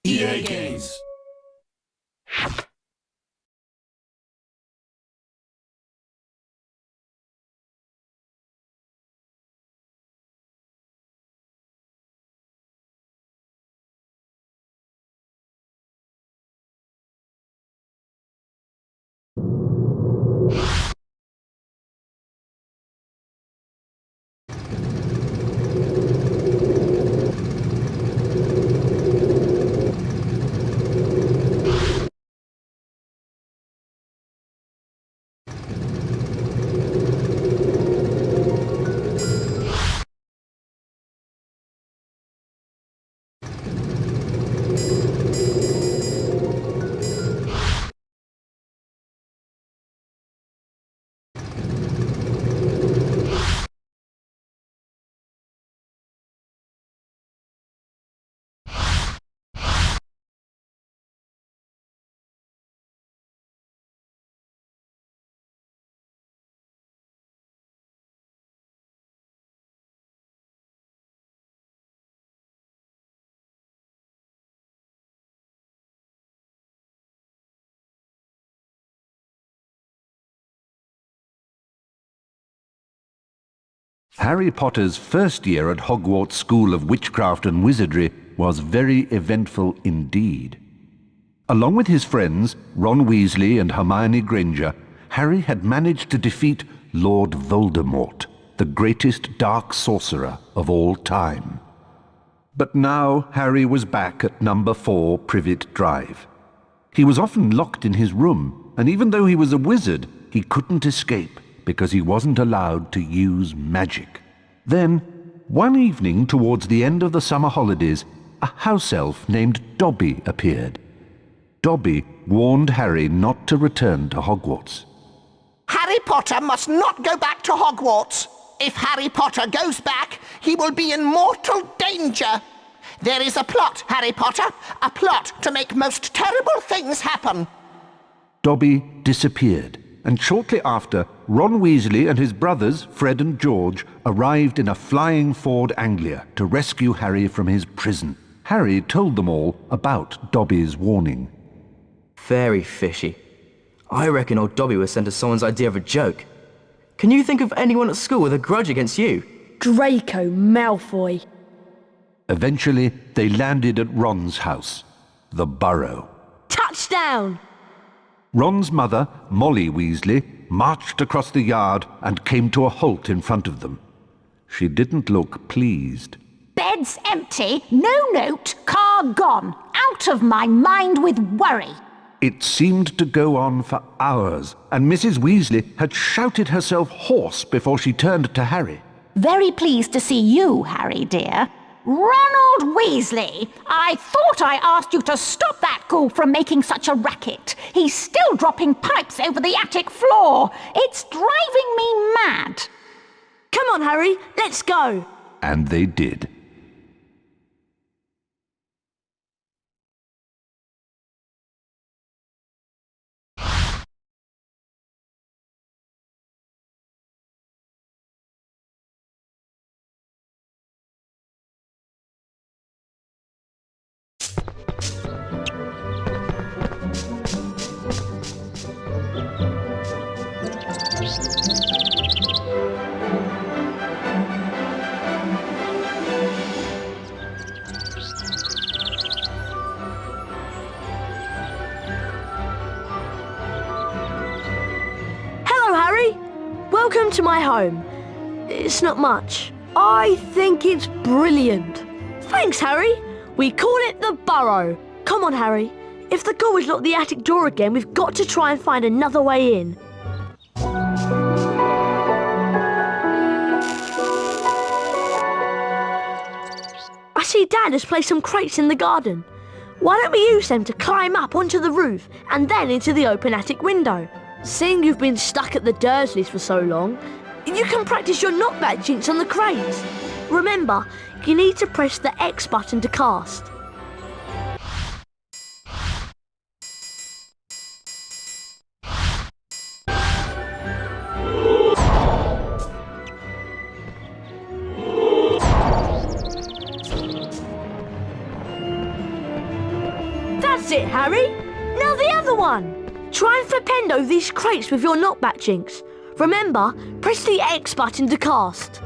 EA Games. Harry Potter's first year at Hogwarts School of Witchcraft and Wizardry was very eventful indeed. Along with his friends, Ron Weasley and Hermione Granger, Harry had managed to defeat Lord Voldemort, the greatest dark sorcerer of all time. But now Harry was back at number 4 Privet Drive. He was often locked in his room, and even though he was a wizard, he couldn't escape because he wasn't allowed to use magic. Then, one evening towards the end of the summer holidays, a house elf named Dobby appeared. Dobby warned Harry not to return to Hogwarts. Harry Potter must not go back to Hogwarts. If Harry Potter goes back, he will be in mortal danger. There is a plot, Harry Potter, a plot to make most terrible things happen. Dobby disappeared, and shortly after, Ron Weasley and his brothers, Fred and George, arrived in a flying Ford Anglia to rescue Harry from his prison. Harry told them all about Dobby's warning. Very fishy. I reckon old Dobby was sent as someone's idea of a joke. Can you think of anyone at school with a grudge against you? Draco Malfoy. Eventually, they landed at Ron's house, the Burrow. Touchdown! Ron's mother, Molly Weasley, marched across the yard and came to a halt in front of them. She didn't look pleased. Bed's empty, no note, car gone. Out of my mind with worry. It seemed to go on for hours, and Mrs. Weasley had shouted herself hoarse before she turned to Harry. Very pleased to see you, Harry dear. Ronald Weasley, I thought I asked you to stop that ghoul from making such a racket. He's still dropping pipes over the attic floor. It's driving me mad. Come on, Harry, let's go. And they did. Welcome to my home. It's not much. I think it's brilliant. Thanks, Harry. We call it the Burrow. Come on, Harry. If the ghoul has locked the attic door again, we've got to try and find another way in. I see Dad has placed some crates in the garden. Why don't we use them to climb up onto the roof and then into the open attic window? Seeing you've been stuck at the Dursleys for so long, you can practice your knockback jinx on the crates. Remember, you need to press the X button to cast. it, Harry. Now the other one. Try and flip over these crates with your knockback jinx. Remember, press the X button to cast.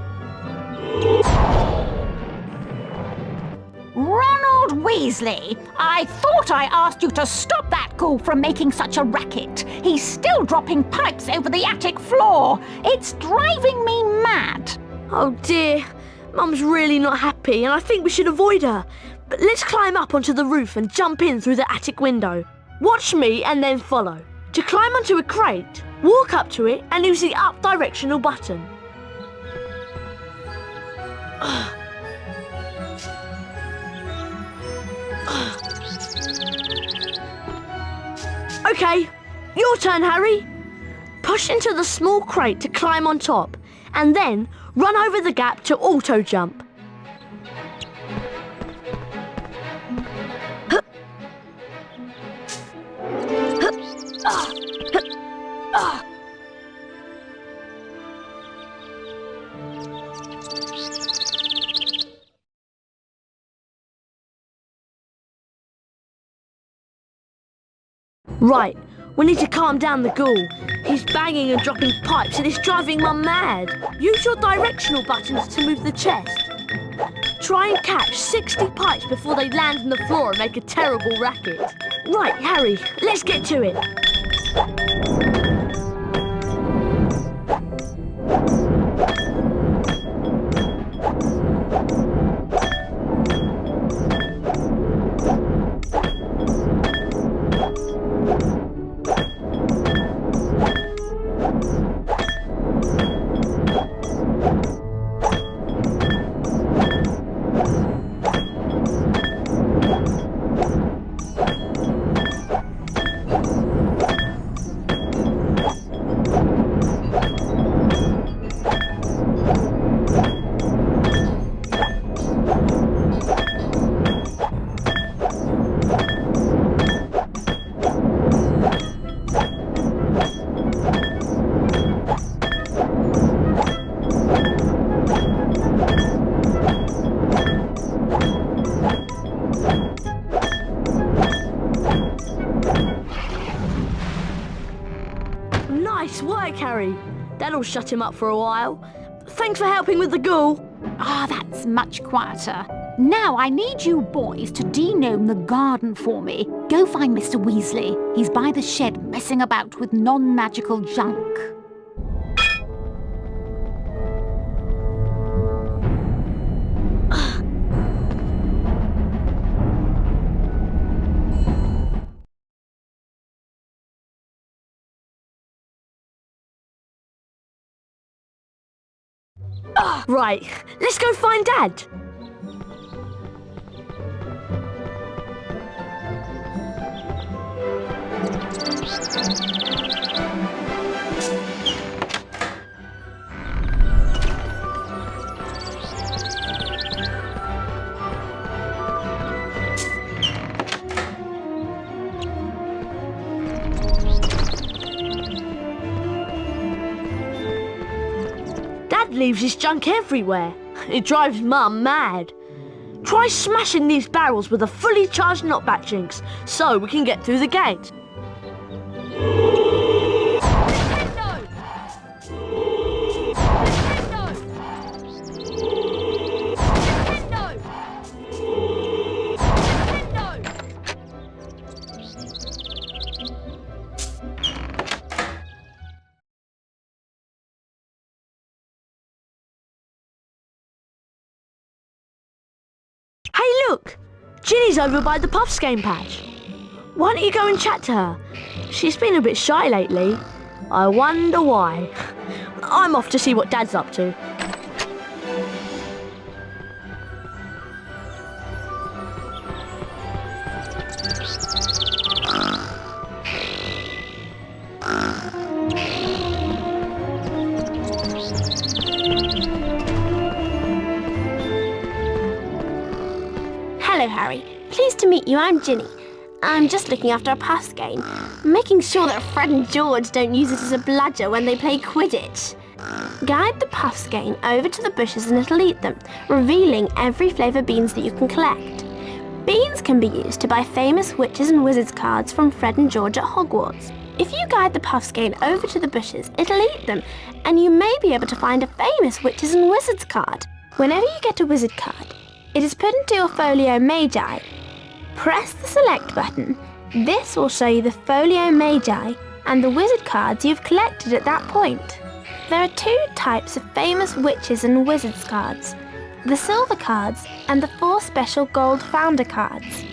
Ronald Weasley, I thought I asked you to stop that ghoul from making such a racket. He's still dropping pipes over the attic floor. It's driving me mad. Oh dear, Mum's really not happy and I think we should avoid her. But let's climb up onto the roof and jump in through the attic window. Watch me and then follow. To climb onto a crate, walk up to it and use the up directional button. Okay, your turn, Harry. Push into the small crate to climb on top, and then run over the gap to auto-jump. Right, we need to calm down the ghoul. He's banging and dropping pipes and it's driving Mum mad. Use your directional buttons to move the chest. Try and catch 60 pipes before they land on the floor and make a terrible racket. Right, Harry, let's get to it. Nice work, Harry. That'll shut him up for a while. Thanks for helping with the ghoul. Ah, that's much quieter. Now I need you boys to denome the garden for me. Go find Mr. Weasley. He's by the shed messing about with non-magical junk. Right, let's go find Dad. Dad leaves his junk everywhere. It drives Mum mad. Try smashing these barrels with a fully charged knockback jinx so we can get through the gate. Hey look! Ginny's over by the Puffs game patch. Why don't you go and chat to her? She's been a bit shy lately. I wonder why. I'm off to see what Dad's up to. Hello, Harry. Pleased to meet you. I'm Ginny. I'm just looking after a Puffs game, making sure that Fred and George don't use it as a bludger when they play Quidditch. Guide the Puffs game over to the bushes and it'll eat them, revealing every flavour beans that you can collect. Beans can be used to buy famous witches and wizards cards from Fred and George at Hogwarts. If you guide the puffskein over to the bushes, it'll eat them, and you may be able to find a famous witches and wizards card. Whenever you get a wizard card, it is put into your folio magi. Press the select button. This will show you the folio magi and the wizard cards you've collected at that point. There are two types of famous witches and wizards cards: the silver cards and the 4 special gold founder cards.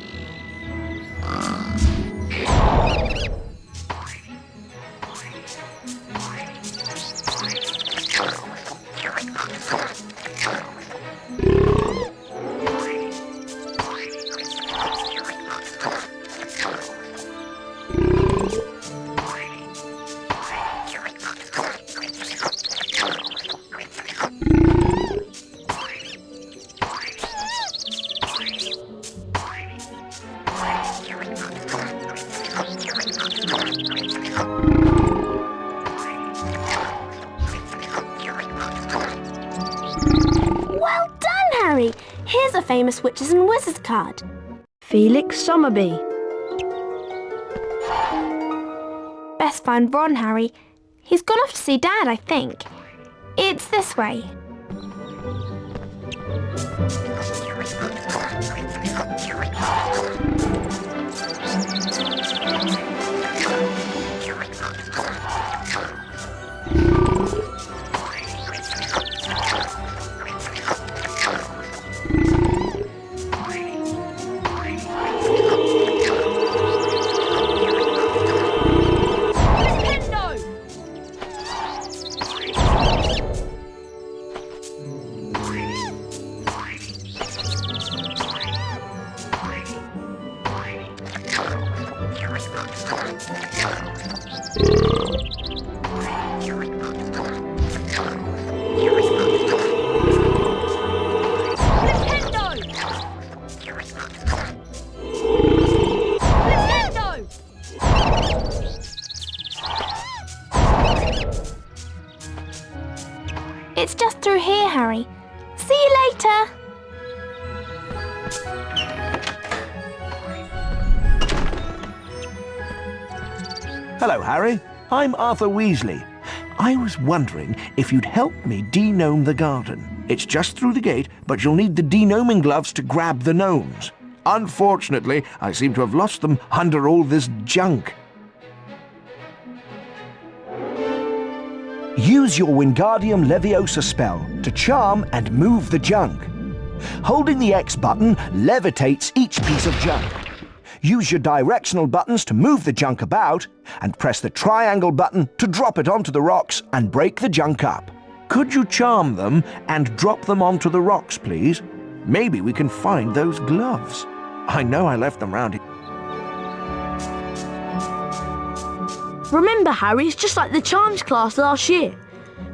Well done, Harry! Here's a famous witches and wizards card. Felix Summerby. Best find Ron, Harry. He's gone off to see Dad, I think. It's this way. It's just through here, Harry. See you later. Hello, Harry. I'm Arthur Weasley. I was wondering if you'd help me de-gnome the garden. It's just through the gate, but you'll need the de-gnoming gloves to grab the gnomes. Unfortunately, I seem to have lost them under all this junk. Use your Wingardium Leviosa spell to charm and move the junk. Holding the X button levitates each piece of junk. Use your directional buttons to move the junk about, and press the triangle button to drop it onto the rocks and break the junk up. Could you charm them and drop them onto the rocks, please? Maybe we can find those gloves. I know I left them round here. Remember, Harry, it's just like the charms class last year.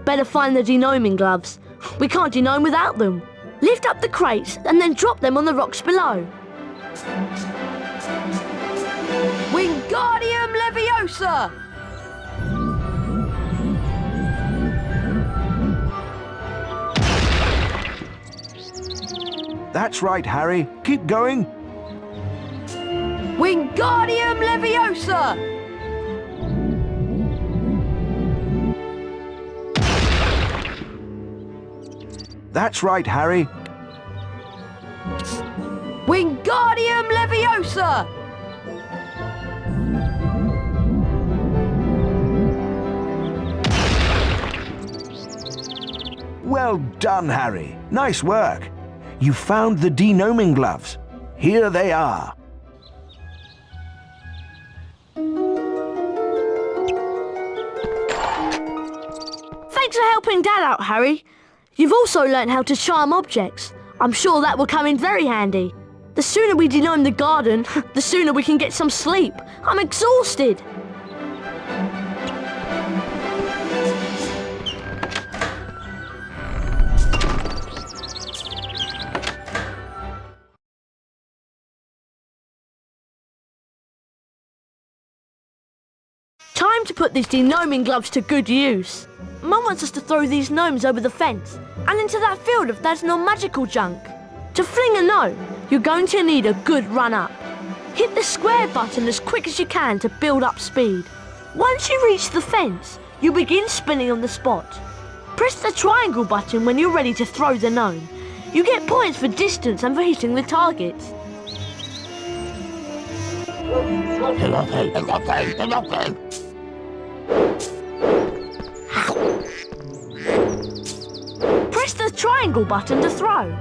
Better find the de-gnoming gloves. We can't de-gnome without them. Lift up the crates and then drop them on the rocks below. Wingardium Leviosa! That's right, Harry. Keep going. Wingardium Leviosa! That's right, Harry. Wingardium Leviosa! Well done, Harry. Nice work. You found the de-gnoming gloves. Here they are. Thanks for helping Dad out, Harry. You've also learnt how to charm objects. I'm sure that will come in very handy. The sooner we de-gnome the garden, the sooner we can get some sleep. I'm exhausted. Time to put these de-gnoming gloves to good use. Mum wants us to throw these gnomes over the fence and into that field of Dad's non-magical junk. To fling a gnome, you're going to need a good run-up. Hit the square button as quick as you can to build up speed. Once you reach the fence, you begin spinning on the spot. Press the triangle button when you're ready to throw the gnome. You get points for distance and for hitting the targets. Press the triangle button to throw.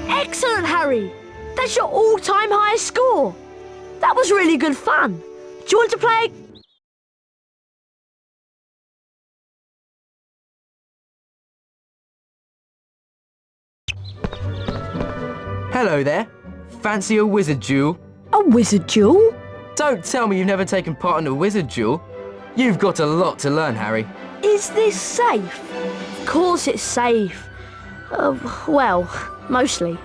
Excellent, Harry! That's your all-time highest score! That was really good fun. Do you want to play? Hello there. Fancy a wizard duel? A wizard duel? Don't tell me you've never taken part in a wizard duel. You've got a lot to learn, Harry. Is this safe? Of course it's safe. Well, mostly.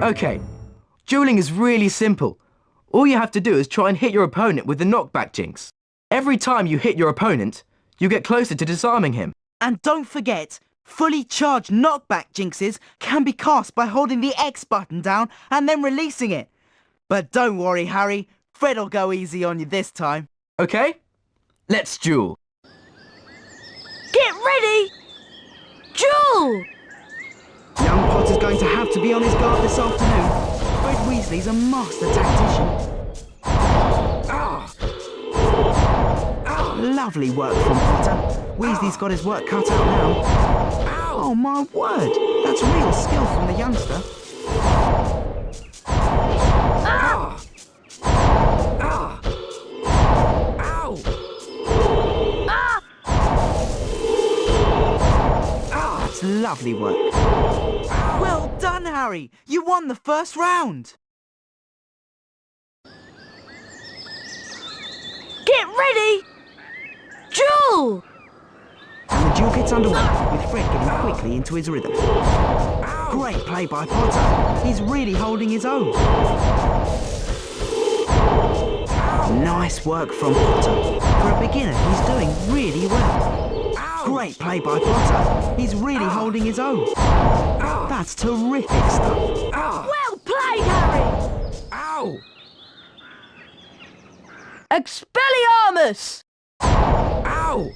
Okay, dueling is really simple. All you have to do is try and hit your opponent with the knockback jinx. Every time you hit your opponent, you get closer to disarming him. And don't forget, fully charged knockback jinxes can be cast by holding the X button down and then releasing it. But don't worry, Harry, Fred'll go easy on you this time. Okay, let's duel. Get ready! Duel! Young Potter's going to have to be on his guard this afternoon. Fred Weasley's a master tactician. Lovely work from Potter. Weasley's got his work cut out now. Oh my word, that's real skill from the youngster. That's lovely work. Well done, Harry! You won the first round! Get ready! Duel! And the duel gets underway, with Fred getting quickly into his rhythm. Great play by Potter. He's really holding his own. Nice work from Potter. For a beginner, he's doing really well. Great play by Potter. He's really holding his own. That's terrific stuff. Well played, Harry! Ow! Expelliarmus! Ow!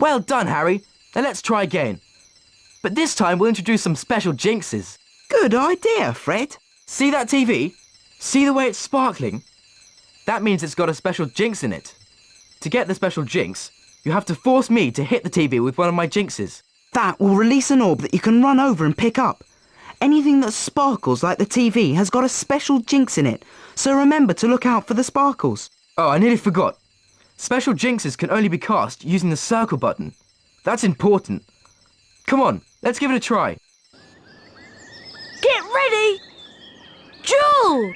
Well done, Harry. Now let's try again. But this time we'll introduce some special jinxes. Good idea, Fred. See that TV? See the way it's sparkling? That means it's got a special jinx in it. To get the special jinx, you have to force me to hit the TV with one of my jinxes. That will release an orb that you can run over and pick up. Anything that sparkles like the TV has got a special jinx in it, so remember to look out for the sparkles. Oh, I nearly forgot. Special jinxes can only be cast using the circle button. That's important. Come on, let's give it a try. Get ready! Jewel!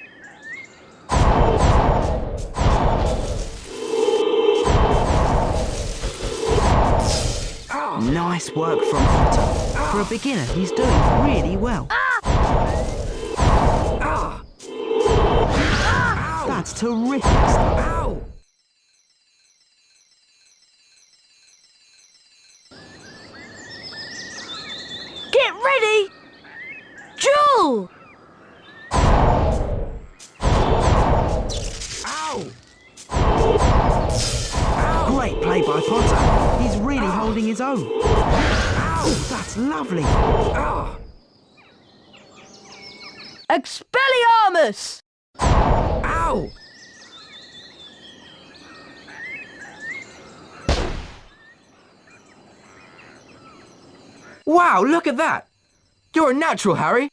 Nice work from Potter. For a beginner, he's doing really well. That's terrific stuff. Get ready! Jewel! Great play by Potter. He's really holding his own. That's lovely. Expelliarmus! Ow! Wow, look at that! You're a natural, Harry!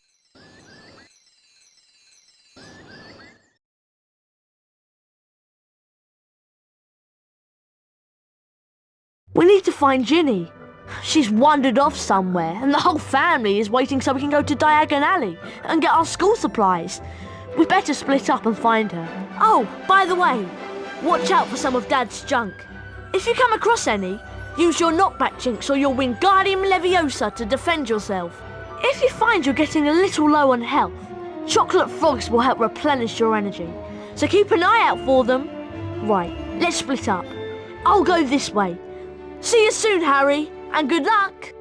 We need to find Ginny. She's wandered off somewhere, and the whole family is waiting so we can go to Diagon Alley and get our school supplies. We better split up and find her. Oh, by the way, watch out for some of Dad's junk. If you come across any, use your knockback jinx or you'll win Guardium Leviosa to defend yourself. If you find you're getting a little low on health, chocolate frogs will help replenish your energy. So keep an eye out for them. Right, let's split up. I'll go this way. See you soon, Harry, and good luck!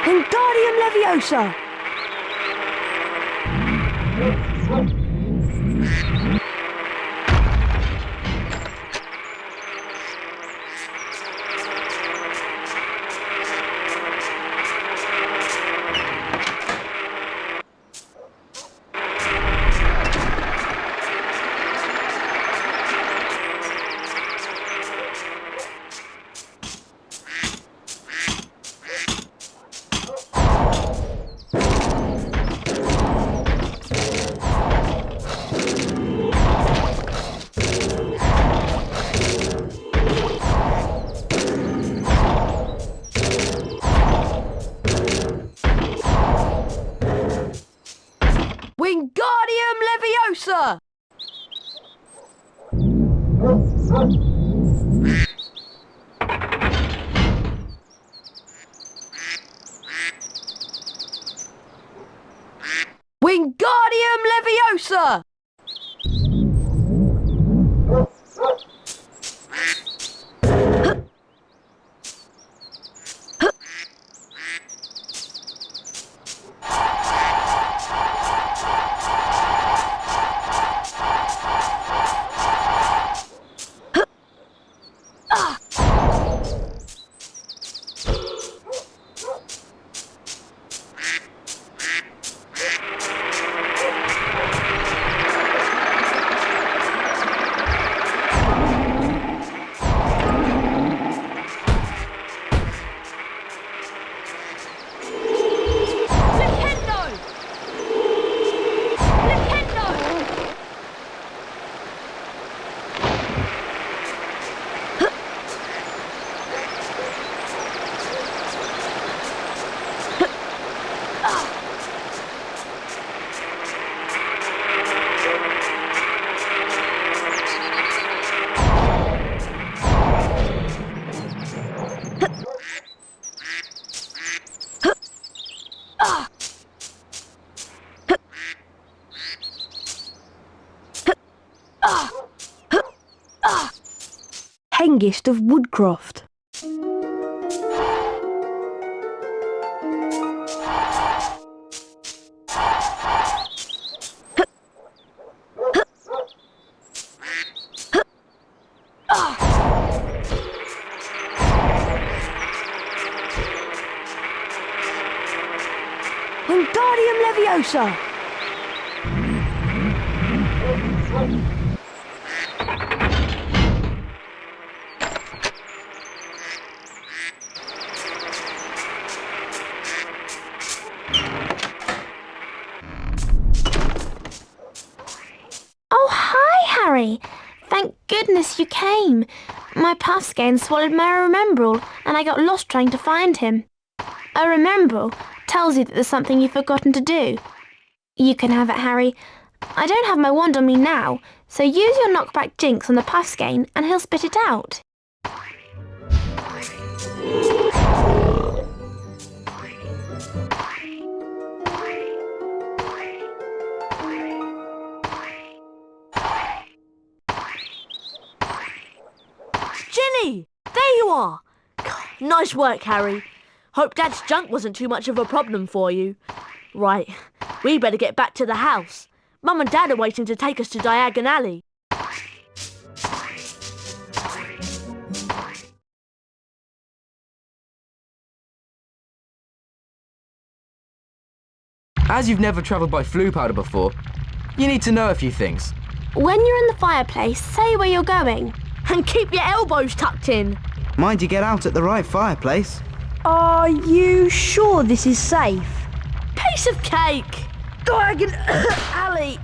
Wingardium Leviosa! Wingardium Leviosa! Wingardium Leviosa! Hengist of Woodcroft. Wingardium Leviosa! Oh, hi, Harry. Thank goodness you came. My puff skein swallowed my Remembrall, and I got lost trying to find him. A Remembrall tells you that there's something you've forgotten to do. You can have it, Harry. I don't have my wand on me now, so use your knockback jinx on the puff skein and he'll spit it out. Ginny! There you are! Nice work, Harry. Hope Dad's junk wasn't too much of a problem for you. Right, we better get back to the house. Mum and Dad are waiting to take us to Diagon Alley. As you've never travelled by flue powder before, you need to know a few things. When you're in the fireplace, say where you're going. And keep your elbows tucked in. Mind you get out at the right fireplace. Are you sure this is safe? Piece of cake! Diagon Alley!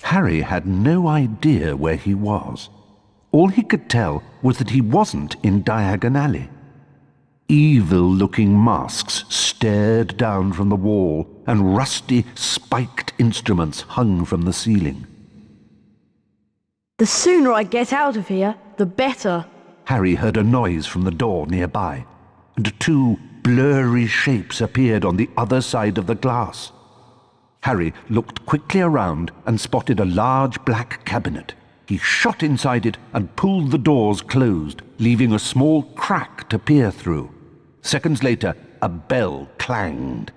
Harry had no idea where he was. All he could tell was that he wasn't in Diagon Alley. Evil-looking masks stared down from the wall, and rusty, spiked instruments hung from the ceiling. The sooner I get out of here, the better. Harry heard a noise from the door nearby, and two blurry shapes appeared on the other side of the glass. Harry looked quickly around and spotted a large black cabinet. He shot inside it and pulled the doors closed, leaving a small crack to peer through. Seconds later, a bell clanged.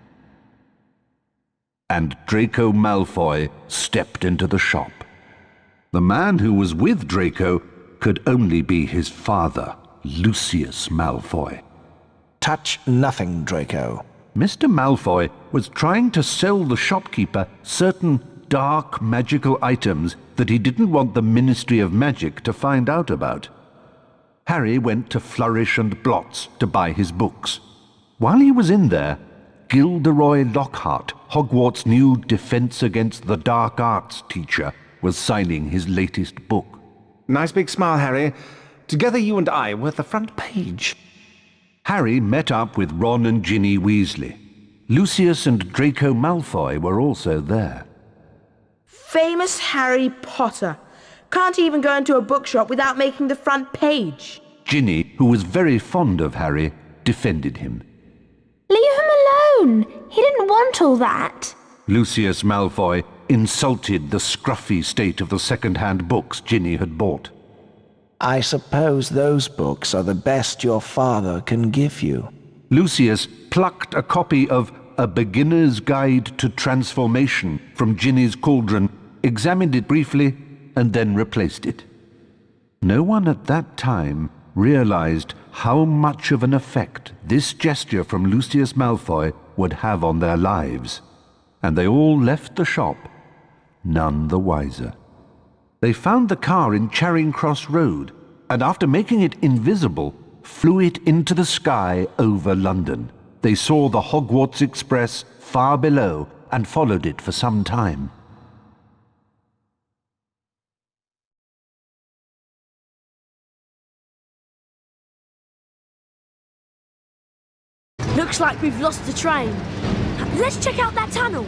And Draco Malfoy stepped into the shop. The man who was with Draco could only be his father, Lucius Malfoy. Touch nothing, Draco. Mr. Malfoy was trying to sell the shopkeeper certain dark magical items that he didn't want the Ministry of Magic to find out about. Harry went to Flourish and Blots to buy his books. While he was in there, Gilderoy Lockhart, Hogwarts' new Defense Against the Dark Arts teacher, was signing his latest book. Nice big smile, Harry. Together you and I were at the front page. Harry met up with Ron and Ginny Weasley. Lucius and Draco Malfoy were also there. Famous Harry Potter. Can't even go into a bookshop without making the front page. Ginny, who was very fond of Harry, defended him. Leave him alone. He didn't want all that. Lucius Malfoy insulted the scruffy state of the second-hand books Ginny had bought. I suppose those books are the best your father can give you. Lucius plucked a copy of A Beginner's Guide to Transformation from Ginny's cauldron, examined it briefly, and then replaced it. No one at that time realized how much of an effect this gesture from Lucius Malfoy would have on their lives, and they all left the shop, none the wiser. They found the car in Charing Cross Road, and after making it invisible, flew it into the sky over London. They saw the Hogwarts Express far below and followed it for some time. Looks like we've lost the train. Let's check out that tunnel.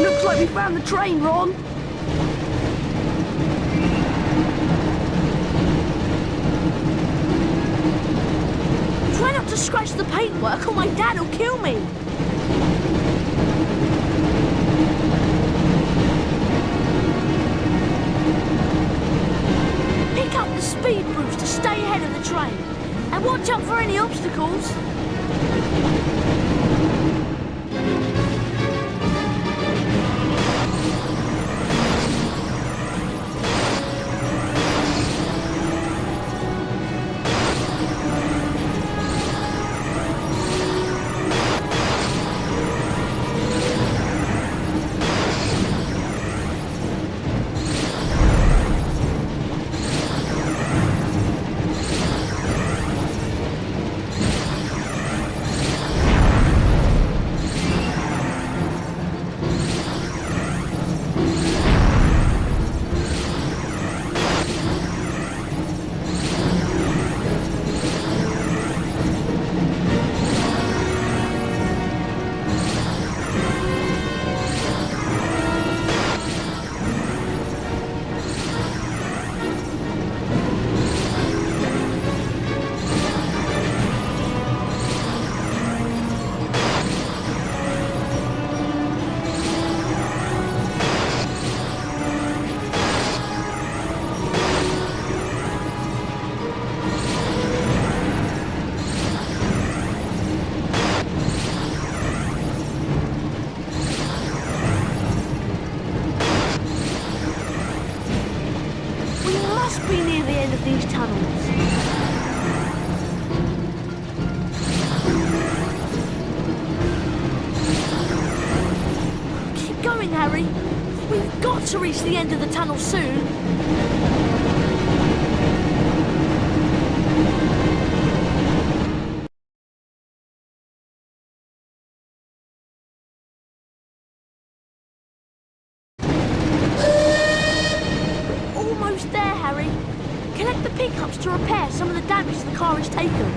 Looks like we found the train, Ron. Try not to scratch the paintwork or my dad will kill me. Pick up the speed boost to stay ahead of the train. And watch out for any obstacles. These tunnels. Keep going, Harry. We've got to reach the end of the tunnel soon. to repair some of the damage the car has taken.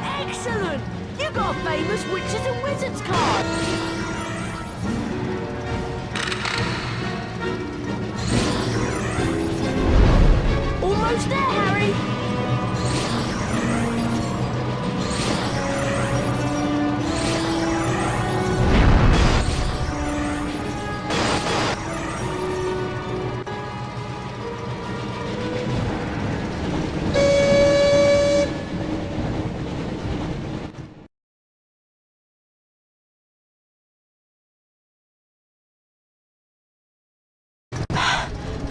Excellent! You got a famous Witches and Wizards card! Almost there, Harry!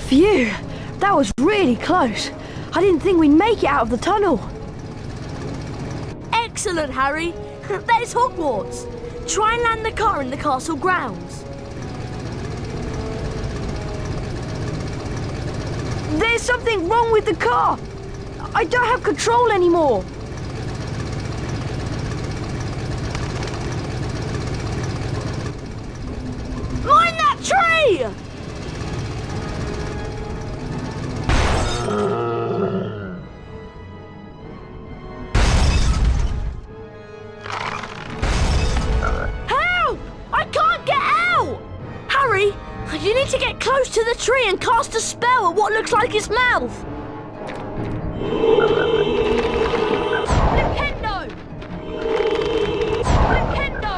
Phew! That was really close. I didn't think we'd make it out of the tunnel. Excellent, Harry. There's Hogwarts. Try and land the car in the castle grounds. There's something wrong with the car. I don't have control anymore. Mind that tree! Help! I can't get out! Harry, you need to get close to the tree and cast a spell at what looks like its mouth. Nintendo! Nintendo!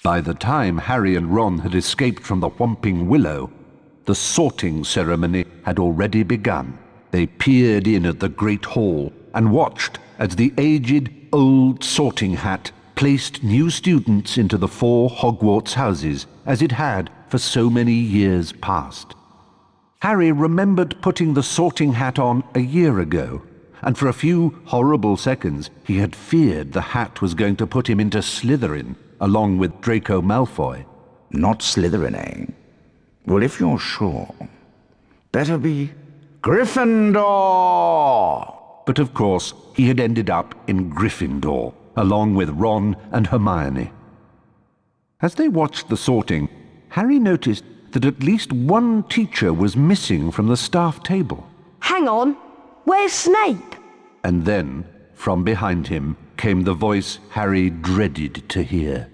By the time Harry and Ron had escaped from the Whomping Willow, the sorting ceremony had already begun. They peered in at the Great Hall and watched as the aged, old sorting hat placed new students into the 4 Hogwarts houses, as it had for so many years past. Harry remembered putting the sorting hat on a year ago, and for a few horrible seconds he had feared the hat was going to put him into Slytherin, along with Draco Malfoy. Not Slytherin, eh? Well, if you're sure, better be Gryffindor! But of course, he had ended up in Gryffindor, along with Ron and Hermione. As they watched the sorting, Harry noticed that at least one teacher was missing from the staff table. Hang on, where's Snape? And then, from behind him, came the voice Harry dreaded to hear.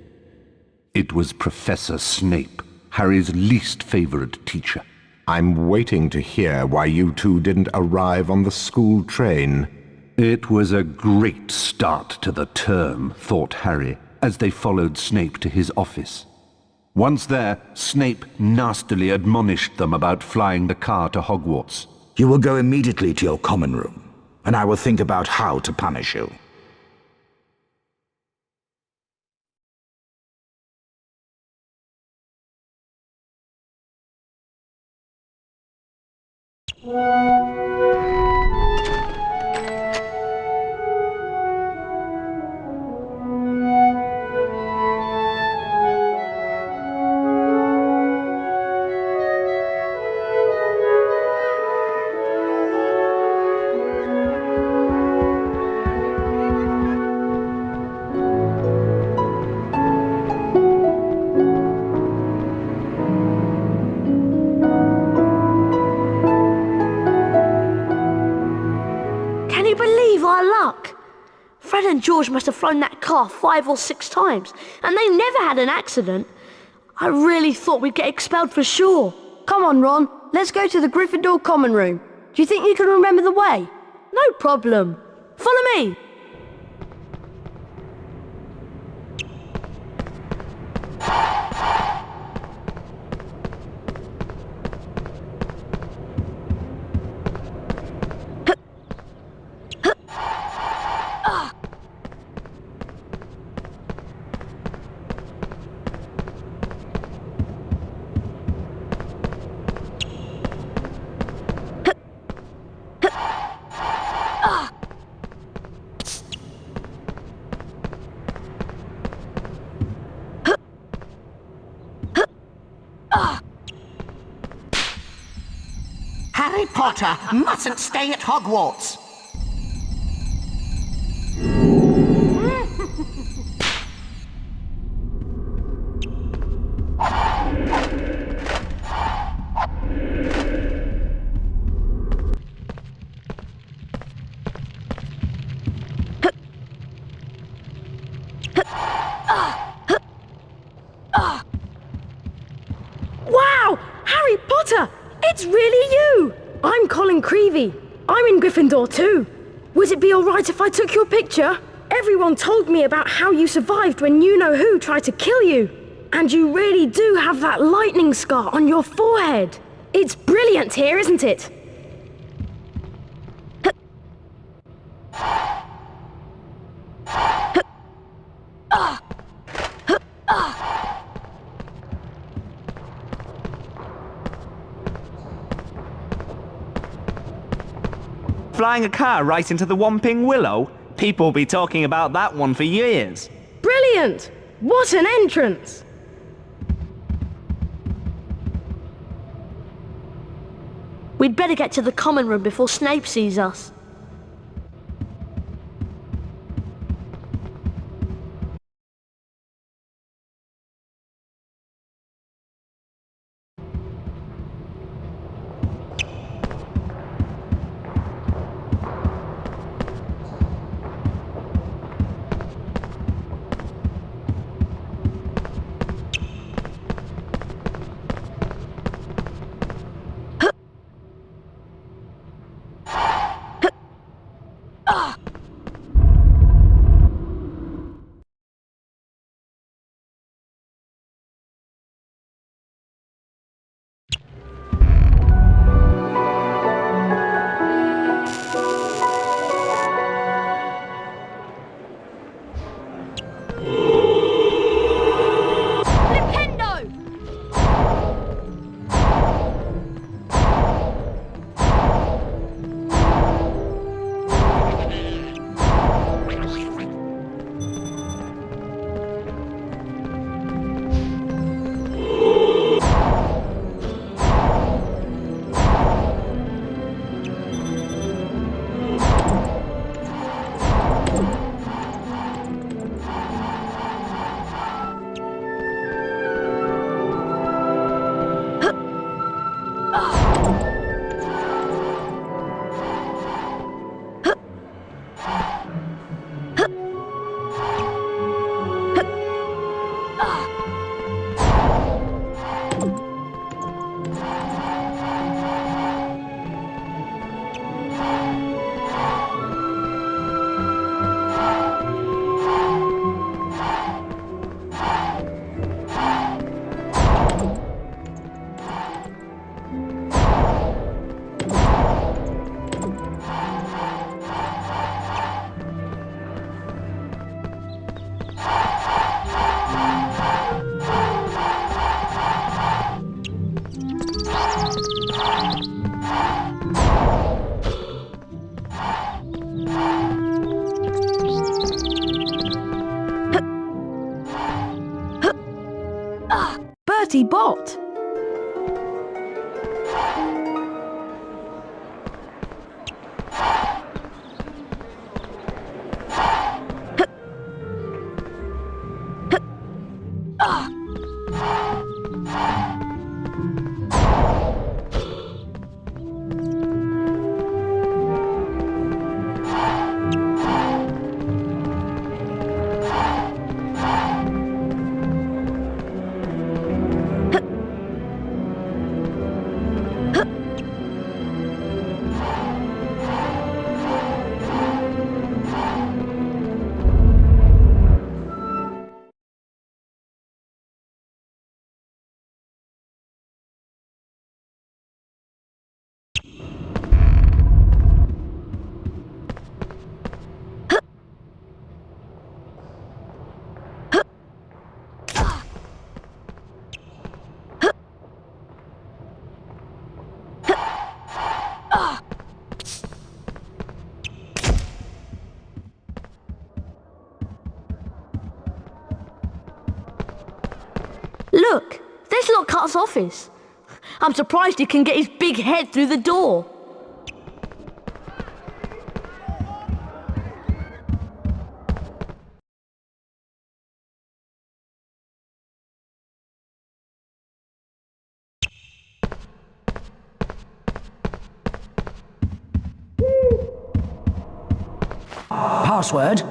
It was Professor Snape, Harry's least favorite teacher. I'm waiting to hear why you two didn't arrive on the school train. It was a great start to the term, thought Harry, as they followed Snape to his office. Once there, Snape nastily admonished them about flying the car to Hogwarts. You will go immediately to your common room, and I will think about how to punish you. Fred and George must have flown that car 5 or 6 times, and they never had an accident. I really thought we'd get expelled for sure. Come on, Ron. Let's go to the Gryffindor common room. Do you think you can remember the way? No problem. Follow me. Harry Potter mustn't stay at Hogwarts. Wow! Harry Potter! It's really you! I'm Colin Creevy. I'm in Gryffindor too. Would it be alright if I took your picture? Everyone told me about how you survived when you-know-who tried to kill you. And you really do have that lightning scar on your forehead. It's brilliant here, isn't it? Flying a car right into the Whomping Willow? People will be talking about that one for years. Brilliant! What an entrance! We'd better get to the common room before Snape sees us. Look, there's Lockhart's office. I'm surprised he can get his big head through the door. Password?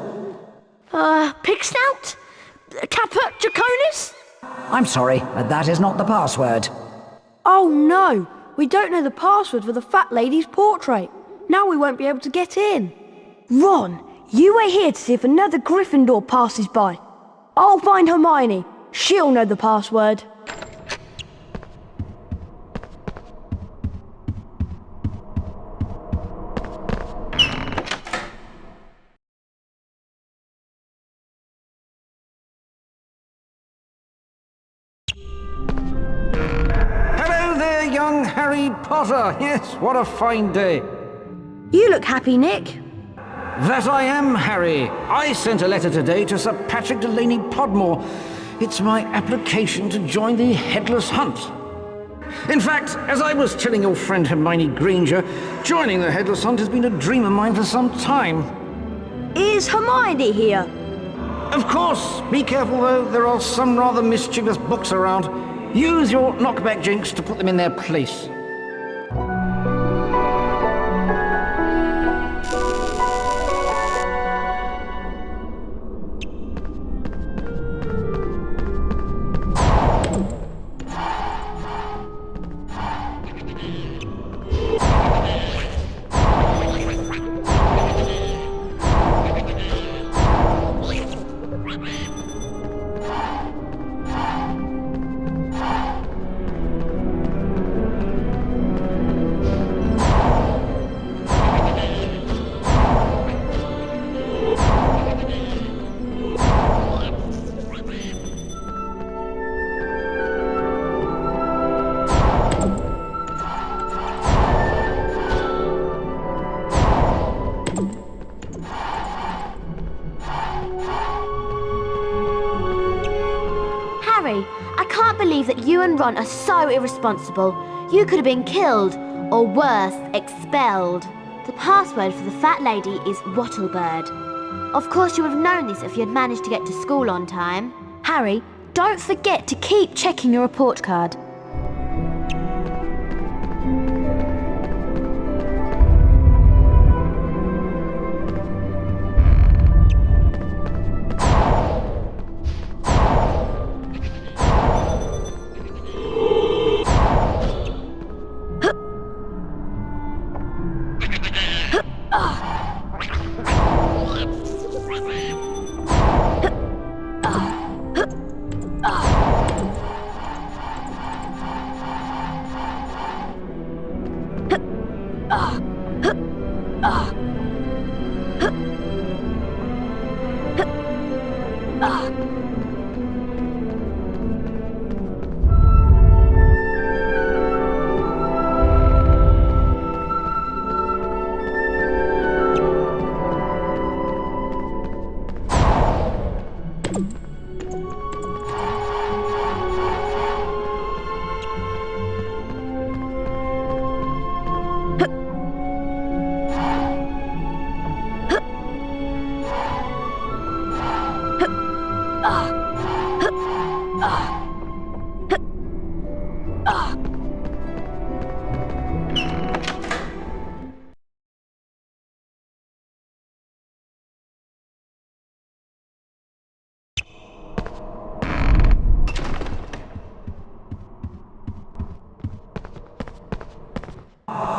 Pig snout? Caput Draconis? I'm sorry, that is not the password. Oh no, we don't know the password for the fat lady's portrait. Now we won't be able to get in. Ron, you wait here to see if another Gryffindor passes by. I'll find Hermione. She'll know the password. Hello there, young Harry Potter. Yes, what a fine day. You look happy, Nick. That I am, Harry. I sent a letter today to Sir Patrick Delaney Podmore. It's my application to join the Headless Hunt. In fact, as I was telling your friend Hermione Granger, joining the Headless Hunt has been a dream of mine for some time. Is Hermione here? Of course. Be careful, though. There are some rather mischievous books around. Use your knockback jinx to put them in their place. I can't believe that you and Ron are so irresponsible. You could have been killed, or worse, expelled. The password for the fat lady is Wattlebird. Of course you would have known this if you had managed to get to school on time. Harry, don't forget to keep checking your report card.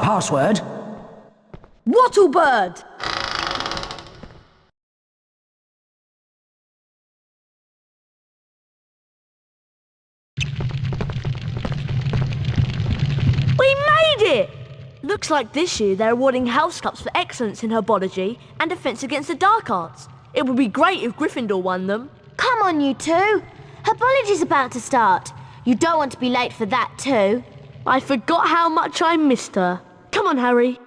Password? Wattlebird! We made it! Looks like this year they're awarding house cups for excellence in herbology and defense against the dark arts. It would be great if Gryffindor won them. Come on, you two. Herbology's about to start. You don't want to be late for that too. I forgot how much I missed her. Come on, Harry.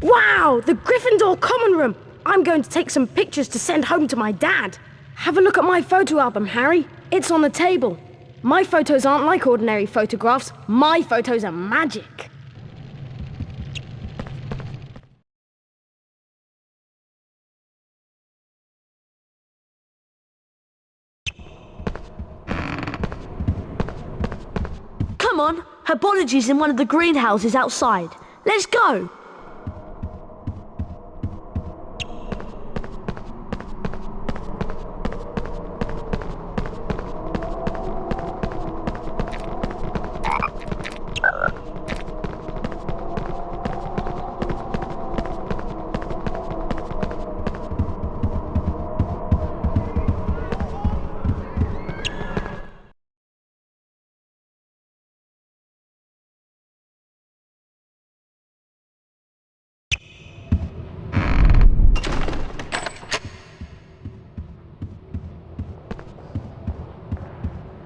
Wow, the Gryffindor common room. I'm going to take some pictures to send home to my dad. Have a look at my photo album, Harry. It's on the table. My photos aren't like ordinary photographs. My photos are magic. Come on, Herbology's in one of the greenhouses outside. Let's go!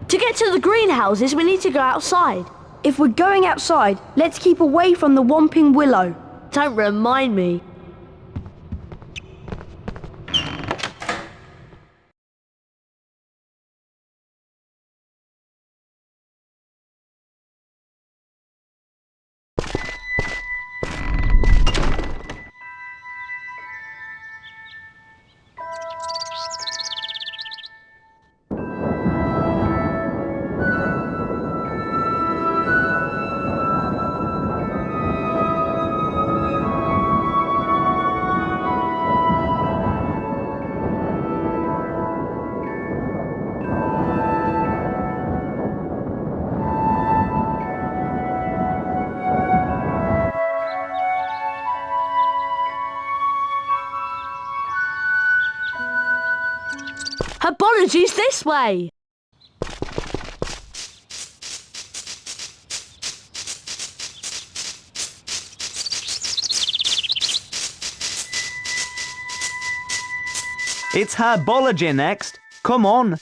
To get to the greenhouses, we need to go outside. If we're going outside, let's keep away from the Whomping Willow. Don't remind me. Herbology's this way! It's Herbology next. Come on.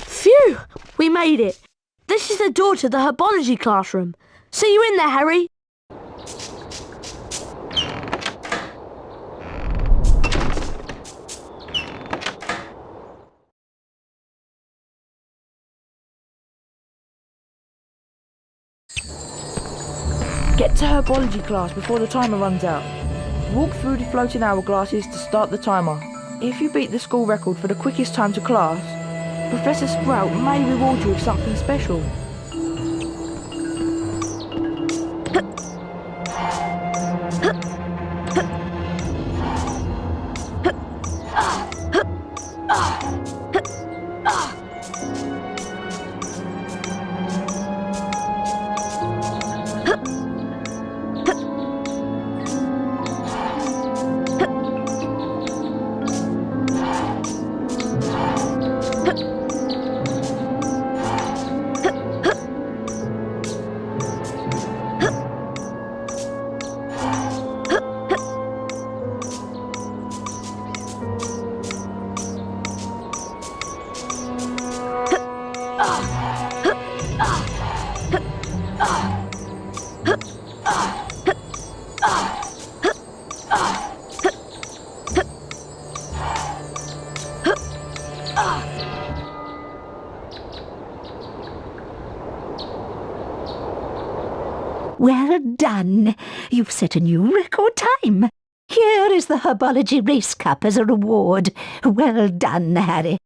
Phew! We made it. This is the door to the Herbology classroom. See you in there, Harry. Get to Herbology class before the timer runs out. Walk through the floating hourglasses to start the timer. If you beat the school record for the quickest time to class, Professor Sprout may reward you with something special. Well done. You've set a new record time. Here is the Herbology Race Cup as a reward. Well done, Harry.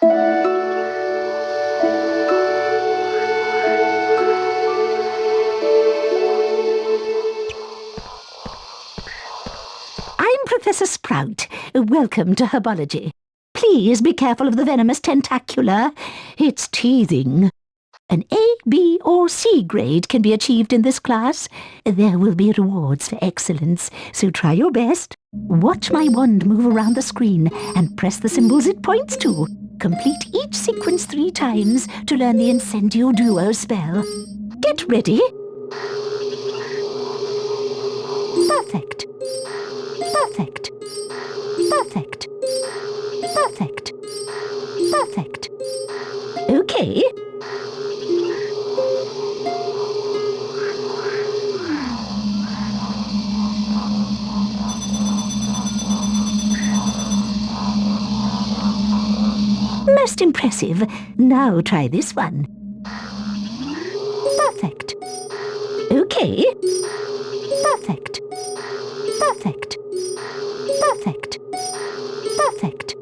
I'm Professor Sprout. Welcome to Herbology. Please be careful of the venomous tentacula. It's teething. An A, B or C grade can be achieved in this class. There will be rewards for excellence, so try your best. Watch my wand move around the screen and press the symbols it points to. Complete each sequence 3 times to learn the Incendio Duo spell. Get ready. Perfect. Perfect. Perfect. Perfect. Perfect. Okay. Most impressive. Now try this one. Perfect. Okay. Perfect. Perfect. Perfect. Perfect.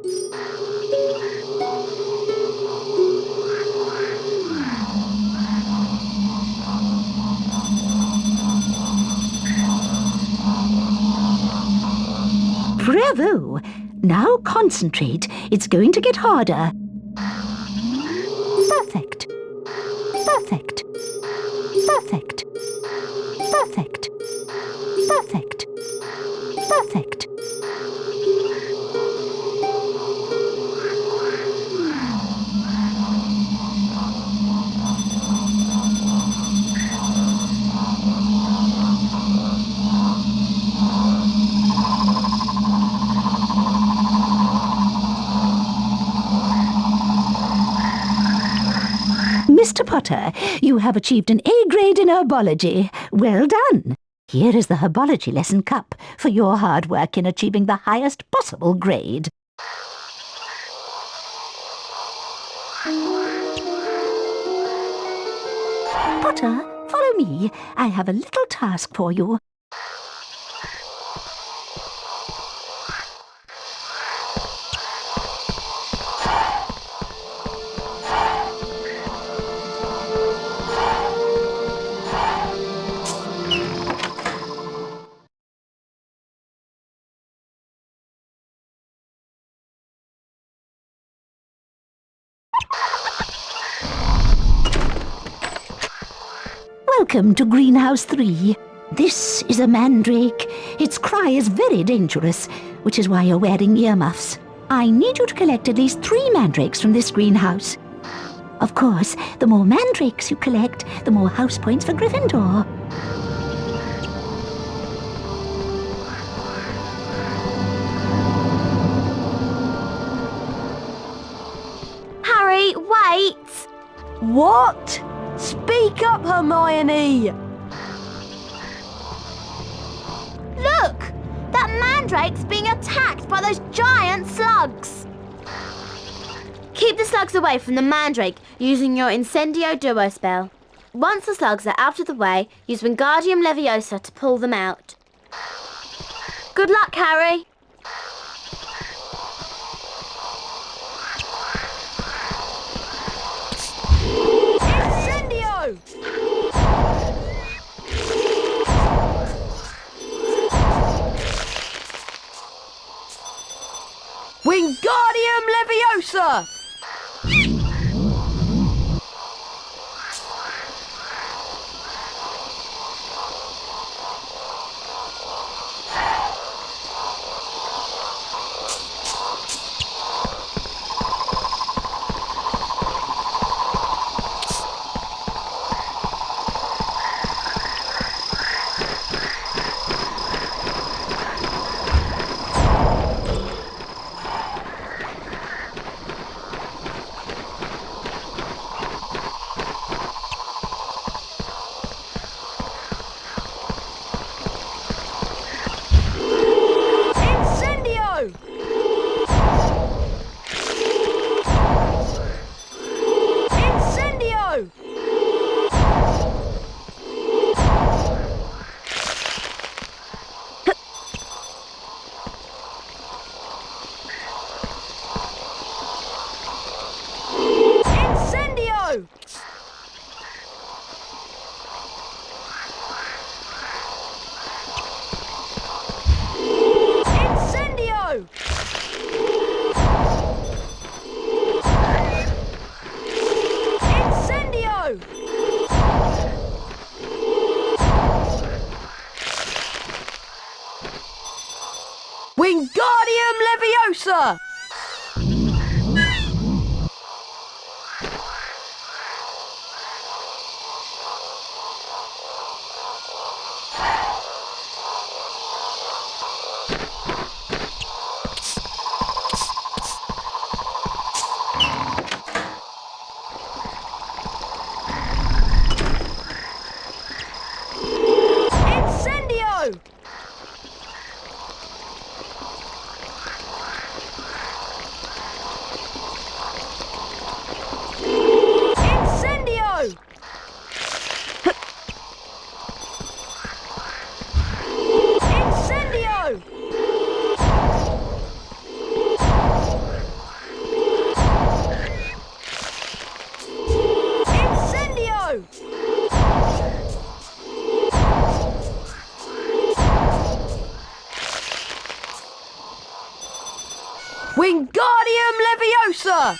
Bravo! Now concentrate. It's going to get harder. Perfect. Perfect. Perfect. Perfect. Perfect. Perfect. Mr. Potter, you have achieved an A grade in herbology. Well done. Here is the herbology lesson cup for your hard work in achieving the highest possible grade. Potter, follow me. I have a little task for you. Welcome to Greenhouse 3. This is a mandrake. Its cry is very dangerous, which is why you're wearing earmuffs. I need you to collect at least 3 mandrakes from this greenhouse. Of course, the more mandrakes you collect, the more house points for Gryffindor. Harry, wait! What? Speak up, Hermione! Look! That mandrake's being attacked by those giant slugs! Keep the slugs away from the mandrake using your Incendio Duo spell. Once the slugs are out of the way, use Wingardium Leviosa to pull them out. Good luck, Harry! Wingardium Leviosa! Wingardium Leviosa! Incendio! Incendio! Incendio! Incendio! Wingardium Leviosa!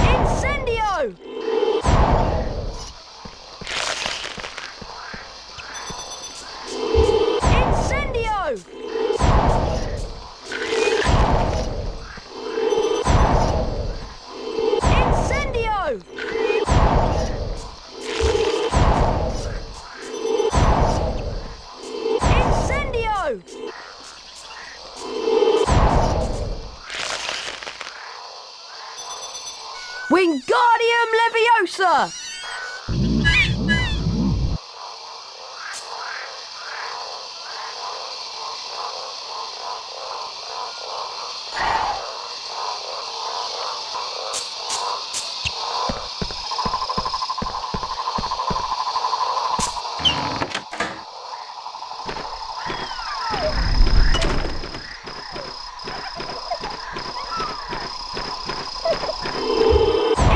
Incendio! Incendio! Incendio! Incendio! Incendio! Wingardium Leviosa!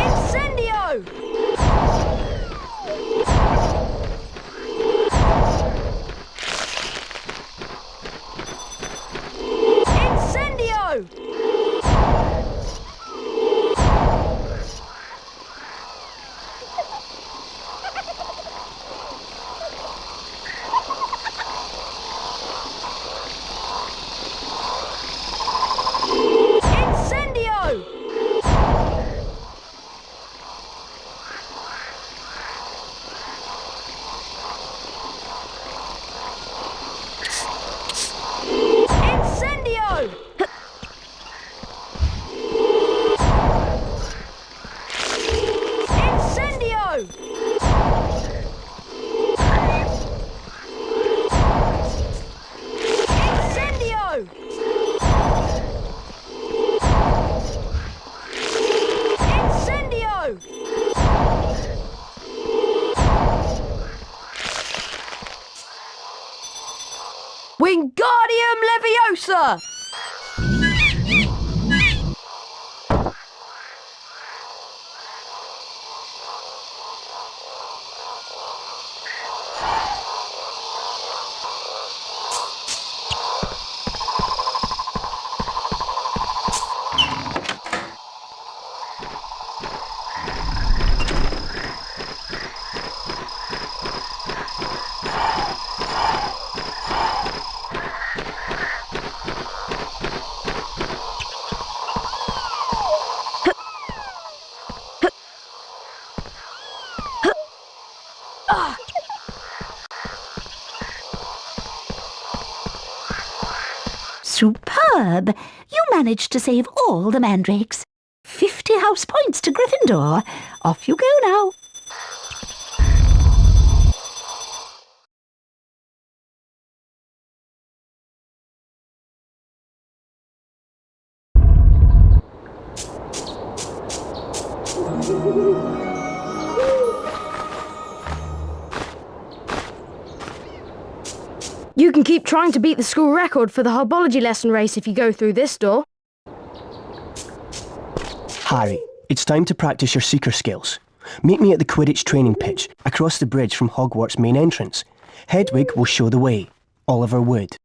Incendio! Incendio! Incendio! Incendio! Incendio! Incendio! Incendio! Wingardium Leviosa! Superb! You managed to save all the mandrakes. 50 house points to Gryffindor. Off you go now. You can keep trying to beat the school record for the herbology lesson race if you go through this door. Harry, it's time to practice your seeker skills. Meet me at the Quidditch training pitch, across the bridge from Hogwarts main entrance. Hedwig will show the way. Oliver Wood.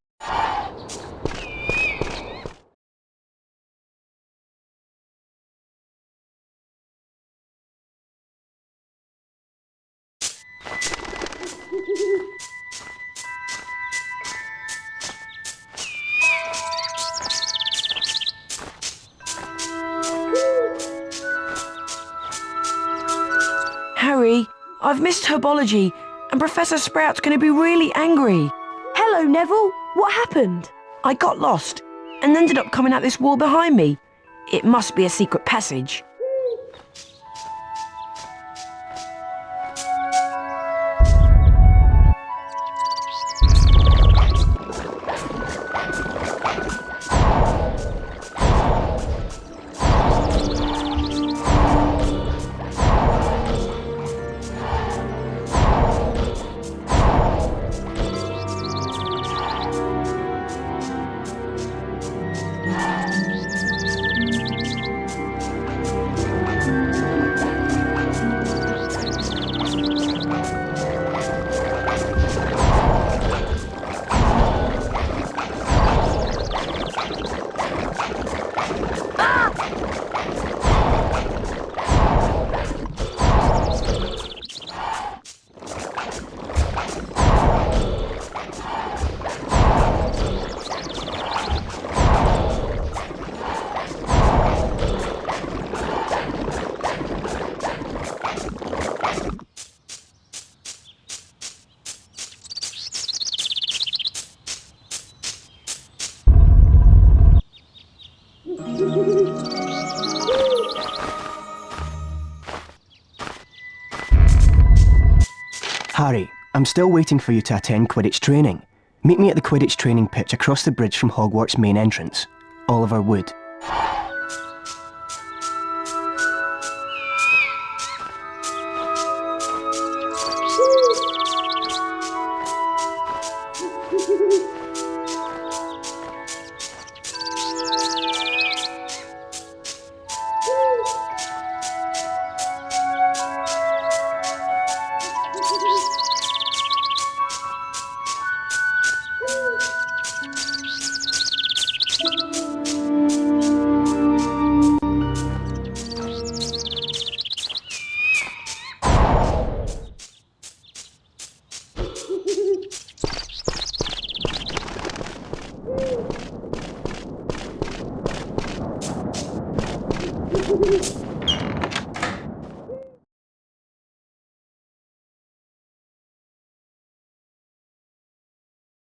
Harry, I've missed herbology, and Professor Sprout's going to be really angry. Hello, Neville. What happened? I got lost, and ended up coming out this wall behind me. It must be a secret passage. Harry, I'm still waiting for you to attend Quidditch training. Meet me at the Quidditch training pitch across the bridge from Hogwarts main entrance. Oliver Wood.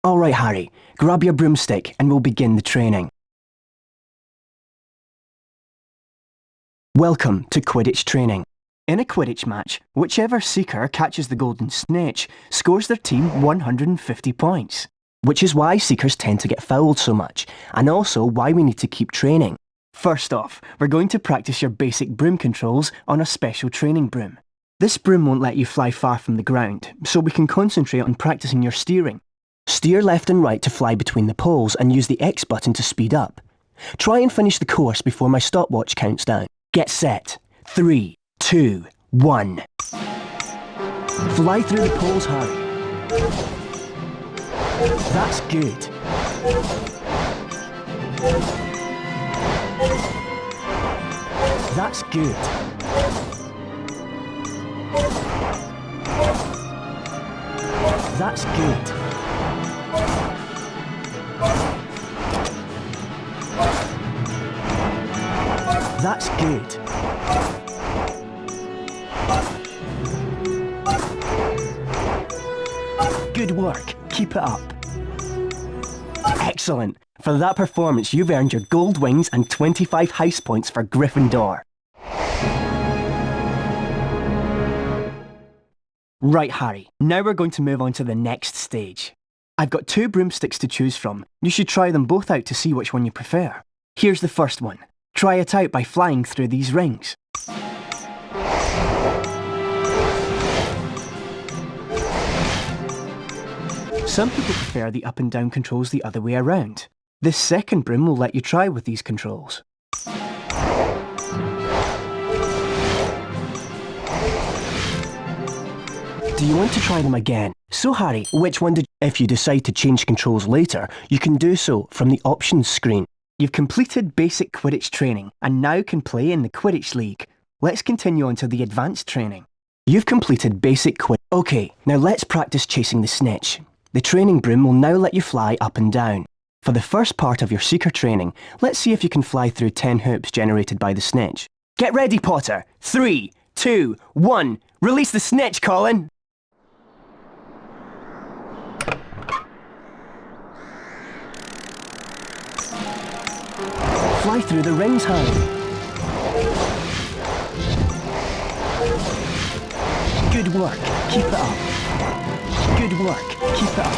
All right, Harry, grab your broomstick and we'll begin the training. Welcome to Quidditch training. In a Quidditch match, whichever seeker catches the golden snitch scores their team 150 points. Which is why seekers tend to get fouled so much, and also why we need to keep training. First off, we're going to practice your basic broom controls on a special training broom. This broom won't let you fly far from the ground, so we can concentrate on practicing your steering. Steer left and right to fly between the poles and use the X button to speed up. Try and finish the course before my stopwatch counts down. Get set. 3, 2, 1. Fly through the poles, Harry. That's good. That's good. That's good. That's good. Good work. Keep it up. Excellent. For that performance, you've earned your gold wings and 25 house points for Gryffindor. Right, Harry. Now we're going to move on to the next stage. I've got 2 broomsticks to choose from. You should try them both out to see which one you prefer. Here's the first one. Try it out by flying through these rings. Some people prefer the up and down controls the other way around. This second broom will let you try with these controls. Do you want to try them again? So Harry, which one did... If you decide to change controls later, you can do so from the options screen. You've completed basic Quidditch training and now can play in the Quidditch League. Let's continue on to the advanced training. You've completed basic Quidditch... Okay, now let's practice chasing the snitch. The training broom will now let you fly up and down. For the first part of your Seeker training, let's see if you can fly through 10 hoops generated by the snitch. Get ready, Potter! 3, 2, 1... Release the snitch, Colin! Fly through the rings, Harry. Good work. Keep it up. Good work. Keep it up.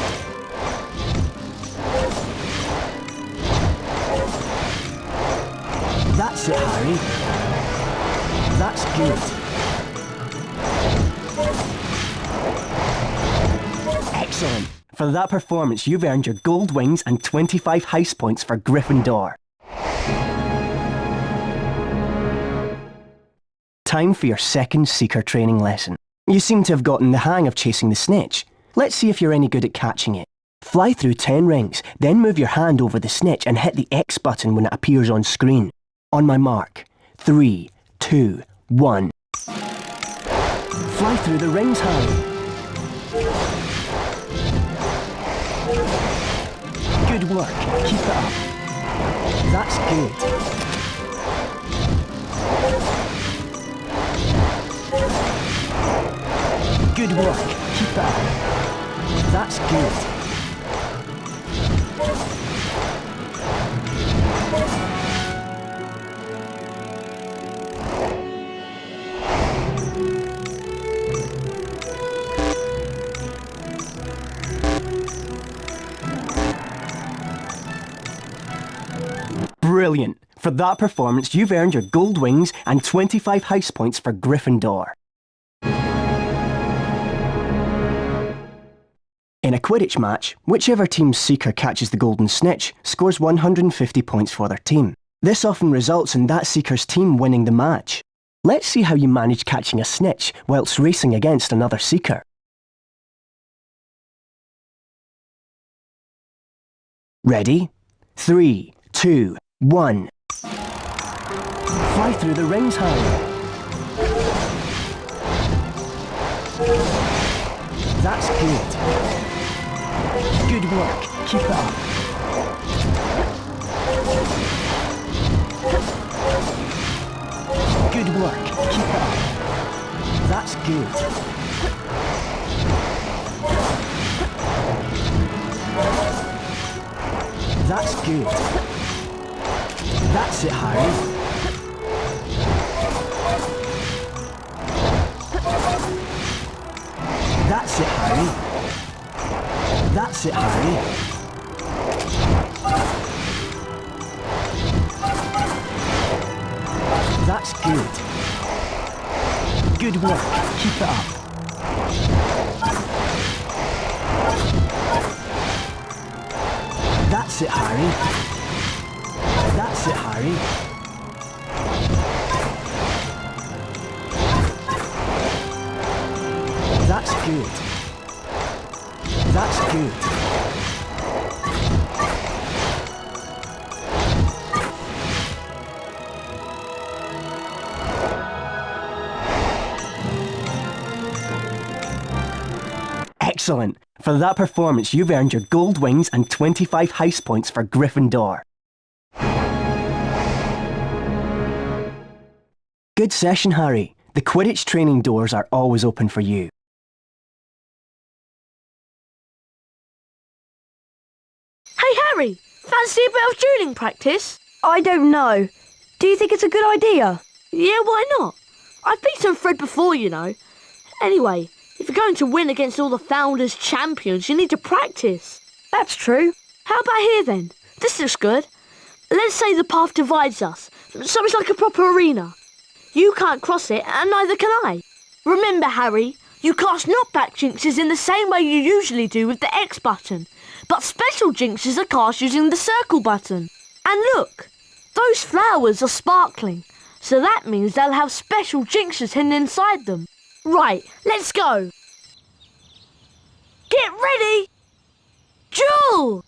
That's it, Harry. That's good. Excellent. For that performance, you've earned your gold wings and 25 house points for Gryffindor. Time for your second Seeker training lesson. You seem to have gotten the hang of chasing the snitch. Let's see if you're any good at catching it. Fly through 10 rings, then move your hand over the snitch and hit the X button when it appears on screen. On my mark. 3, 2, 1. Fly through the rings, Harry. Good work. Keep it up. That's good. Good work. Keep it up. That's good. Brilliant. For that performance, you've earned your gold wings and 25 house points for Gryffindor. In a Quidditch match, whichever team's Seeker catches the golden snitch scores 150 points for their team. This often results in that Seeker's team winning the match. Let's see how you manage catching a snitch whilst racing against another Seeker. Ready? 3, 2, 1. Fly through the rings, Harry. That's good. Good work. Keep it up. Good work. Keep it up. That's good. That's good. That's it, Harry. That's it, Harry. That's it, Harry. That's good. Good work. Keep it up. That's it, Harry. That's it, Harry. That's good. That's good. Excellent. For that performance, you've earned your gold wings and 25 house points for Gryffindor. Good session, Harry. The Quidditch training doors are always open for you. Hey, Harry! Fancy a bit of dueling practice? I don't know. Do you think it's a good idea? Yeah, why not? I've beaten Fred before, you know. Anyway, if you're going to win against all the Founders champions, you need to practice. That's true. How about here then? This looks good. Let's say the path divides us, so it's like a proper arena. You can't cross it, and neither can I. Remember, Harry, you cast knockback jinxes in the same way you usually do with the X button, but special jinxes are cast using the circle button. And look, those flowers are sparkling, so that means they'll have special jinxes hidden inside them. Right, let's go. Get ready! Duel!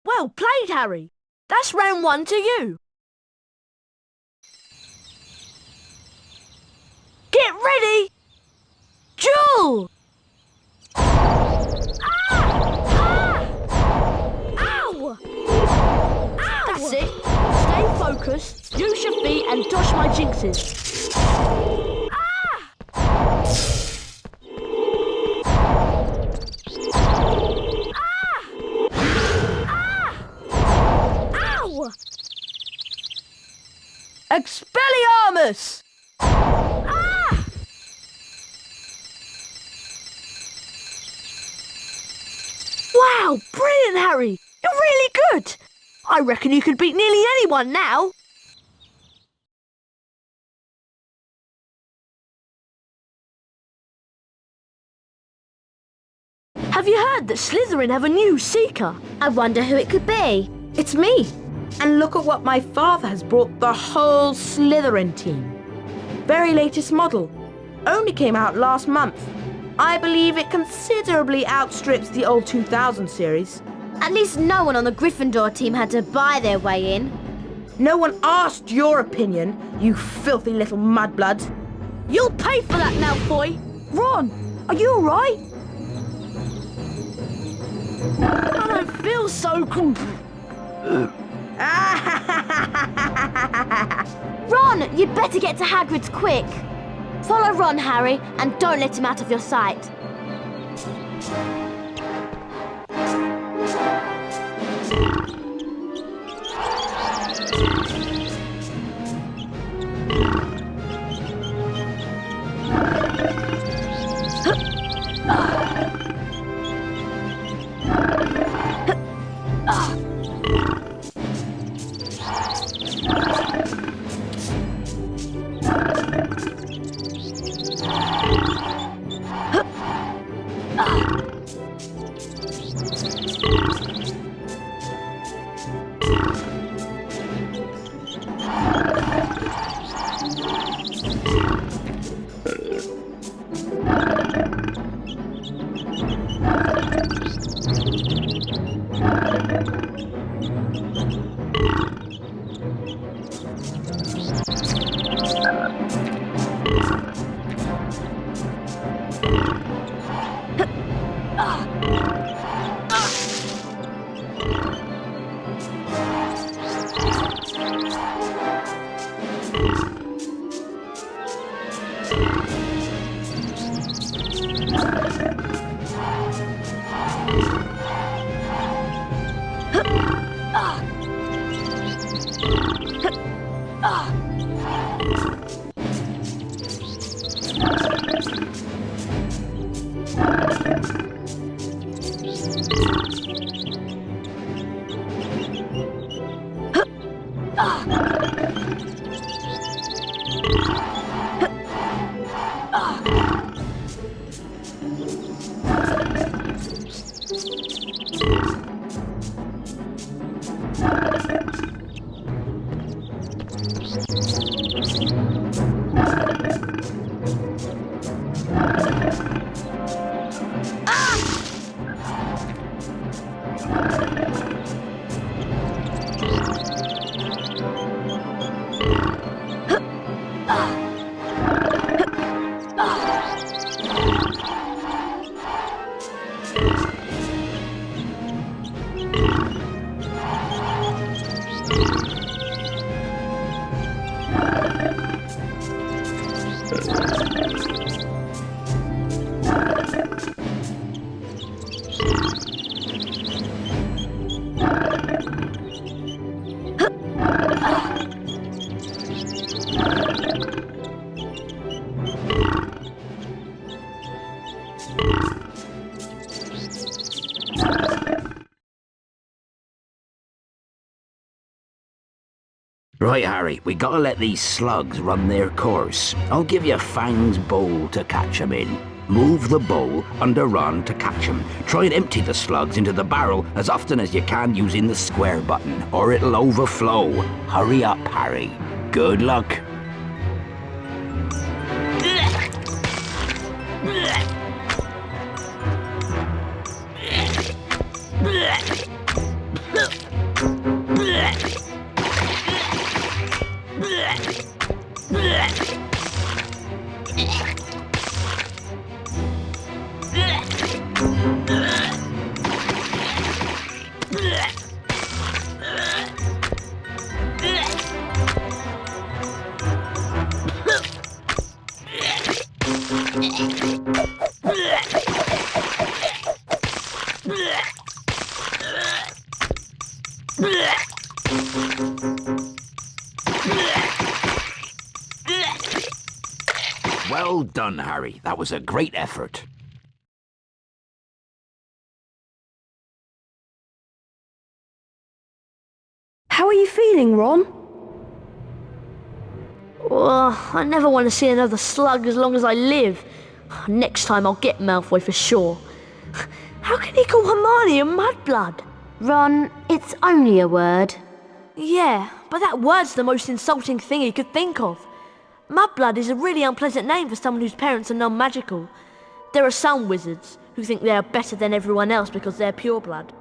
Well played, Harry. That's round 1 to you. Get ready! Duel! Ow! That's it. Stay focused, use your feet and dodge my jinxes. Expelliarmus! Wow, brilliant, Harry! You're really good! I reckon you could beat nearly anyone now. Have you heard that Slytherin have a new Seeker? I wonder who it could be. It's me. And look at what my father has brought the whole Slytherin team. Very latest model. Only came out last month. I believe it considerably outstrips the old 2000 series. At least no one on the Gryffindor team had to buy their way in. No one asked your opinion, you filthy little mudbloods. You'll pay for that, Malfoy. Ron, are you all right? I don't feel so cool. Ron, you'd better get to Hagrid's quick. Follow Ron, Harry, and don't let him out of your sight. Right, Harry, we gotta let these slugs run their course. I'll give you Fang's bowl to catch 'em in. Move the bowl under Ron to catch 'em. Try and empty the slugs into the barrel as often as you can using the square button, or it'll overflow. Hurry up, Harry. Good luck. Well done, Harry. That was a great effort. How are you feeling, Ron? Oh, I never want to see another slug as long as I live. Next time I'll get Malfoy for sure. How can he call Hermione a mudblood? Ron, it's only a word. Yeah, but that word's the most insulting thing he could think of. Mudblood is a really unpleasant name for someone whose parents are non-magical. There are some wizards who think they are better than everyone else because they're pureblood.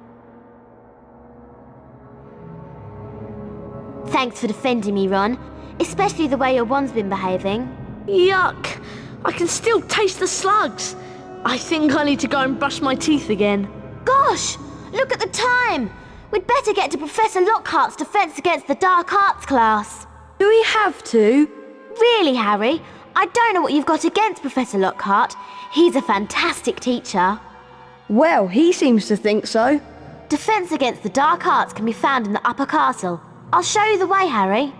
Thanks for defending me, Ron. Especially the way your wand's been behaving. Yuck! I can still taste the slugs. I think I need to go and brush my teeth again. Gosh! Look at the time! We'd better get to Professor Lockhart's Defense Against the Dark Arts class. Do we have to? Really, Harry? I don't know what you've got against Professor Lockhart. He's a fantastic teacher. Well, he seems to think so. Defense Against the Dark Arts can be found in the upper castle. I'll show you the way, Harry.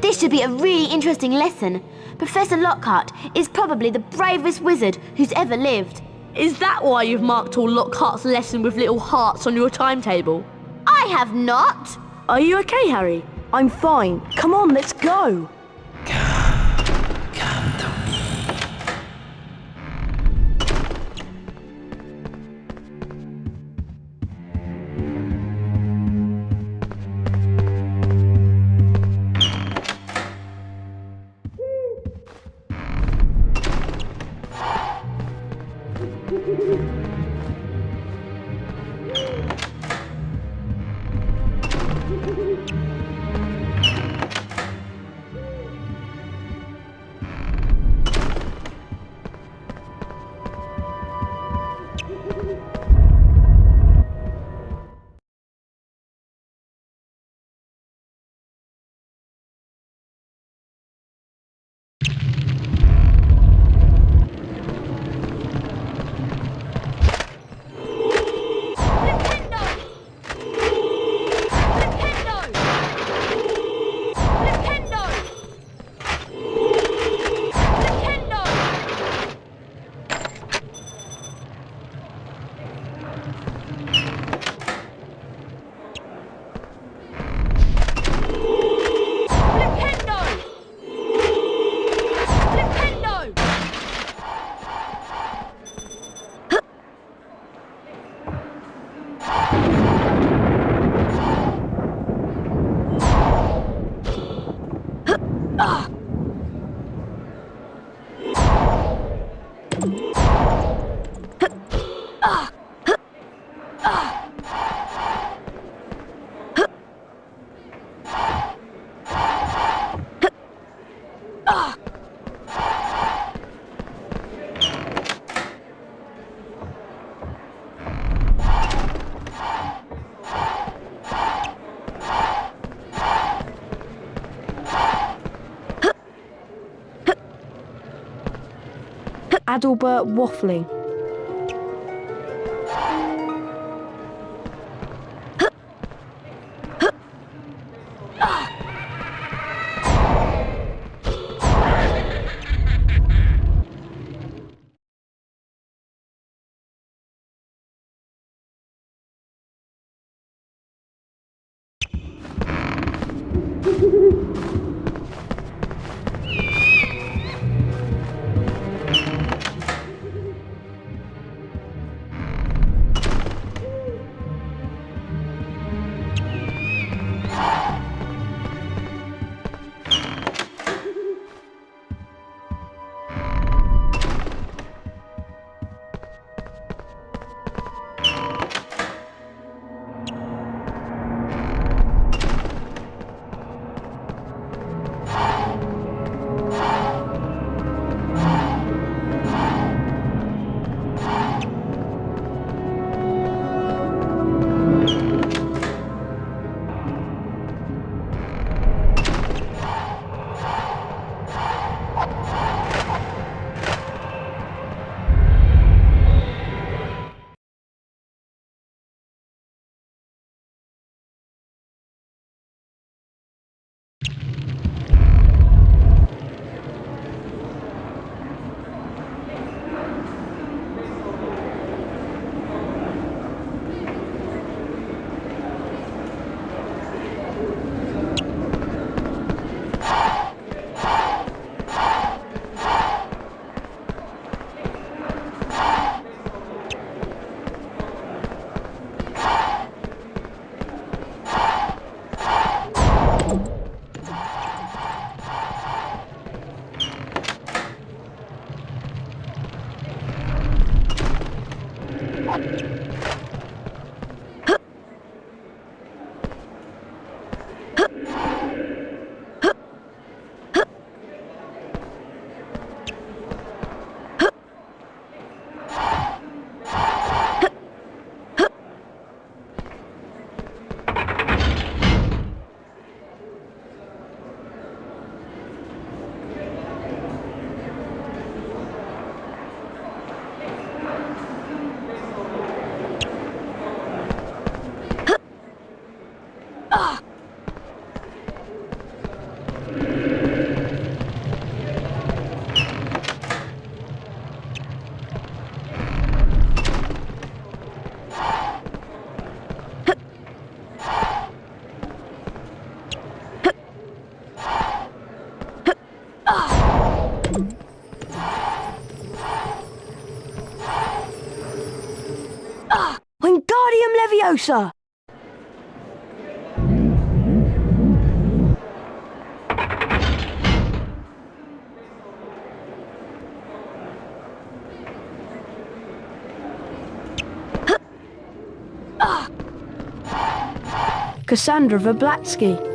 This should be a really interesting lesson. Professor Lockhart is probably the bravest wizard who's ever lived. Is that why you've marked all Lockhart's lesson with little hearts on your timetable? I have not! Are you okay, Harry? I'm fine. Come on, let's go. Adalbert waffling. Wingardium Leviosa! Cassandra Verblatsky.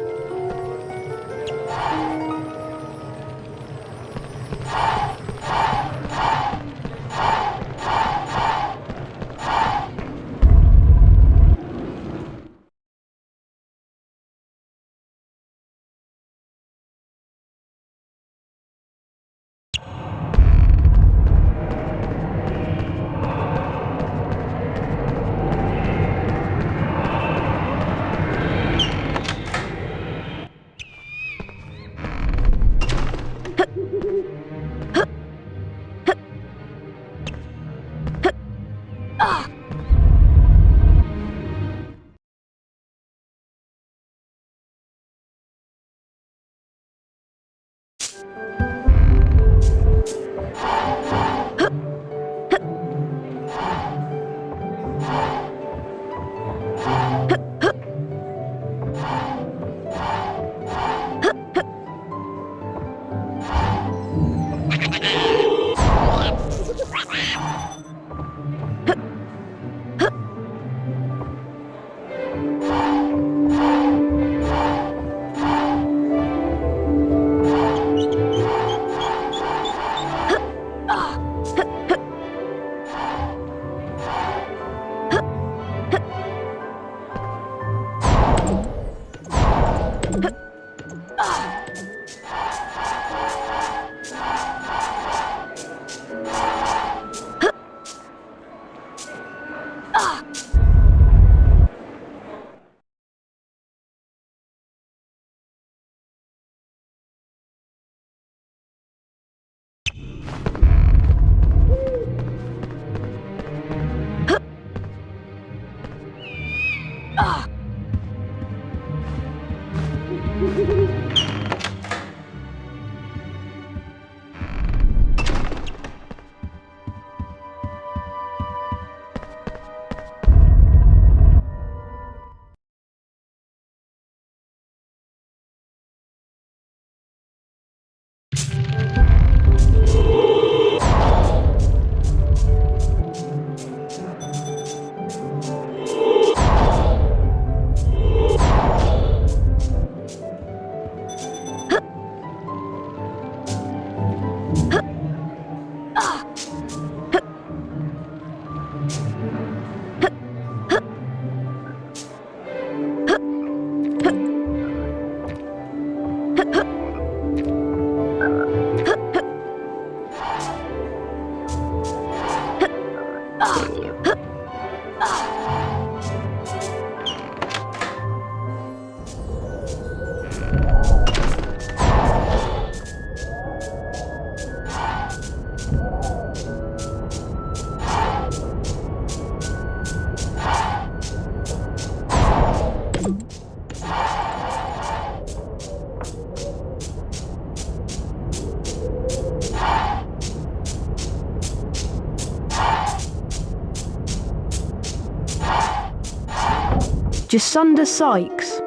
Jacinda Sykes.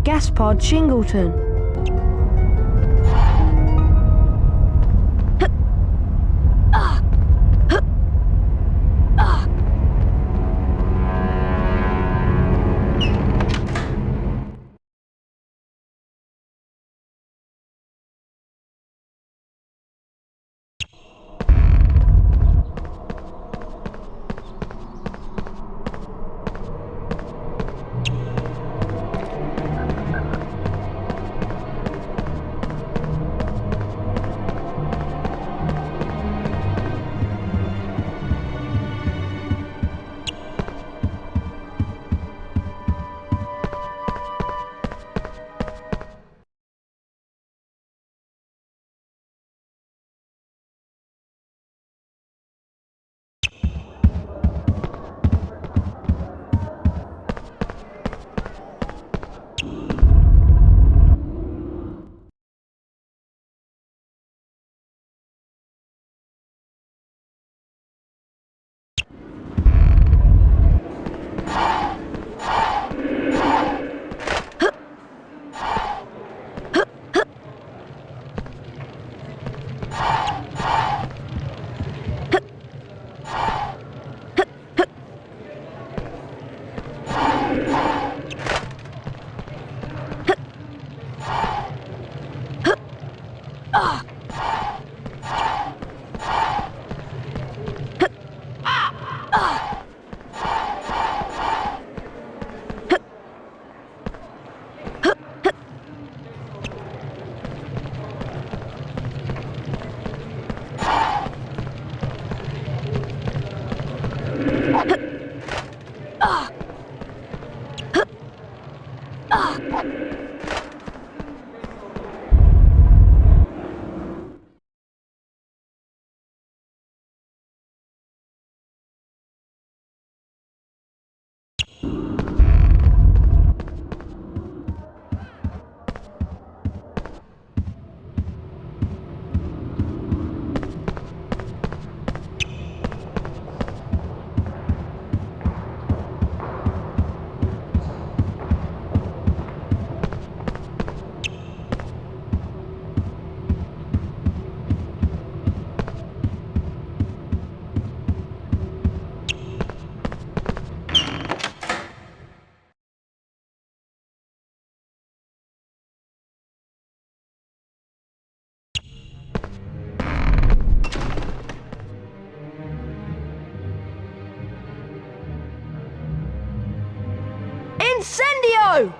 Gaspard Shingleton. Incendio!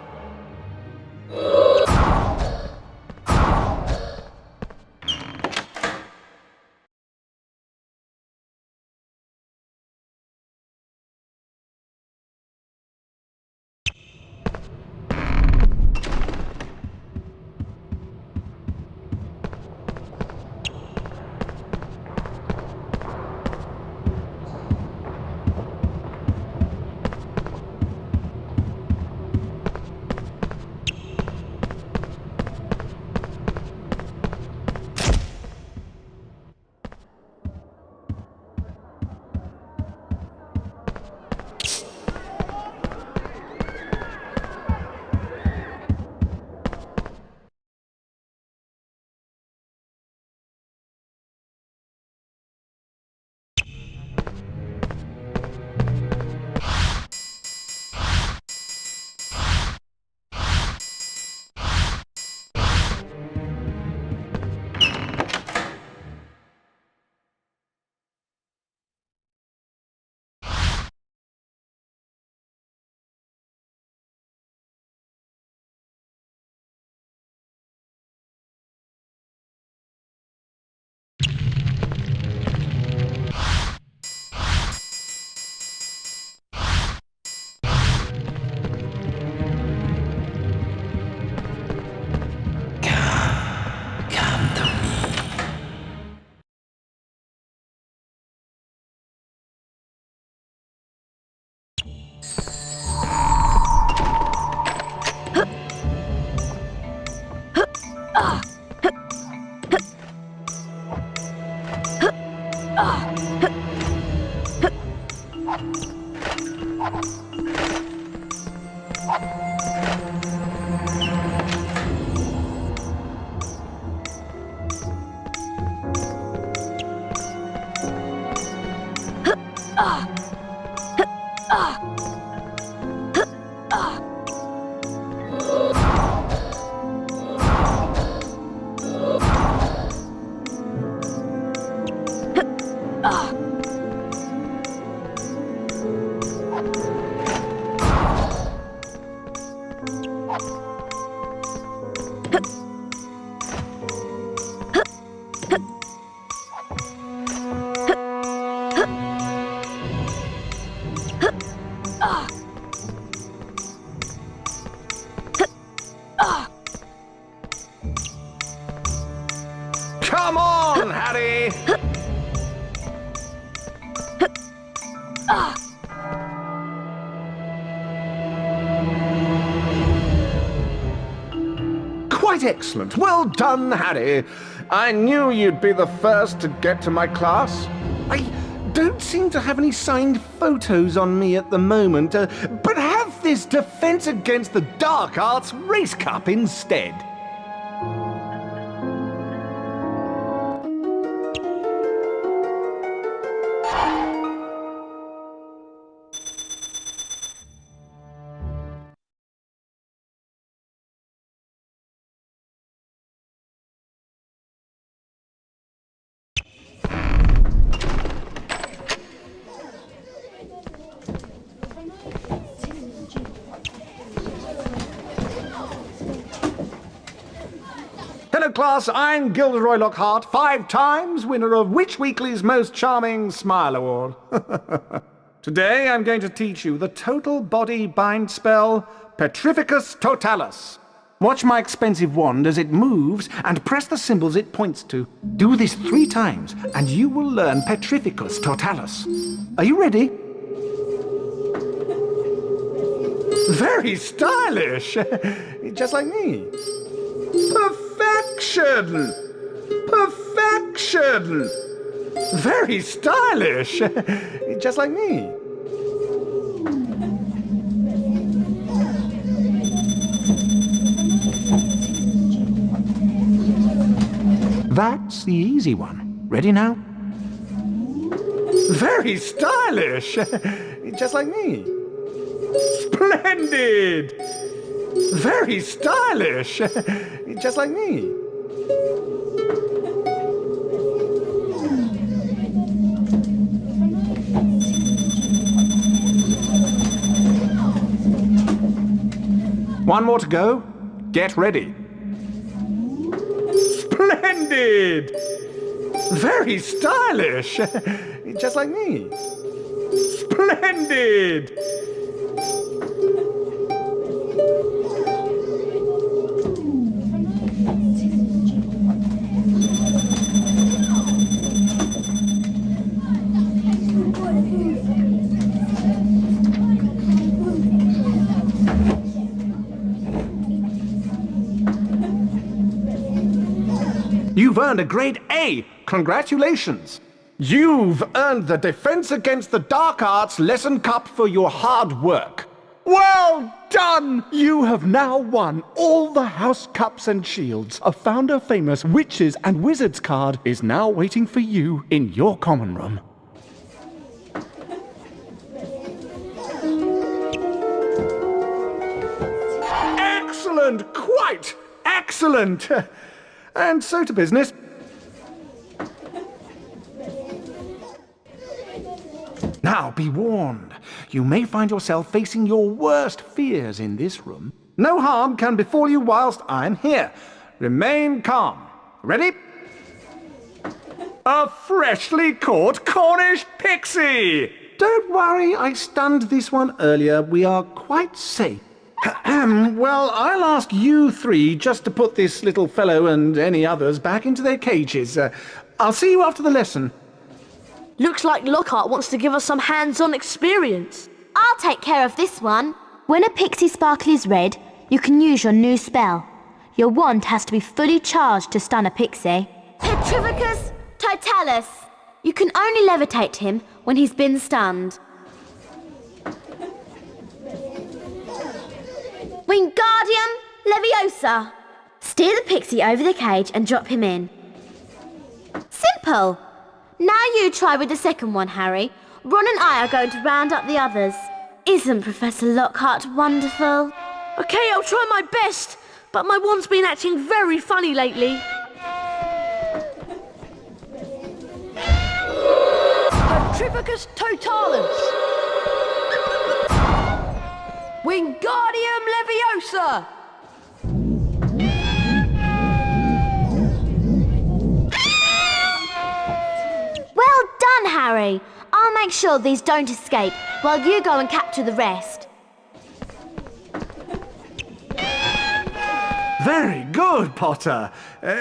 Come on, Harry! Quite excellent. Well done, Harry. I knew you'd be the first to get to my class. I don't seem to have any signed photos on me at the moment, but have this Defense Against the Dark Arts Race Cup instead. Hello class, I'm Gilderoy Lockhart, 5 times winner of Witch Weekly's Most Charming Smile Award. Today I'm going to teach you the total body bind spell, Petrificus Totalis. Watch my expensive wand as it moves and press the symbols it points to. Do this 3 times and you will learn Petrificus Totalis. Are you ready? Very stylish, just like me. Perfection! Perfection! Very stylish, just like me. That's the easy one. Ready now? Very stylish, just like me. Splendid! Very stylish, just like me. One more to go. Get ready. Splendid! Very stylish. Just like me. Splendid! You've earned a grade A. Congratulations. You've earned the Defense Against the Dark Arts Lesson Cup for your hard work. Well done! You have now won all the house cups and shields. A Founder Famous Witches and Wizards card is now waiting for you in your common room. Excellent! Quite excellent! And so to business. Now be warned. You may find yourself facing your worst fears in this room. No harm can befall you whilst I'm here. Remain calm. Ready? A freshly caught Cornish pixie! Don't worry, I stunned this one earlier. We are quite safe. Well, I'll ask you three just to put this little fellow and any others back into their cages. I'll see you after the lesson. Looks like Lockhart wants to give us some hands-on experience. I'll take care of this one. When a pixie sparkle is red, you can use your new spell. Your wand has to be fully charged to stun a pixie. Petrificus Totalis. You can only levitate him when he's been stunned. Wingardium Leviosa. Steer the pixie over the cage and drop him in. Simple. Now you try with the second one, Harry. Ron and I are going to round up the others. Isn't Professor Lockhart wonderful? Okay, I'll try my best, but my wand's been acting very funny lately. Petrificus Totalis. Wingardium Leviosa! Well done, Harry. I'll make sure these don't escape while you go and capture the rest. Very good, Potter.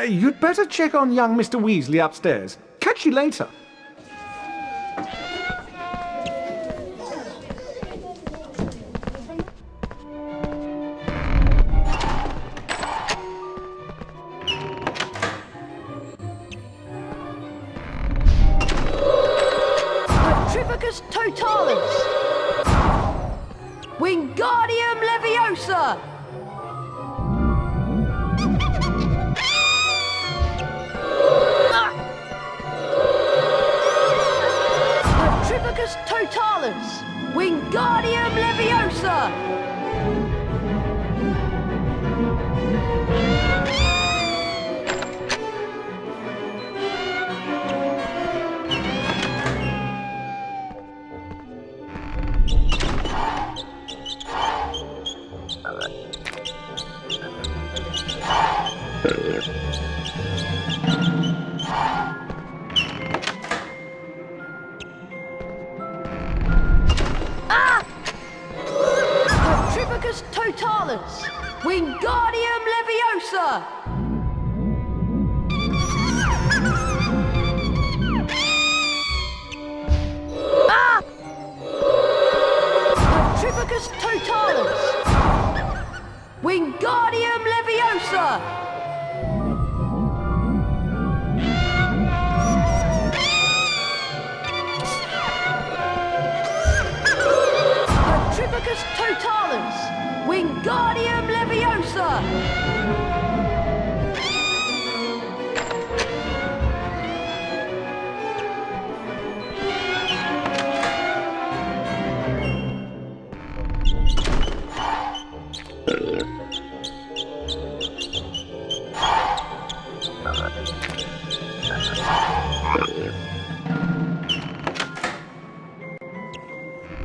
You'd better check on young Mr. Weasley upstairs. Catch you later. Petrificus Totalis. Wingardium Leviosa. Petrificus Totalis. Wingardium Leviosa. Petrificus Totalis. Wingardium Leviosa. Petrificus Totalis. Wingardium Leviosa. Petrificus Totalis. Wingardium Leviosa.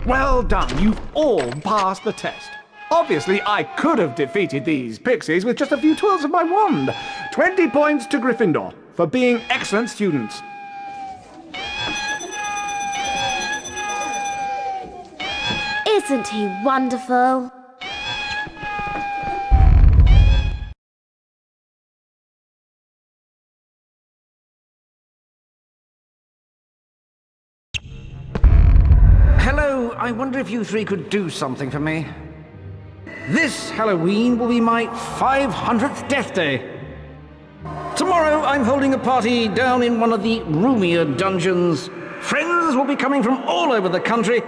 Well done. You've all passed the test. Obviously, I could have defeated these pixies with just a few twirls of my wand. 20 points to Gryffindor for being excellent students. Isn't he wonderful? Hello, I wonder if you three could do something for me. This Halloween will be my 500th death day. Tomorrow I'm holding a party down in one of the roomier dungeons. Friends will be coming from all over the country.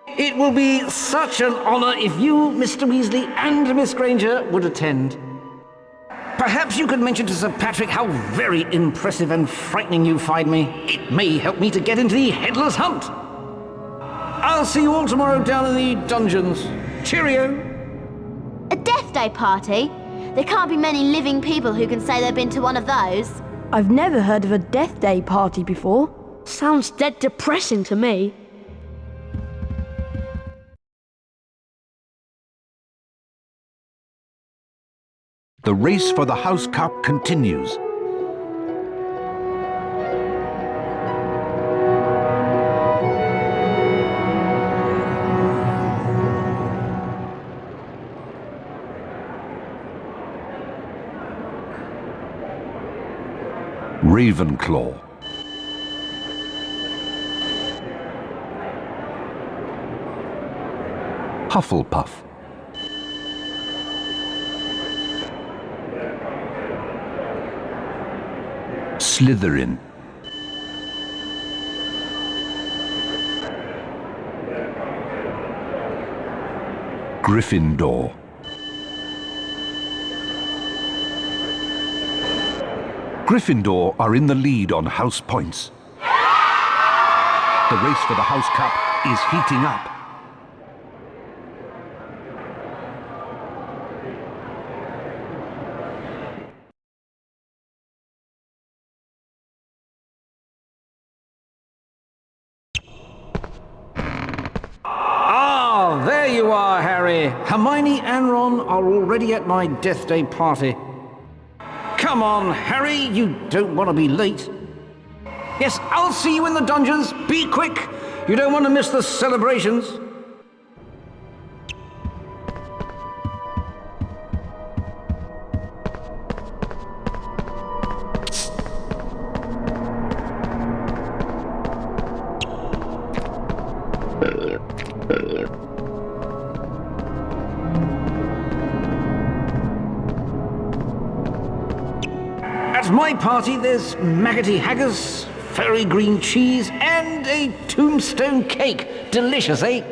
It will be such an honor if you, Mr. Weasley, and Miss Granger would attend. Perhaps you could mention to Sir Patrick how very impressive and frightening you find me. It may help me to get into the Headless Hunt. I'll see you all tomorrow down in the dungeons. Cheerio! A Death Day party? There can't be many living people who can say they've been to one of those. I've never heard of a Death Day party before. Sounds dead depressing to me. The race for the House Cup continues. Ravenclaw. Hufflepuff. Slytherin. Gryffindor. Gryffindor are in the lead on house points. The race for the House Cup is heating up. Ah, there you are, Harry. Hermione and Ron are already at my Death Day party. Come on, Harry, you don't want to be late. Yes, I'll see you in the dungeons. Be quick. You don't want to miss the celebrations. At my party, there's maggoty haggis, fairy green cheese, and a tombstone cake. Delicious, eh?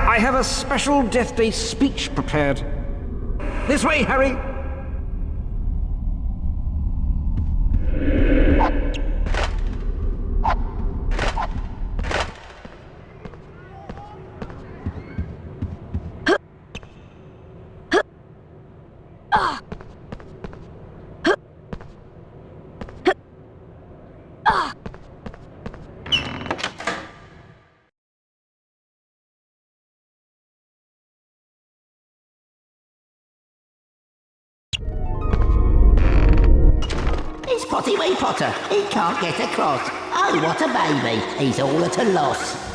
I have a special Death Day speech prepared. This way, Harry! It's Potty Wee Potter. He can't get across. Oh, what a baby. He's all at a loss.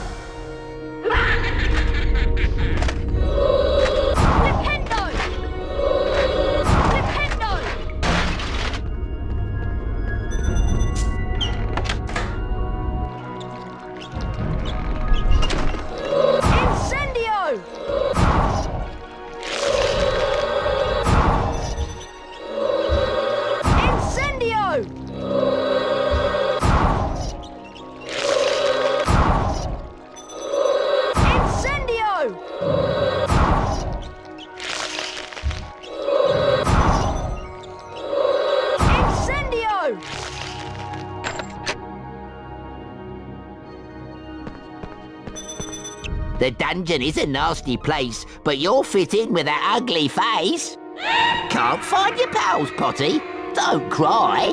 The dungeon is a nasty place, but you'll fit in with that ugly face. Can't find your pals, Potty? Don't cry.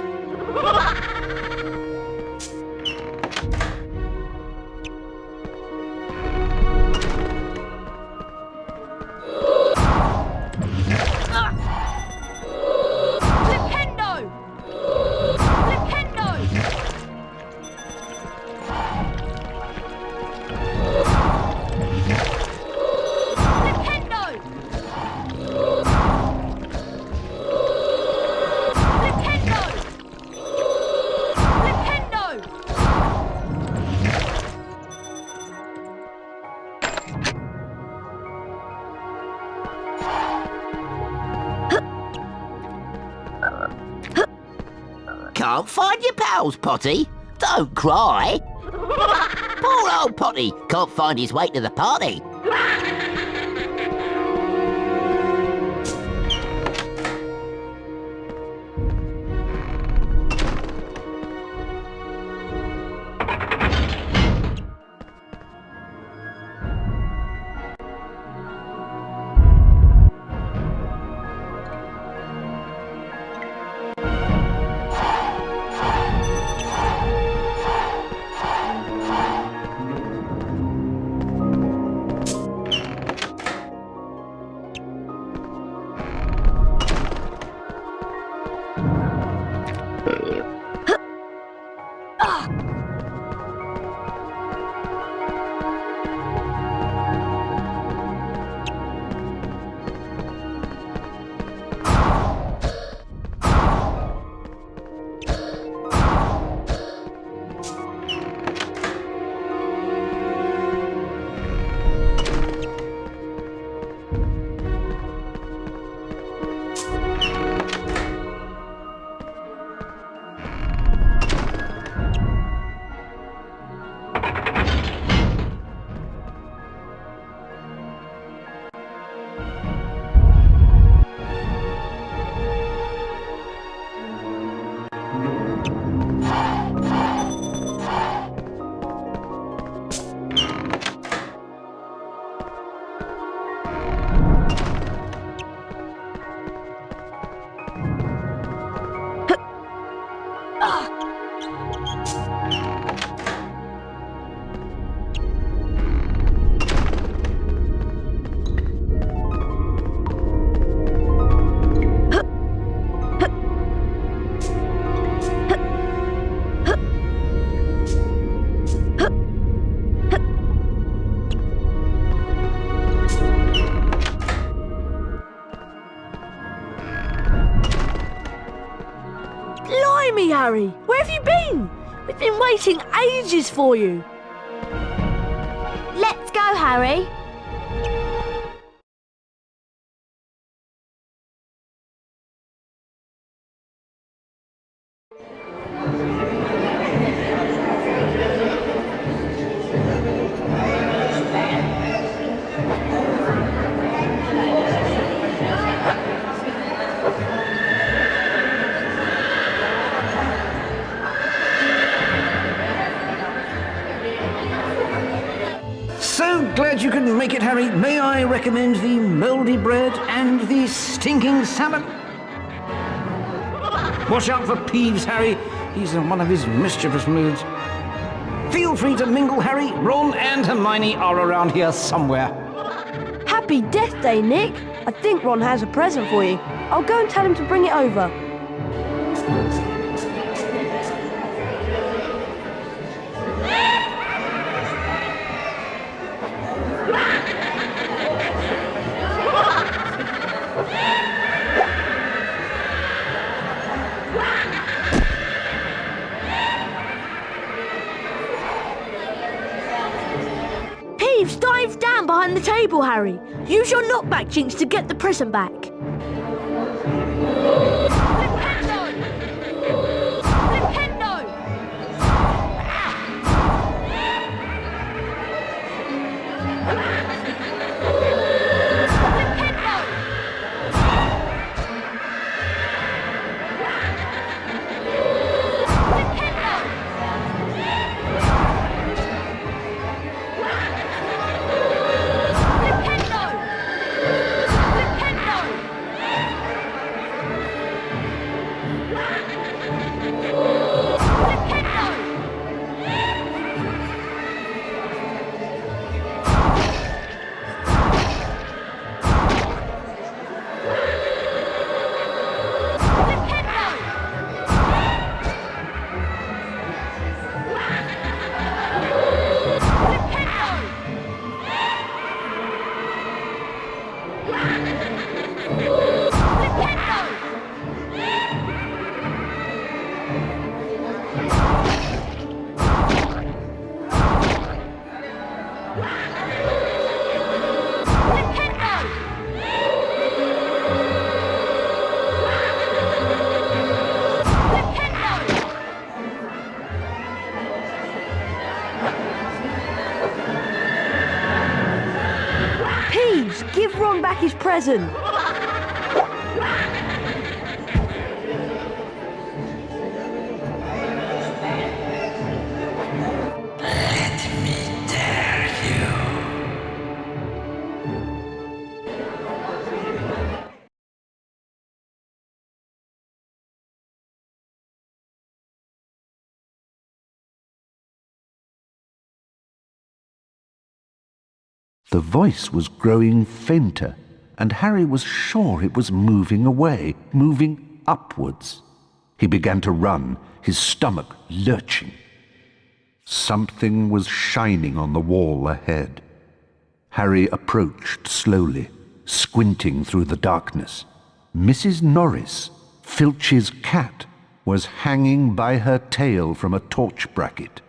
Can't find your pals, Potty? Don't cry. Poor old Potty can't find his way to the party. Harry, where have you been? We've been waiting ages for you. Let's go, Harry. Glad you can make it, Harry. May I recommend the mouldy bread and the stinking salmon? Watch out for Peeves, Harry. He's in one of his mischievous moods. Feel free to mingle, Harry. Ron and Hermione are around here somewhere. Happy Death Day, Nick. I think Ron has a present for you. I'll go and tell him to bring it over. Dive down behind the table, Harry. Use your knockback jinx to get the prism back. present. The voice was growing fainter, and Harry was sure it was moving away, moving upwards. He began to run, his stomach lurching. Something was shining on the wall ahead. Harry approached slowly, squinting through the darkness. Mrs. Norris, Filch's cat, was hanging by her tail from a torch bracket.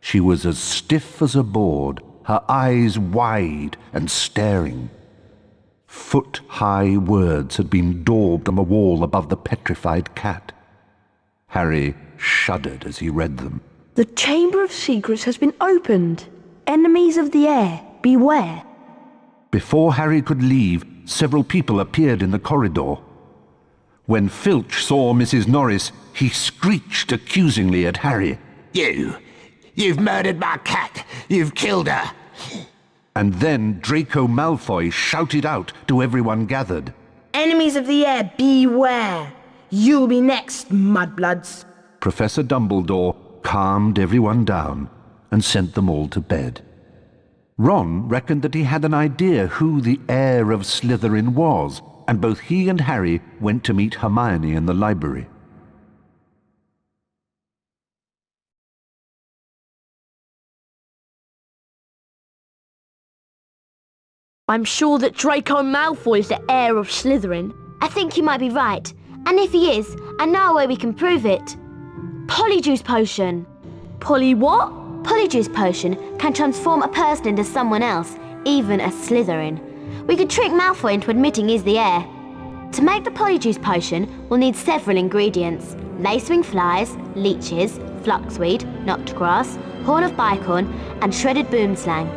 She was as stiff as a board, her eyes wide and staring. Foot-high words had been daubed on the wall above the petrified cat. Harry shuddered as he read them. The Chamber of Secrets has been opened. Enemies of the air, beware. Before Harry could leave, several people appeared in the corridor. When Filch saw Mrs. Norris, he screeched accusingly at Harry. You've murdered my cat! You've killed her! And then Draco Malfoy shouted out to everyone gathered. Enemies of the air, beware. You'll be next, mudbloods. Professor Dumbledore calmed everyone down and sent them all to bed. Ron reckoned that he had an idea who the heir of Slytherin was, and both he and Harry went to meet Hermione in the library. I'm sure that Draco Malfoy is the heir of Slytherin. I think you might be right. And if he is, I know a way we can prove it. Polyjuice Potion. Polly what? Polyjuice Potion can transform a person into someone else, even a Slytherin. We could trick Malfoy into admitting he's the heir. To make the Polyjuice Potion, we'll need several ingredients. Lacewing flies, leeches, fluxweed, knotgrass, horn of bicorn, and shredded boomslang.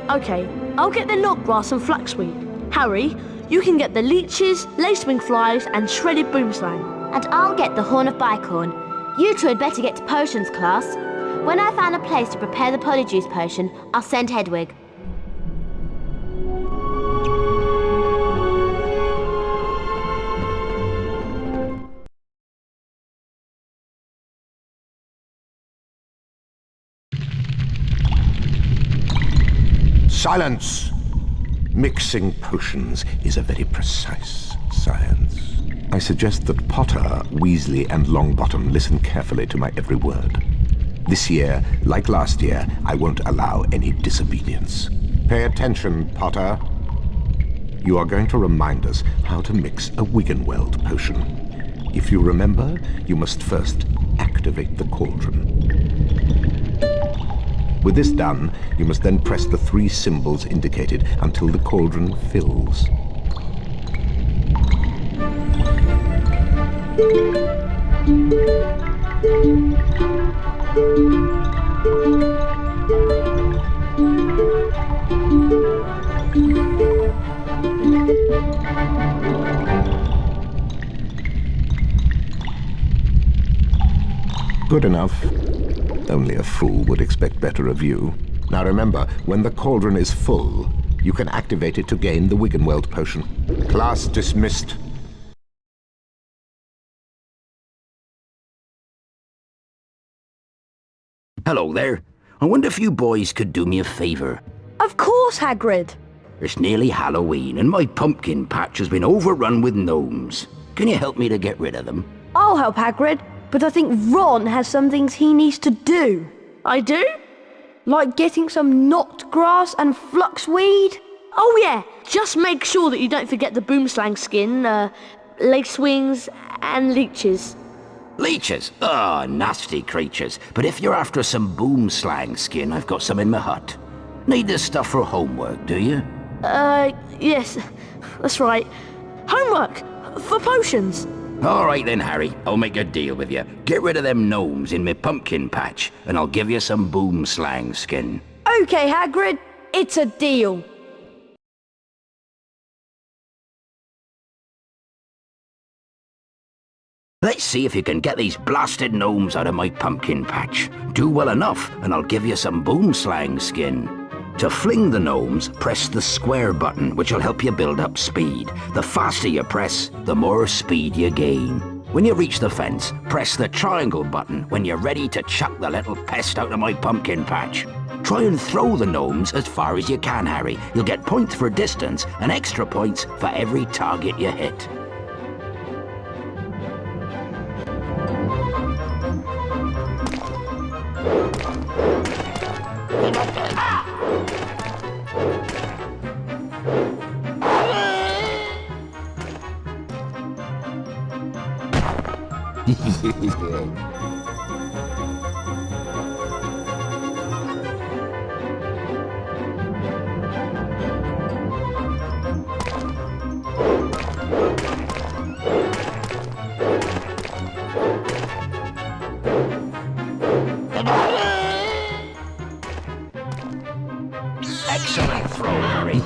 Okay, I'll get the knotgrass and flaxweed. Harry, you can get the leeches, lacewing flies, and shredded boomslang. And I'll get the horn of bicorn. You two had better get to potions class. When I find a place to prepare the Polyjuice Potion, I'll send Hedwig. Silence! Mixing potions is a very precise science. I suggest that Potter, Weasley, and Longbottom listen carefully to my every word. This year, like last year, I won't allow any disobedience. Pay attention, Potter. You are going to remind us how to mix a Wiggenweld potion. If you remember, you must first activate the cauldron. With this done, you must then press the 3 symbols indicated until the cauldron fills. Good enough. Only a fool would expect better of you. Now remember, when the cauldron is full, you can activate it to gain the Wiggenweld potion. Class dismissed. Hello there. I wonder if you boys could do me a favour. Of course, Hagrid. It's nearly Halloween and my pumpkin patch has been overrun with gnomes. Can you help me to get rid of them? I'll help Hagrid, but I think Ron has some things he needs to do. I do? Like getting some knotgrass and fluxweed? Oh yeah, just make sure that you don't forget the boomslang skin, lacewings, and leeches. Leeches? Ah, nasty creatures. But if you're after some boomslang skin, I've got some in my hut. Need this stuff for homework, do you? Yes, that's right. Homework! For potions! All right then, Harry. I'll make a deal with you. Get rid of them gnomes in my pumpkin patch, and I'll give you some boomslang skin. Okay, Hagrid, it's a deal. Let's see if you can get these blasted gnomes out of my pumpkin patch. Do well enough, and I'll give you some boomslang skin. To fling the gnomes, press the square button, which will help you build up speed. The faster you press, the more speed you gain. When you reach the fence, press the triangle button when you're ready to chuck the little pest out of my pumpkin patch. Try and throw the gnomes as far as you can, Harry. You'll get points for distance and extra points for every target you hit. Excellent throw, Harry.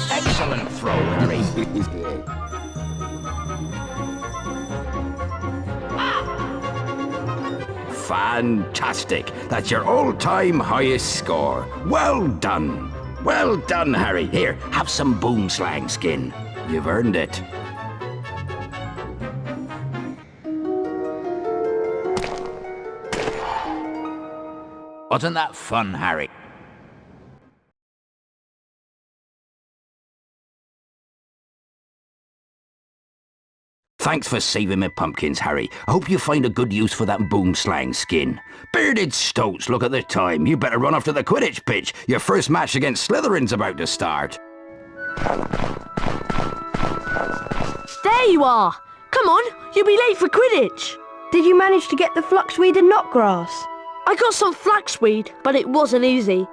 Excellent throw, Harry. Excellent throw, Harry. Fantastic. That's your all-time highest score. Well done. Well done, Harry. Here, have some boomslang skin. You've earned it. Wasn't that fun, Harry? Thanks for saving me pumpkins, Harry. I hope you find a good use for that boomslang skin. Bearded stoats, look at the time. You better run off to the Quidditch pitch. Your first match against Slytherin's about to start. There you are. Come on, you'll be late for Quidditch. Did you manage to get the fluxweed and knotgrass? I got some flaxweed, but it wasn't easy.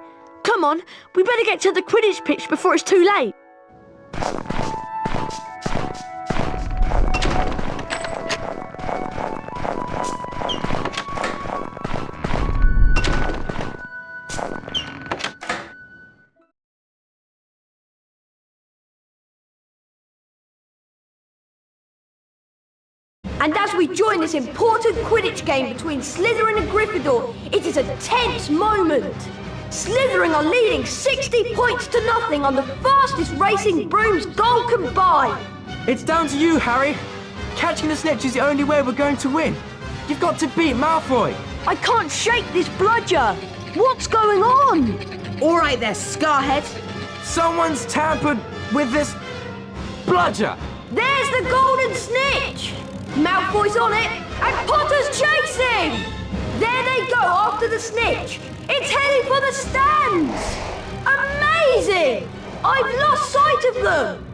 Come on, we better get to the Quidditch pitch before it's too late. And as we join this important Quidditch game between Slytherin and Gryffindor, it is a tense moment. Slytherin are leading 60 points to nothing on the fastest racing brooms goal can buy. It's down to you, Harry. Catching the snitch is the only way we're going to win. You've got to beat Malfoy. I can't shake this bludger. What's going on? All right there, Scarhead. Someone's tampered with this bludger. There's the golden snitch. Malfoy's on it, and Potter's chasing! There they go after the snitch. It's heading for the stands! Amazing! I've lost sight of them!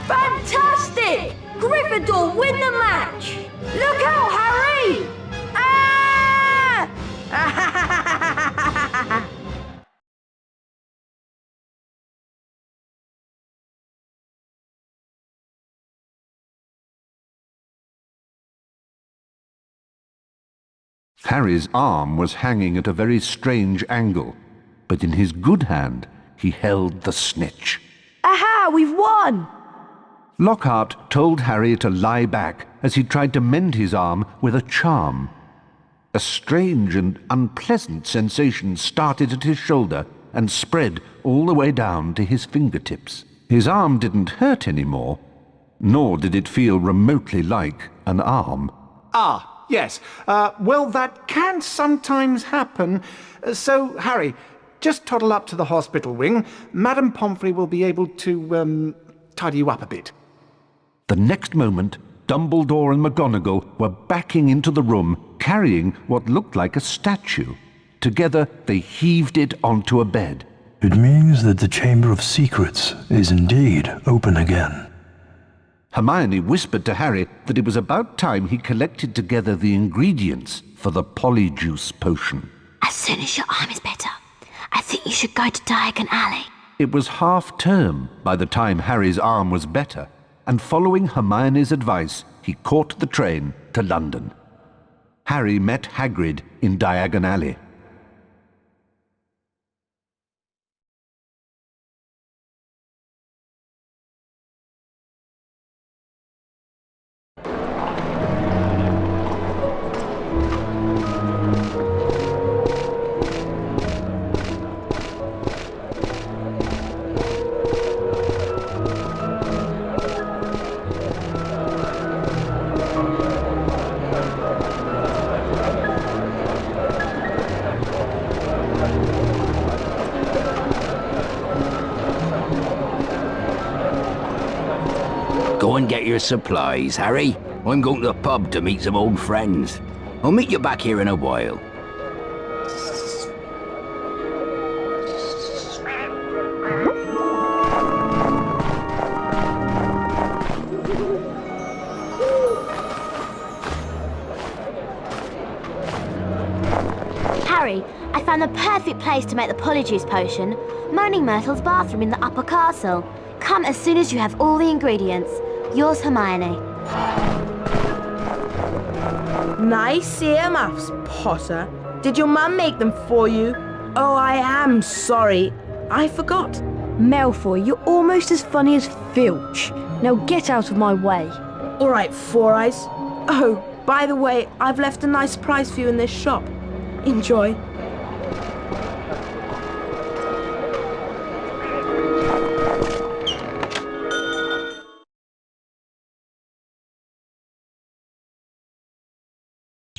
Fantastic! Gryffindor win the match! Look out, Harry! Ah! Harry's arm was hanging at a very strange angle, but in his good hand he held the snitch. Aha, we've won! Lockhart told Harry to lie back as he tried to mend his arm with a charm. A strange and unpleasant sensation started at his shoulder and spread all the way down to his fingertips. His arm didn't hurt anymore, nor did it feel remotely like an arm. Ah, yes. Well, that can sometimes happen. So, Harry, just toddle up to the hospital wing. Madame Pomfrey will be able to, tidy you up a bit. The next moment, Dumbledore and McGonagall were backing into the room, carrying what looked like a statue. Together, they heaved it onto a bed. It means that the Chamber of Secrets is indeed open again. Hermione whispered to Harry that it was about time he collected together the ingredients for the Polyjuice potion. As soon as your arm is better, I think you should go to Diagon Alley. It was half-term by the time Harry's arm was better, and following Hermione's advice, he caught the train to London. Harry met Hagrid in Diagon Alley. Go and get your supplies, Harry. I'm going to the pub to meet some old friends. I'll meet you back here in a while. Harry, I found the perfect place to make the Polyjuice potion. Moaning Myrtle's bathroom in the upper castle. Come as soon as you have all the ingredients. Yours, Hermione. Nice earmuffs, Potter. Did your mum make them for you? Oh, I am sorry. I forgot. Malfoy, you're almost as funny as Filch. Now get out of my way. All right, Four Eyes. Oh, by the way, I've left a nice surprise for you in this shop. Enjoy.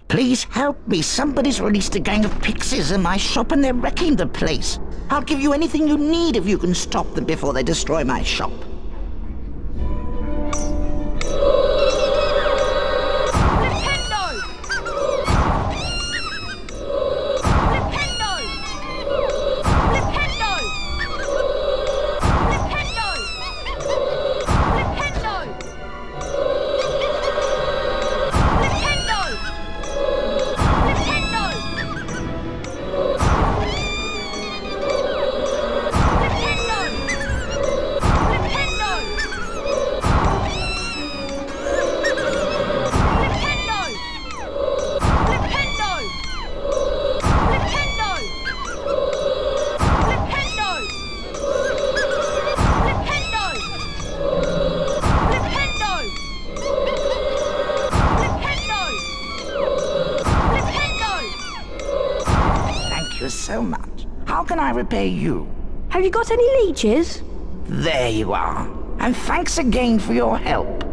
Please help me. Somebody's released a gang of pixies in my shop and they're wrecking the place. I'll give you anything you need if you can stop them before they destroy my shop. So much. How can I repay you? Have you got any leeches? There you are. And thanks again for your help.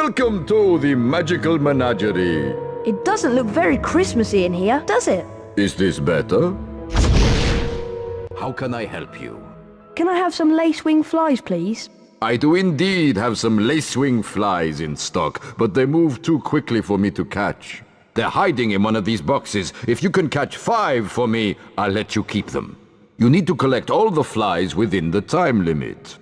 Welcome to the magical menagerie. It doesn't look very Christmassy in here, does it? Is this better? How can I help you? Can I have some lace-wing flies, please? I do indeed have some lacewing flies in stock, but they move too quickly for me to catch. They're hiding in one of these boxes. If you can catch 5 for me, I'll let you keep them. You need to collect all the flies within the time limit.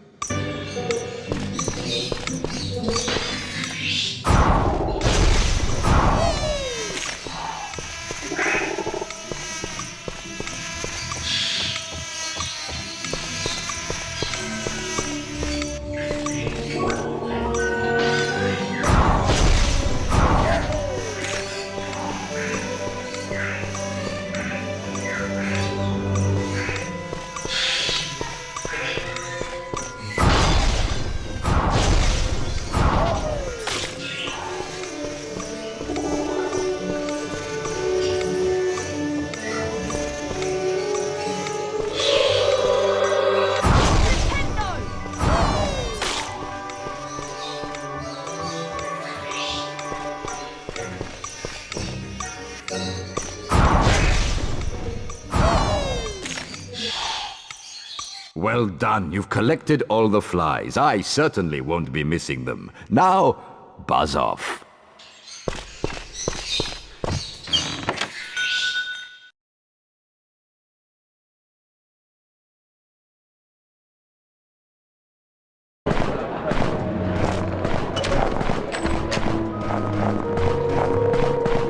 Well done, you've collected all the flies. I certainly won't be missing them. Now, buzz off.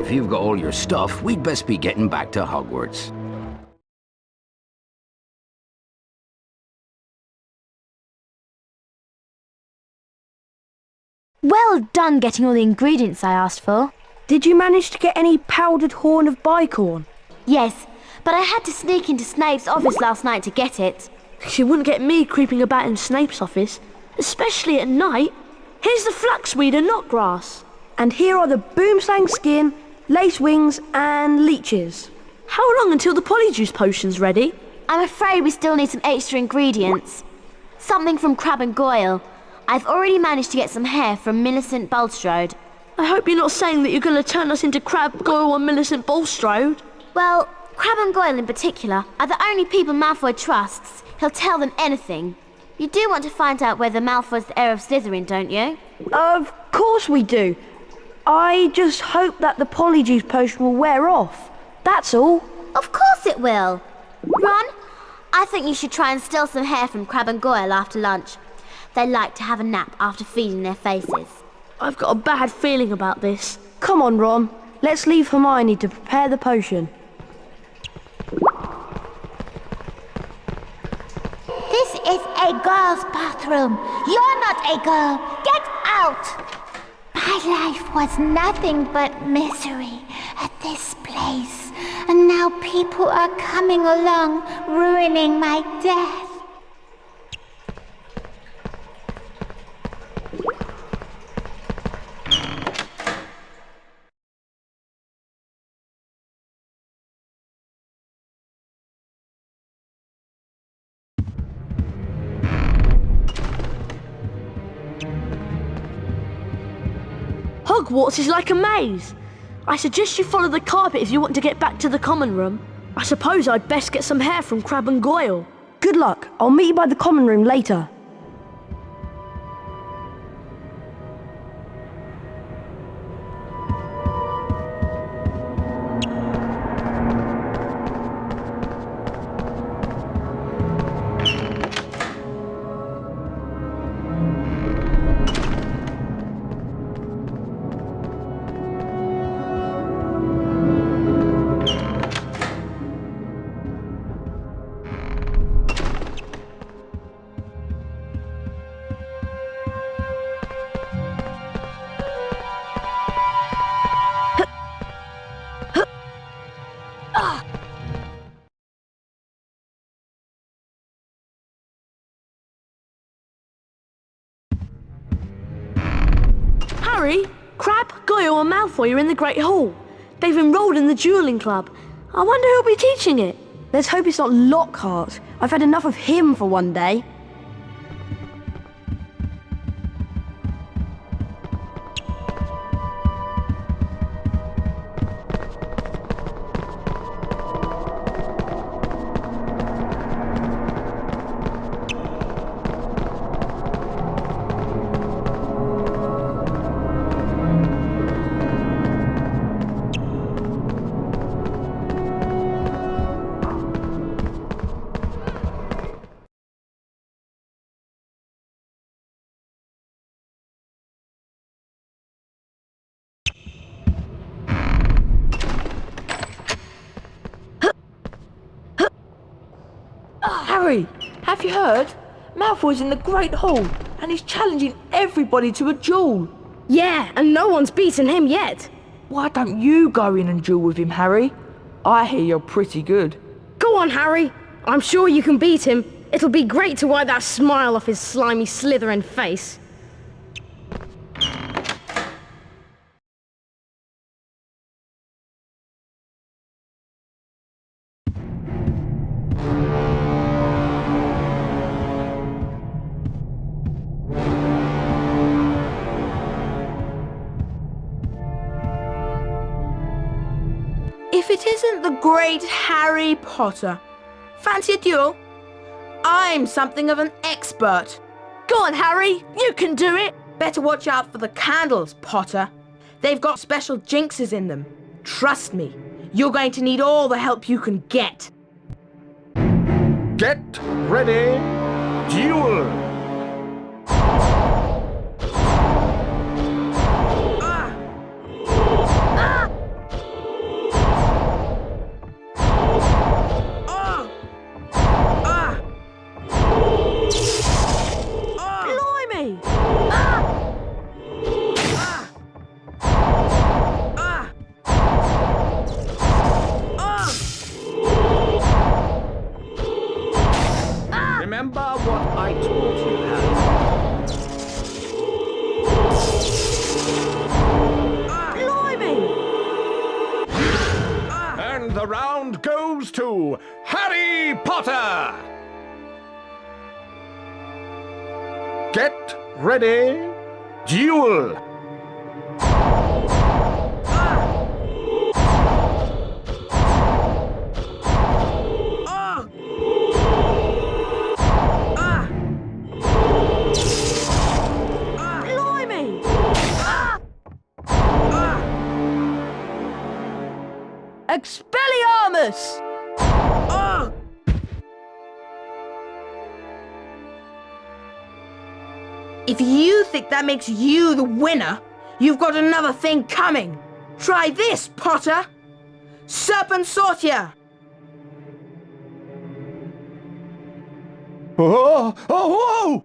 If you've got all your stuff, we'd best be getting back to Hogwarts. Well done getting all the ingredients I asked for. Did you manage to get any powdered horn of bicorn? Yes, but I had to sneak into Snape's office last night to get it. She wouldn't get me creeping about in Snape's office, especially at night. Here's the flaxweed and knotgrass. And here are the boomslang skin, lace wings and leeches. How long until the polyjuice potion's ready? I'm afraid we still need some extra ingredients. Something from Crab and Goyle. I've already managed to get some hair from Millicent Bulstrode. I hope you're not saying that you're going to turn us into Crab, Goyle and Millicent Bulstrode. Well, Crab and Goyle in particular are the only people Malfoy trusts. He'll tell them anything. You do want to find out whether Malfoy's the heir of Slytherin, don't you? Of course we do. I just hope that the polyjuice potion will wear off. That's all. Of course it will. Ron, I think you should try and steal some hair from Crab and Goyle after lunch. They like to have a nap after feeding their faces. I've got a bad feeling about this. Come on, Ron. Let's leave Hermione to prepare the potion. This is a girl's bathroom. You're not a girl. Get out! My life was nothing but misery at this place. And now people are coming along, ruining my death. Hogwarts is like a maze. I suggest you follow the carpet if you want to get back to the common room. I suppose I'd best get some hair from Crab and Goyle. Good luck. I'll meet you by the common room later. Harry, Crab, Goyle and Malfoy are in the Great Hall. They've enrolled in the dueling club. I wonder who'll be teaching it. Let's hope it's not Lockhart. I've had enough of him for one day. Harry, have you heard? Malfoy's in the Great Hall, and he's challenging everybody to a duel. Yeah, and no one's beaten him yet. Why don't you go in and duel with him, Harry? I hear you're pretty good. Go on, Harry. I'm sure you can beat him. It'll be great to wipe that smile off his slimy Slytherin face. If it isn't the great Harry Potter, fancy a duel? I'm something of an expert. Go on, Harry, you can do it. Better watch out for the candles, Potter. They've got special jinxes in them. Trust me, you're going to need all the help you can get. Get ready, duel! Remember what I told you, Harry. Blimey! And the round goes to Harry Potter! Get ready, duel! Expelliarmus! If you think that makes you the winner, you've got another thing coming. Try this, Potter. Serpent Sortia. Oh, oh, whoa!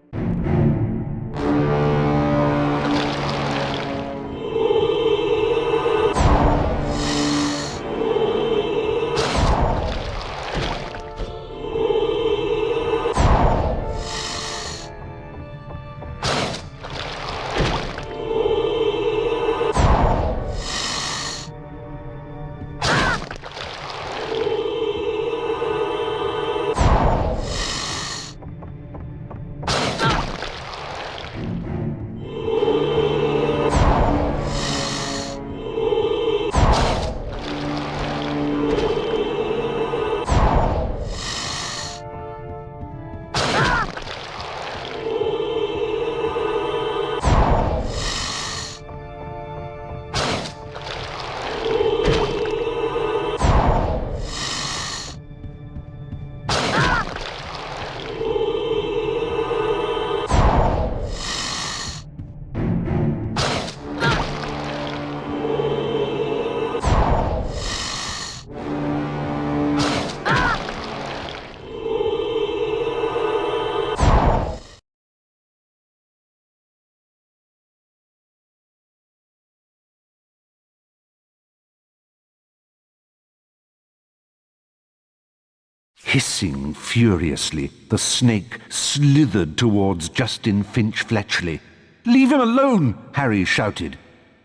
Hissing furiously, the snake slithered towards Justin Finch Fletchley. "Leave him alone!" Harry shouted.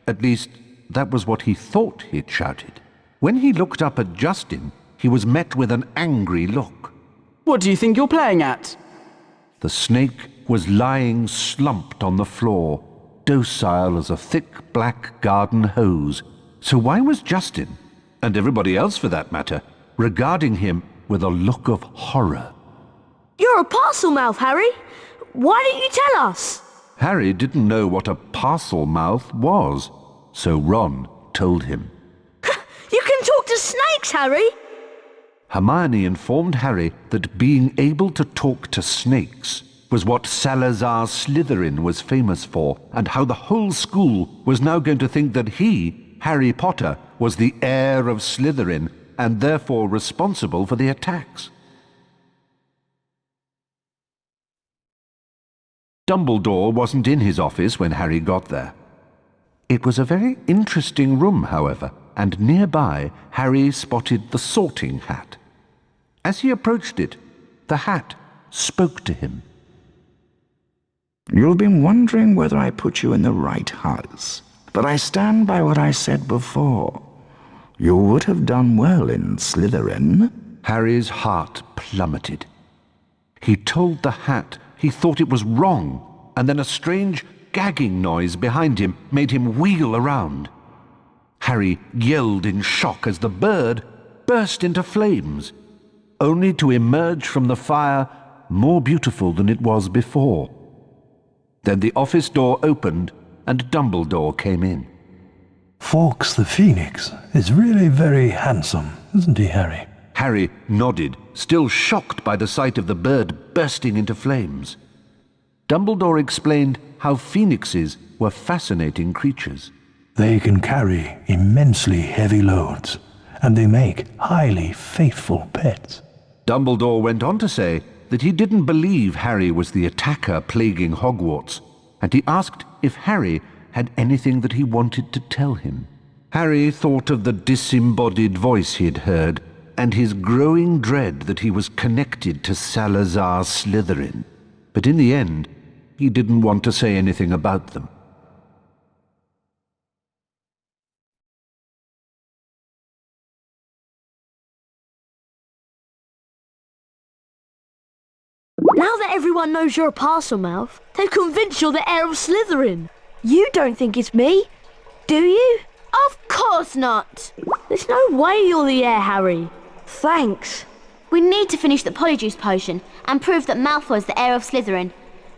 At least, that was what he thought he'd shouted. When he looked up at Justin, he was met with an angry look. What do you think you're playing at? The snake was lying slumped on the floor, docile as a thick black garden hose. So why was Justin, and everybody else for that matter, regarding him with a look of horror? You're a parcel mouth, Harry. Why didn't you tell us? Harry didn't know what a parcel mouth was, so Ron told him. You can talk to snakes, Harry. Hermione informed Harry that being able to talk to snakes was what Salazar Slytherin was famous for, and how the whole school was now going to think that he, Harry Potter, was the heir of Slytherin and therefore responsible for the attacks. Dumbledore wasn't in his office when Harry got there. It was a very interesting room, however, and nearby Harry spotted the sorting hat. As he approached it, the hat spoke to him. You've been wondering whether I put you in the right house, but I stand by what I said before. You would have done well in Slytherin. Harry's heart plummeted. He told the hat he thought it was wrong, and then a strange gagging noise behind him made him wheel around. Harry yelled in shock as the bird burst into flames, only to emerge from the fire more beautiful than it was before. Then the office door opened and Dumbledore came in. Fawkes the Phoenix is really very handsome, isn't he, Harry? Harry nodded, still shocked by the sight of the bird bursting into flames. Dumbledore explained how phoenixes were fascinating creatures. They can carry immensely heavy loads, and they make highly faithful pets. Dumbledore went on to say that he didn't believe Harry was the attacker plaguing Hogwarts, and he asked if Harry had anything that he wanted to tell him. Harry thought of the disembodied voice he'd heard, and his growing dread that he was connected to Salazar Slytherin. But in the end, he didn't want to say anything about them. Now that everyone knows you're a Parselmouth, they've convinced you're the heir of Slytherin. You don't think it's me, do you? Of course not. There's no way you're the heir, Harry. Thanks. We need to finish the Polyjuice potion and prove that Malfoy's the heir of Slytherin.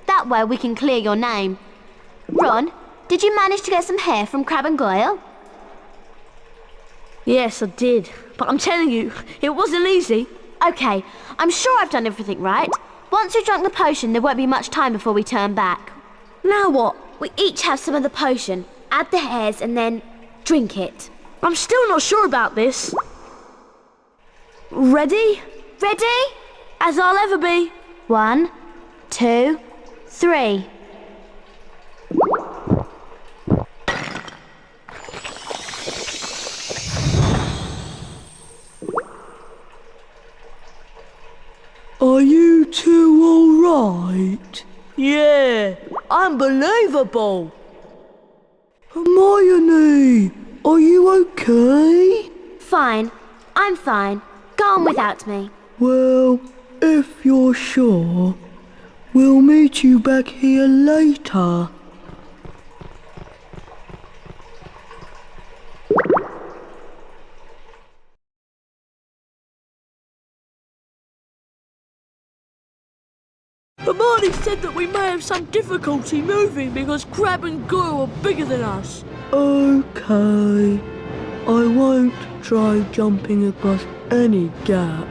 That way we can clear your name. Ron, did you manage to get some hair from Crabbe and Goyle? Yes, I did. But I'm telling you, it wasn't easy. Okay, I'm sure I've done everything right. Once we've drunk the potion, there won't be much time before we turn back. Now what? We each have some of the potion, add the hairs, and then drink it. I'm still not sure about this. Ready? Ready? As I'll ever be. 1, 2, 3. Are you two all right? Yeah, unbelievable. Hermione, are you okay? Fine. I'm fine. Go on without me. Well, if you're sure, we'll meet you back here later. Hermione said that we may have some difficulty moving because Crabbe and Goyle are bigger than us. Okay. I won't try jumping across any gaps.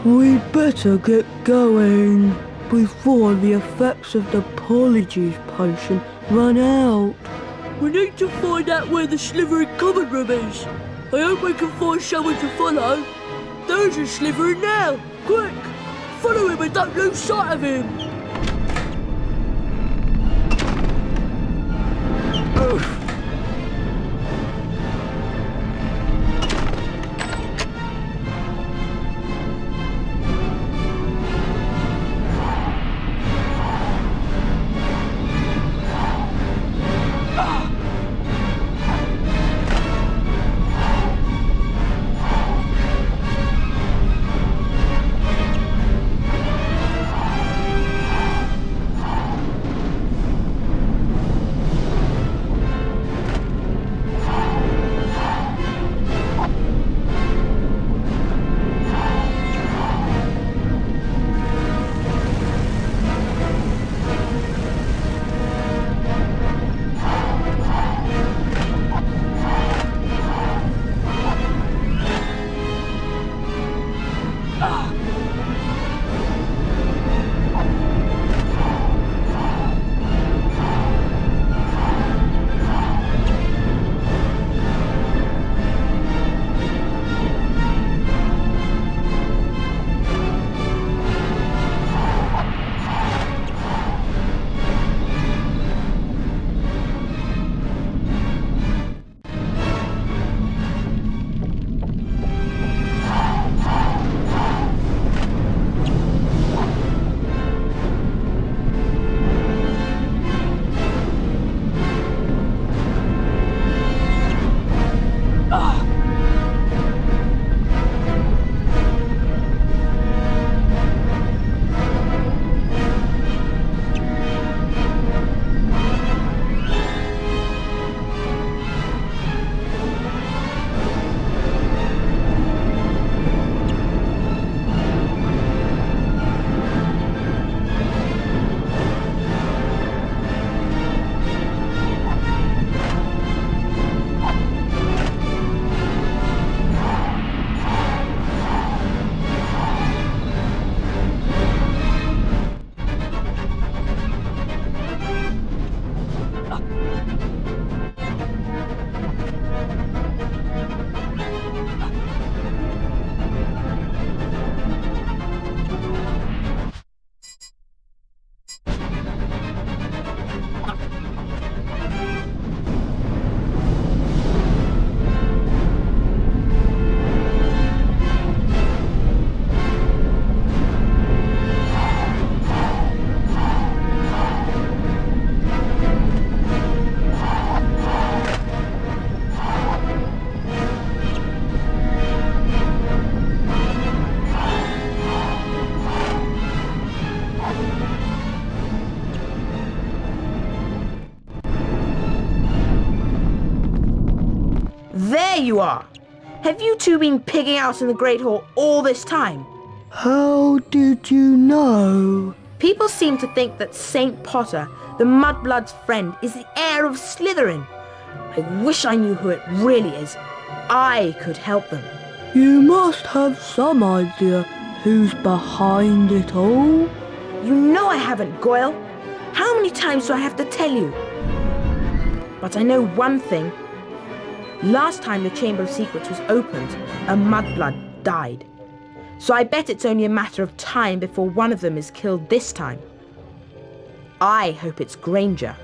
We'd better get going before the effects of the Polyjuice potion run out. We need to find out where the Slytherin common room is. I hope we can find someone to follow. There's a Slytherin now. Quick! Follow him and don't lose sight of him! there you are! Have you two been pigging out in the Great Hall all this time? How did you know? People seem to think that Saint Potter, the Mudblood's friend, is the heir of Slytherin. I wish I knew who it really is. I could help them. You must have some idea who's behind it all. You know I haven't, Goyle. How many times do I have to tell you? But I know one thing. Last time the Chamber of Secrets was opened, a Mudblood died. So I bet it's only a matter of time before one of them is killed this time. I hope it's Granger.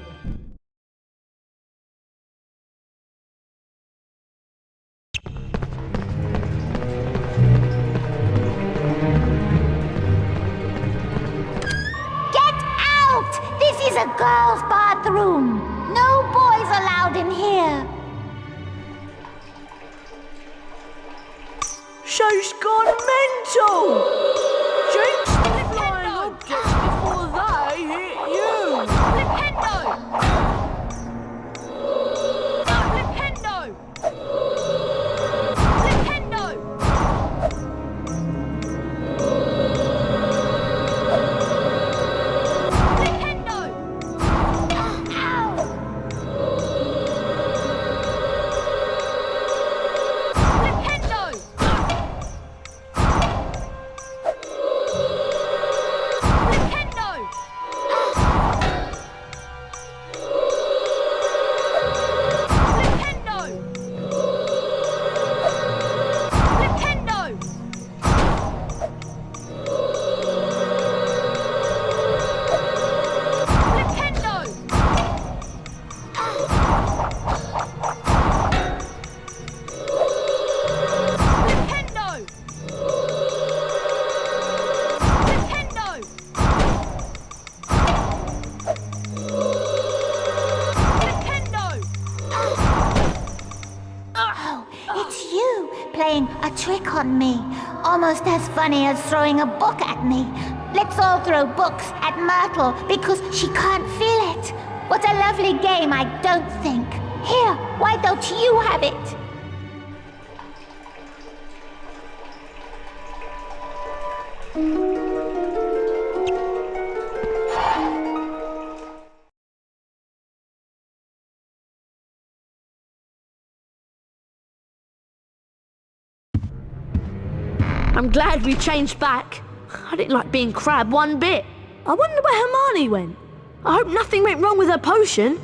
Get out! This is a girl's bathroom. No boys allowed in here. She's gone mental! Jinx, flying objects before they hit you! Flipendo! playing a trick on me. Almost as funny as throwing a book at me. Let's all throw books at Myrtle because she can't feel it. What a lovely game, I don't think. Here, why don't you have it? I'm glad we changed back. I didn't like being Crab one bit. I wonder where Hermione went. I hope nothing went wrong with her potion.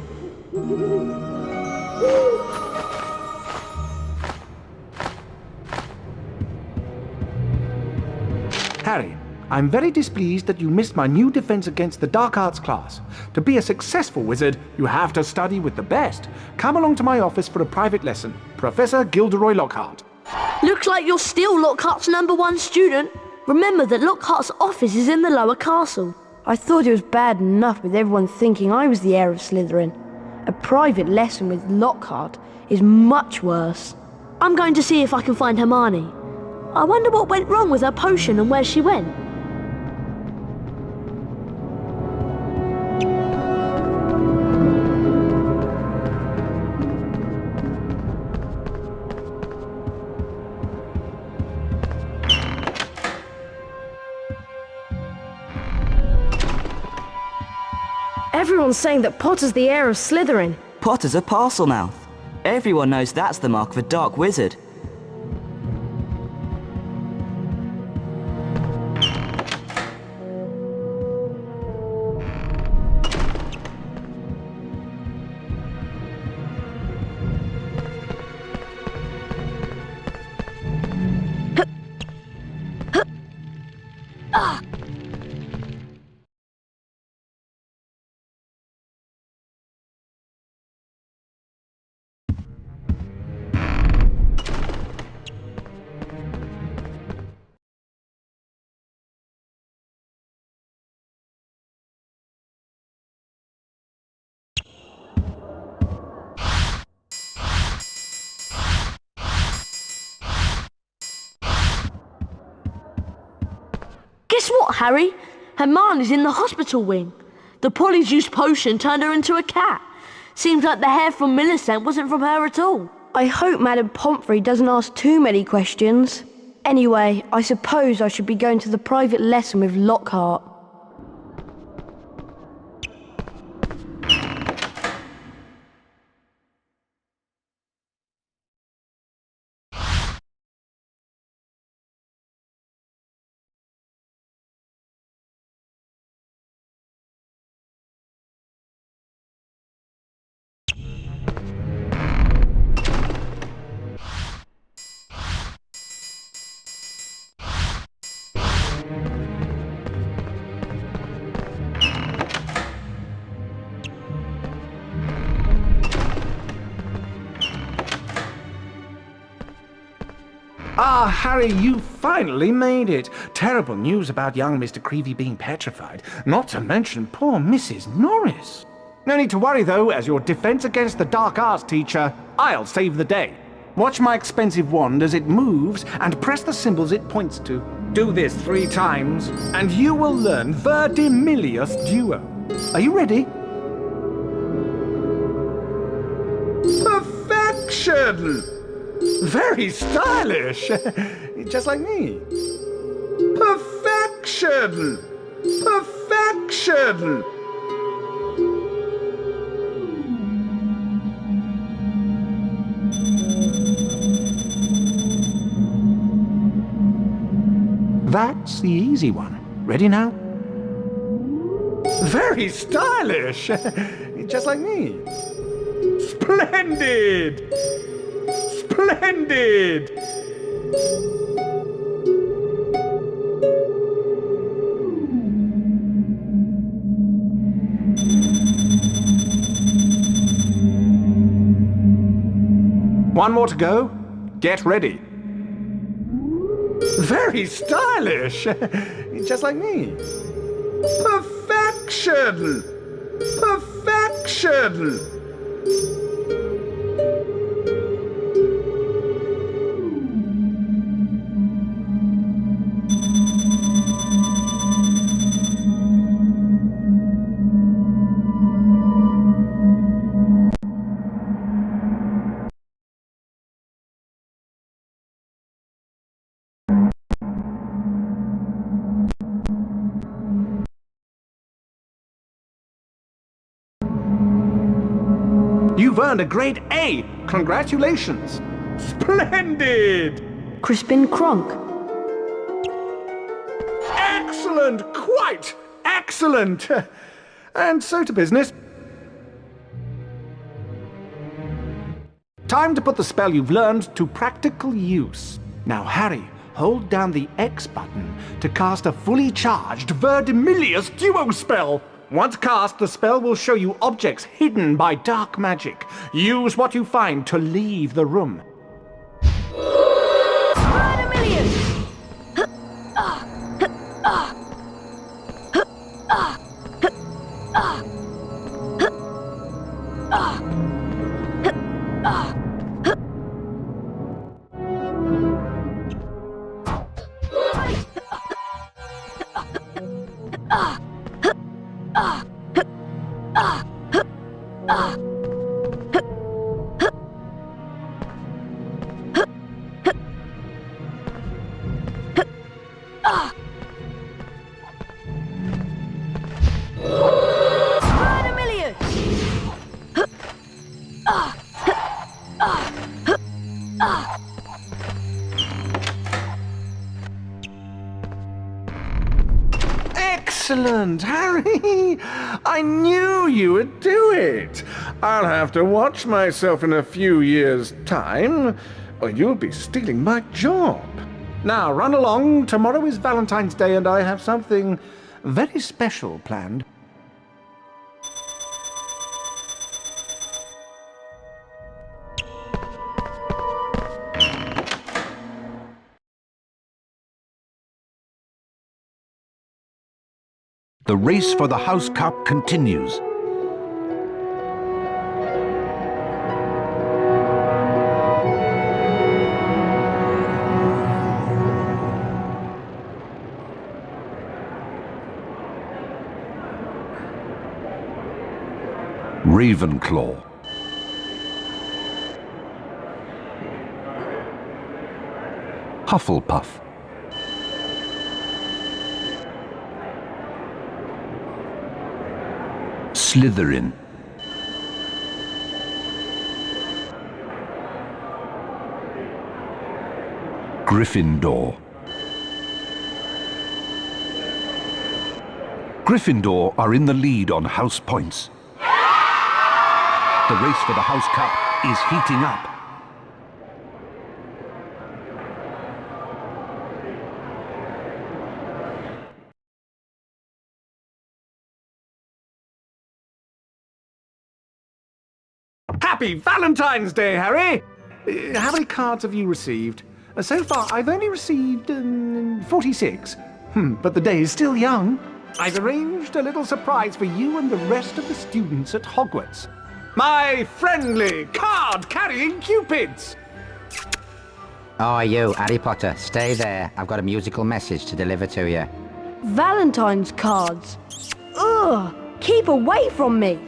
Harry, I'm very displeased that you missed my new Defense Against the Dark Arts class. To be a successful wizard, you have to study with the best. Come along to my office for a private lesson. Professor Gilderoy Lockhart. Looks like you're still Lockhart's #1 student. Remember that Lockhart's office is in the lower castle. I thought it was bad enough with everyone thinking I was the heir of Slytherin. A private lesson with Lockhart is much worse. I'm going to see if I can find Hermione. I wonder what went wrong with her potion and where she went. Everyone's saying that Potter's the heir of Slytherin. Potter's a Parselmouth. Everyone knows that's the mark of a dark wizard. Guess what, Harry? Hermione's in the hospital wing. The polyjuice potion turned her into a cat. Seems like the hair from Millicent wasn't from her at all. I hope Madame Pomfrey doesn't ask too many questions. Anyway, I suppose I should be going to the private lesson with Lockhart. Ah, Harry, you finally made it. Terrible news about young Mr. Creevy being petrified, not to mention poor Mrs. Norris. No need to worry, though, as your defense against the dark arts teacher, I'll save the day. Watch my expensive wand as it moves and press the symbols it points to. Do this 3 times, and you will learn Verdimillious Duo. Are you ready? Perfection! Very stylish! Just like me. Perfection! Perfection! That's the easy one. Ready now? Very stylish! Just like me. Splendid! Splendid! One more to go. Get ready. Very stylish! Just like me. Perfection! Perfection! You've earned a grade A! Congratulations! Splendid! Crispin Cronk. Excellent! Quite excellent! And so to business. Time to put the spell you've learned to practical use. Now, Harry, hold down the X button to cast a fully charged Verdimillious Duo spell. Once cast, the spell will show you objects hidden by dark magic. Use what you find to leave the room. Excellent, Harry! I knew you would do it! I'll have to watch myself in a few years' time, or you'll be stealing my job. Now, run along. Tomorrow is Valentine's Day, and I have something very special planned. The race for the House Cup continues. Ravenclaw. Hufflepuff. Slytherin. Gryffindor. Gryffindor are in the lead on house points. The race for the House Cup is heating up. Happy Valentine's Day, Harry! How many cards have you received? So far, I've only received 46. But the day is still young. I've arranged a little surprise for you and the rest of the students at Hogwarts. My friendly card-carrying cupids! Oh, you, Harry Potter, stay there. I've got a musical message to deliver to you. Valentine's cards. Ugh! Keep away from me!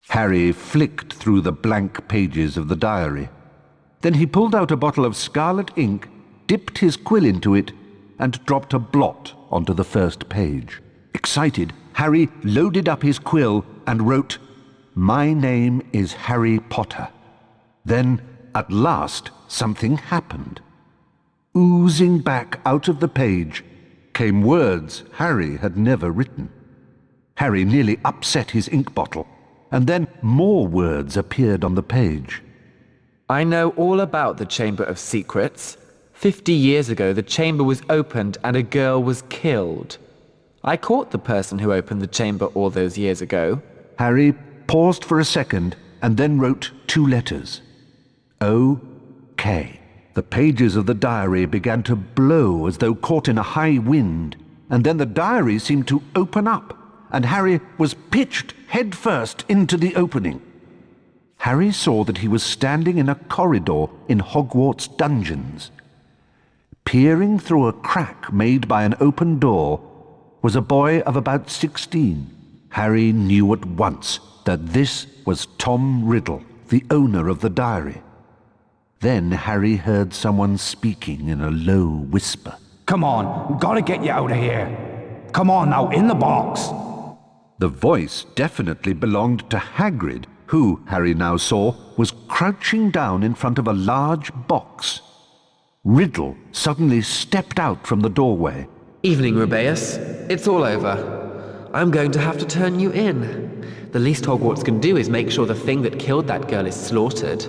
Harry flicked through the blank pages of the diary. Then he pulled out a bottle of scarlet ink, dipped his quill into it, and dropped a blot onto the first page. Excited, Harry loaded up his quill and wrote, "My name is Harry Potter." Then, at last, something happened. Oozing back out of the page came words Harry had never written. Harry nearly upset his ink bottle, and then more words appeared on the page. I know all about the Chamber of Secrets. 50 years ago, the chamber was opened and a girl was killed. I caught the person who opened the chamber all those years ago. Harry paused for a second and then wrote 2 letters. O.K. The pages of the diary began to blow as though caught in a high wind, and then the diary seemed to open up, and Harry was pitched headfirst into the opening. Harry saw that he was standing in a corridor in Hogwarts dungeons. Peering through a crack made by an open door was a boy of about 16. Harry knew at once that this was Tom Riddle, the owner of the diary. Then Harry heard someone speaking in a low whisper. Come on, gotta get you out of here. Come on now, in the box. The voice definitely belonged to Hagrid, who, Harry now saw, was crouching down in front of a large box. Riddle suddenly stepped out from the doorway. Evening, Rubeus. It's all over. I'm going to have to turn you in. The least Hogwarts can do is make sure the thing that killed that girl is slaughtered.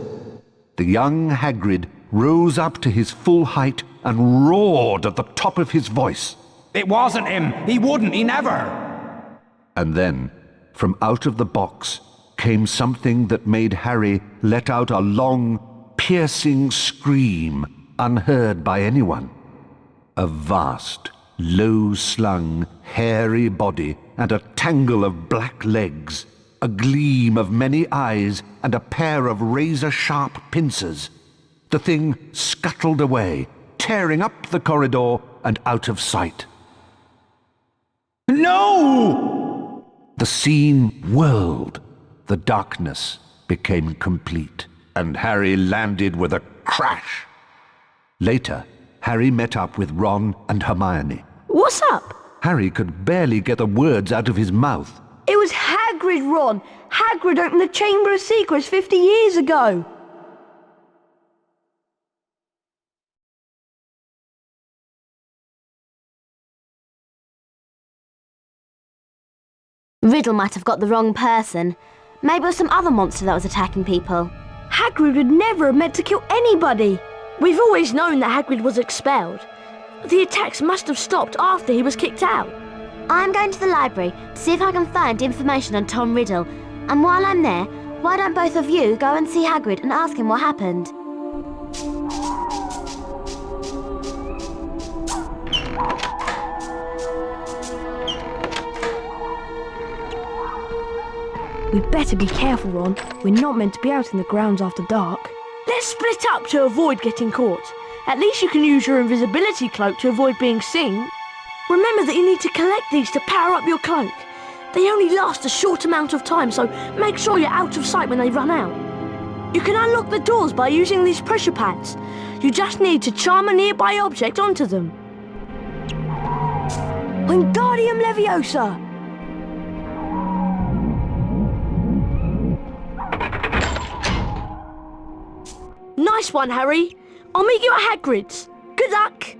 The young Hagrid rose up to his full height and roared at the top of his voice. It wasn't him! He wouldn't! He never! And then, from out of the box, came something that made Harry let out a long, piercing scream unheard by anyone. A vast, low-slung, hairy body and a tangle of black legs, a gleam of many eyes and a pair of razor-sharp pincers. The thing scuttled away, tearing up the corridor and out of sight. No! The scene whirled. The darkness became complete, and Harry landed with a crash. Later, Harry met up with Ron and Hermione. What's up? Harry could barely get the words out of his mouth. It was Hagrid, Ron. Hagrid opened the Chamber of Secrets 50 years ago. Riddle might have got the wrong person. Maybe it was some other monster that was attacking people. Hagrid would never have meant to kill anybody. We've always known that Hagrid was expelled. The attacks must have stopped after he was kicked out. I'm going to the library to see if I can find information on Tom Riddle. And while I'm there, why don't both of you go and see Hagrid and ask him what happened? We'd better be careful, Ron. We're not meant to be out in the grounds after dark. Let's split up to avoid getting caught. At least you can use your invisibility cloak to avoid being seen. Remember that you need to collect these to power up your cloak. They only last a short amount of time, so make sure you're out of sight when they run out. You can unlock the doors by using these pressure pads. You just need to charm a nearby object onto them. Wingardium Leviosa! Nice one, Harry. I'll meet you at Hagrid's. Good luck.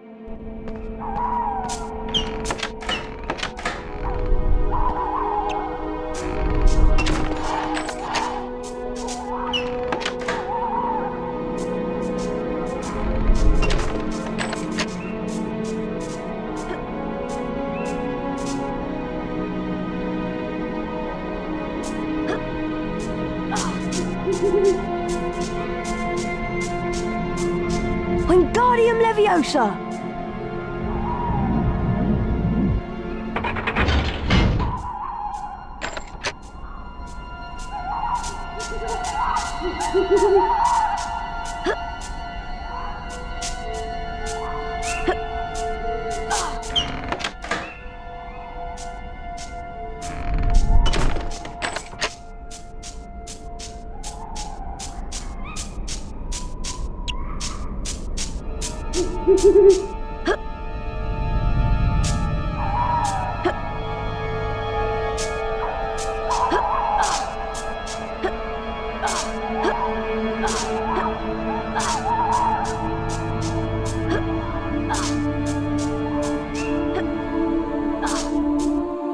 Wingardium Leviosa!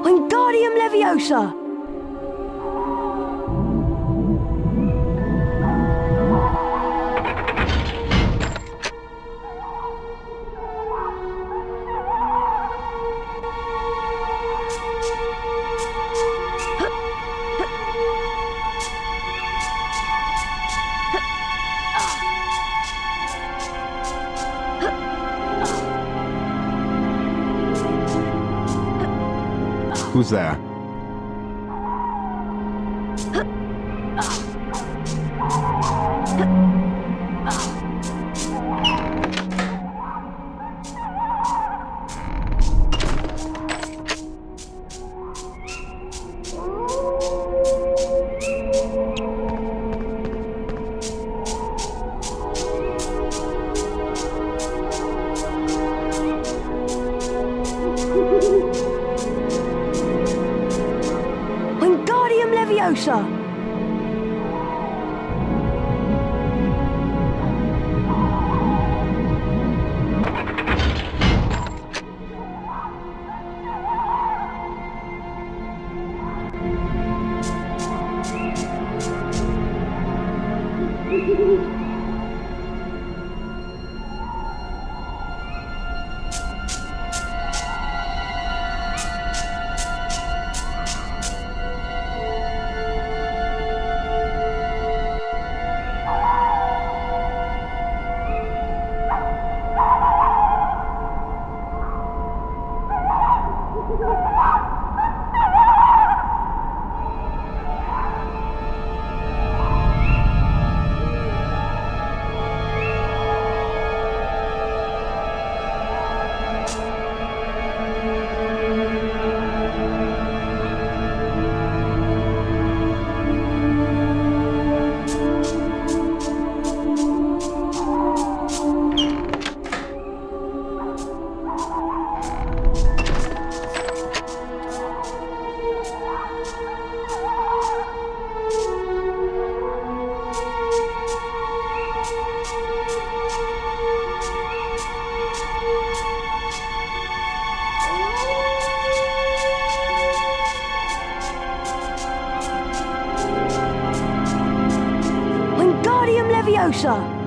Wingardium Leviosa! Who's there? Wingardium Leviosa! Wingardium Leviosa!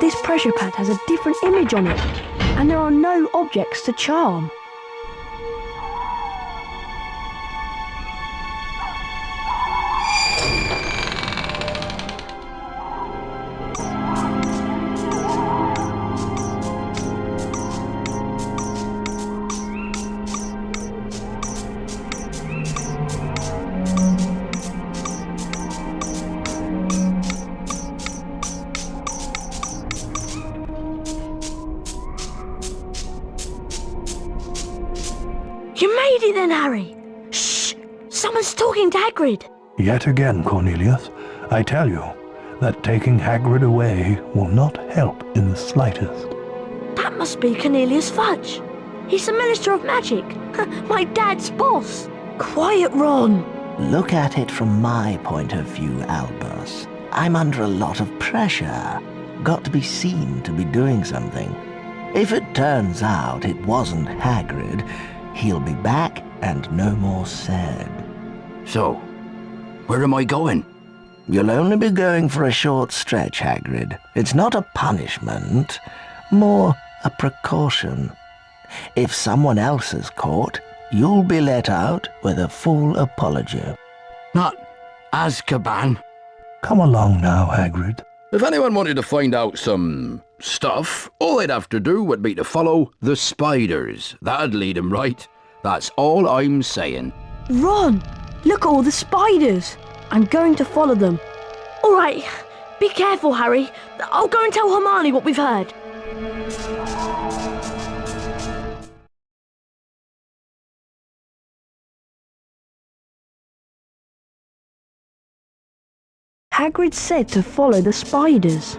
This pressure pad has a different image on it, and there are no objects to charm. You made it then, Harry! Shh! Someone's talking to Hagrid! Yet again, Cornelius, I tell you that taking Hagrid away will not help in the slightest. That must be Cornelius Fudge. He's the Minister of Magic. My dad's boss. Quiet, Ron. Look at it from my point of view, Albus. I'm under a lot of pressure. Got to be seen to be doing something. If it turns out it wasn't Hagrid, he'll be back and no more said. So, where am I going? You'll only be going for a short stretch, Hagrid. It's not a punishment, more a precaution. If someone else is caught, you'll be let out with a full apology. Not Azkaban. Come along now, Hagrid. If anyone wanted to find out some stuff, all they'd have to do would be to follow the spiders. That'd lead 'em right. That's all I'm saying. Ron, look at all the spiders. I'm going to follow them. All right, be careful, Harry. I'll go and tell Hermione what we've heard. Hagrid said to follow the spiders.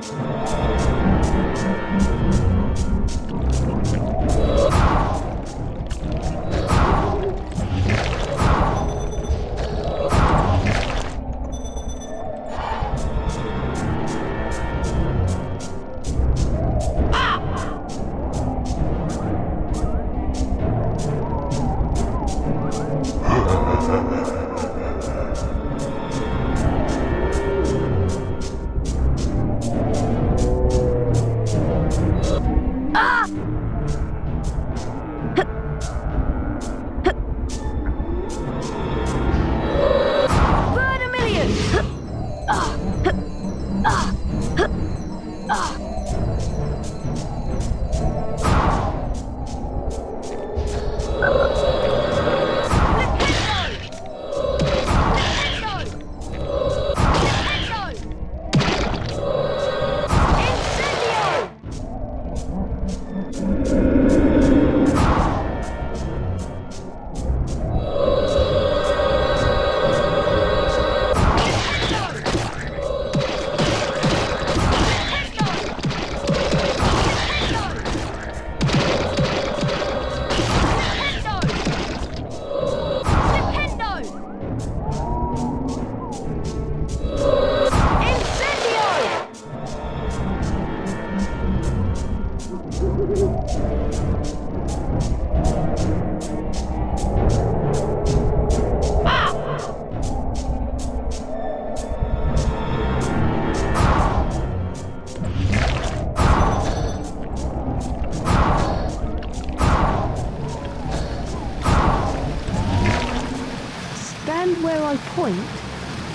Stand where I point,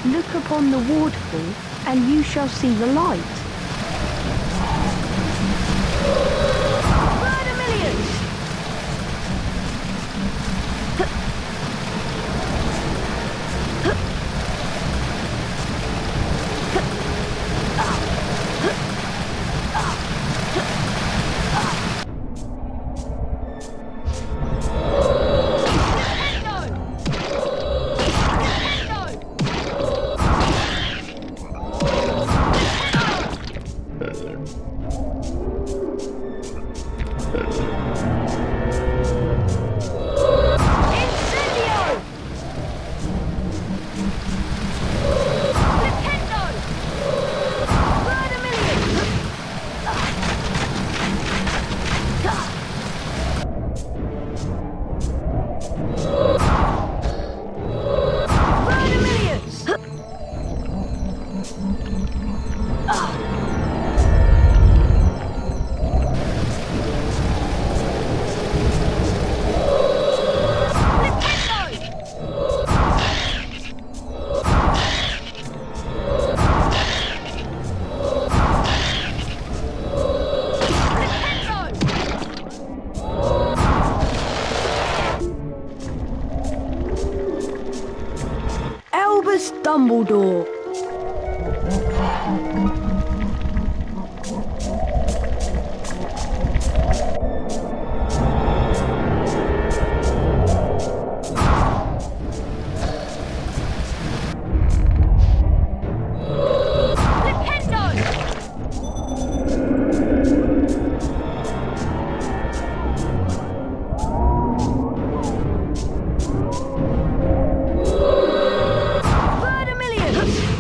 look upon the waterfall, and you shall see the light. Dumbledore. Vermilion!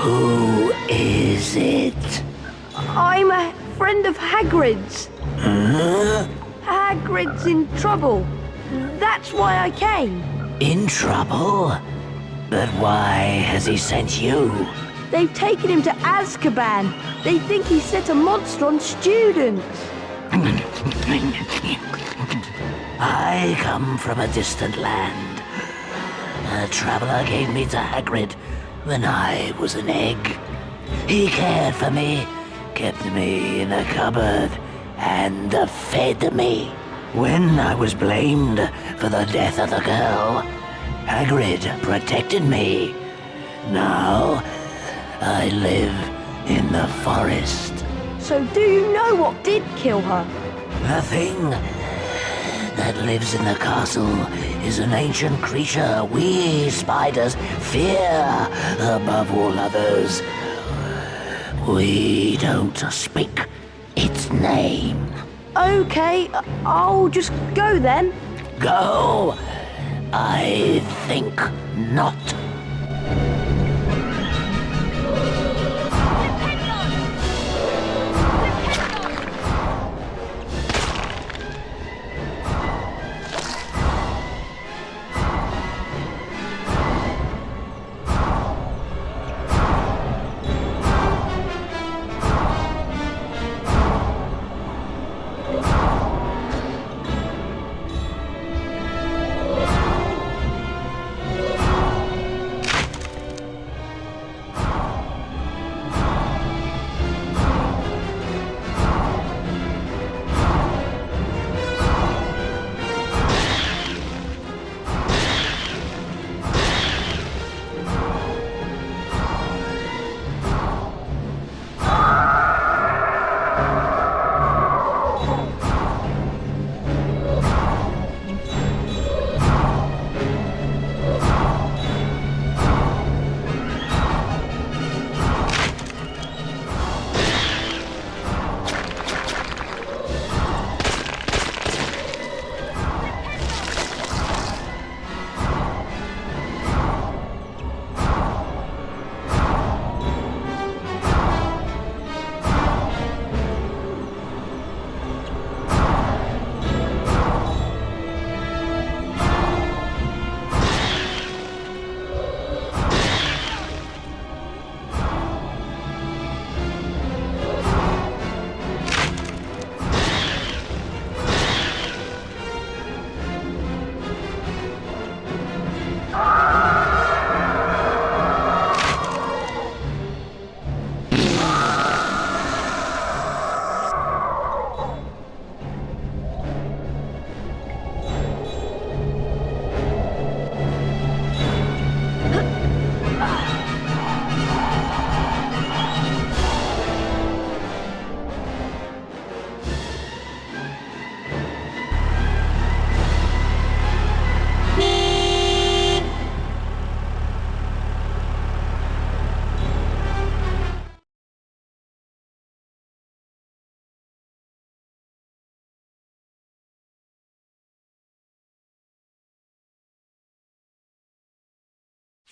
Who is it? I'm a friend of Hagrid's. Huh? Hagrid's in trouble. That's why I came. In trouble? But why has he sent you? They've taken him to Azkaban. They think he set a monster on students. I come from a distant land. A traveler gave me to Hagrid when I was an egg. He cared for me, kept me in a cupboard, and fed me. When I was blamed for the death of the girl, Hagrid protected me. Now, I live in the forest. So do you know what did kill her? The thing that lives in the castle is an ancient creature we spiders fear above all others. We don't speak its name. Okay, I'll just go then. Go? I think not.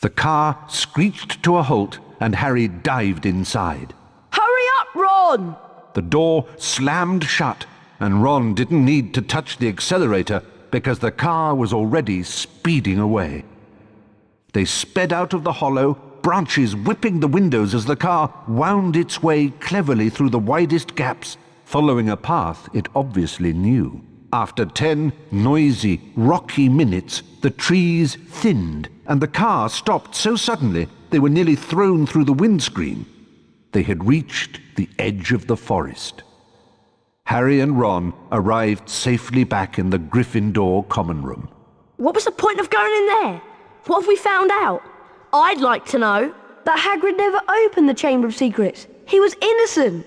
The car screeched to a halt and Harry dived inside. Hurry up, Ron! The door slammed shut and Ron didn't need to touch the accelerator because the car was already speeding away. They sped out of the hollow, branches whipping the windows as the car wound its way cleverly through the widest gaps, following a path it obviously knew. After 10 noisy, rocky minutes, the trees thinned and the car stopped so suddenly they were nearly thrown through the windscreen. They had reached the edge of the forest. Harry and Ron arrived safely back in the Gryffindor common room. What was the point of going in there? What have we found out? I'd like to know that Hagrid never opened the Chamber of Secrets. He was innocent.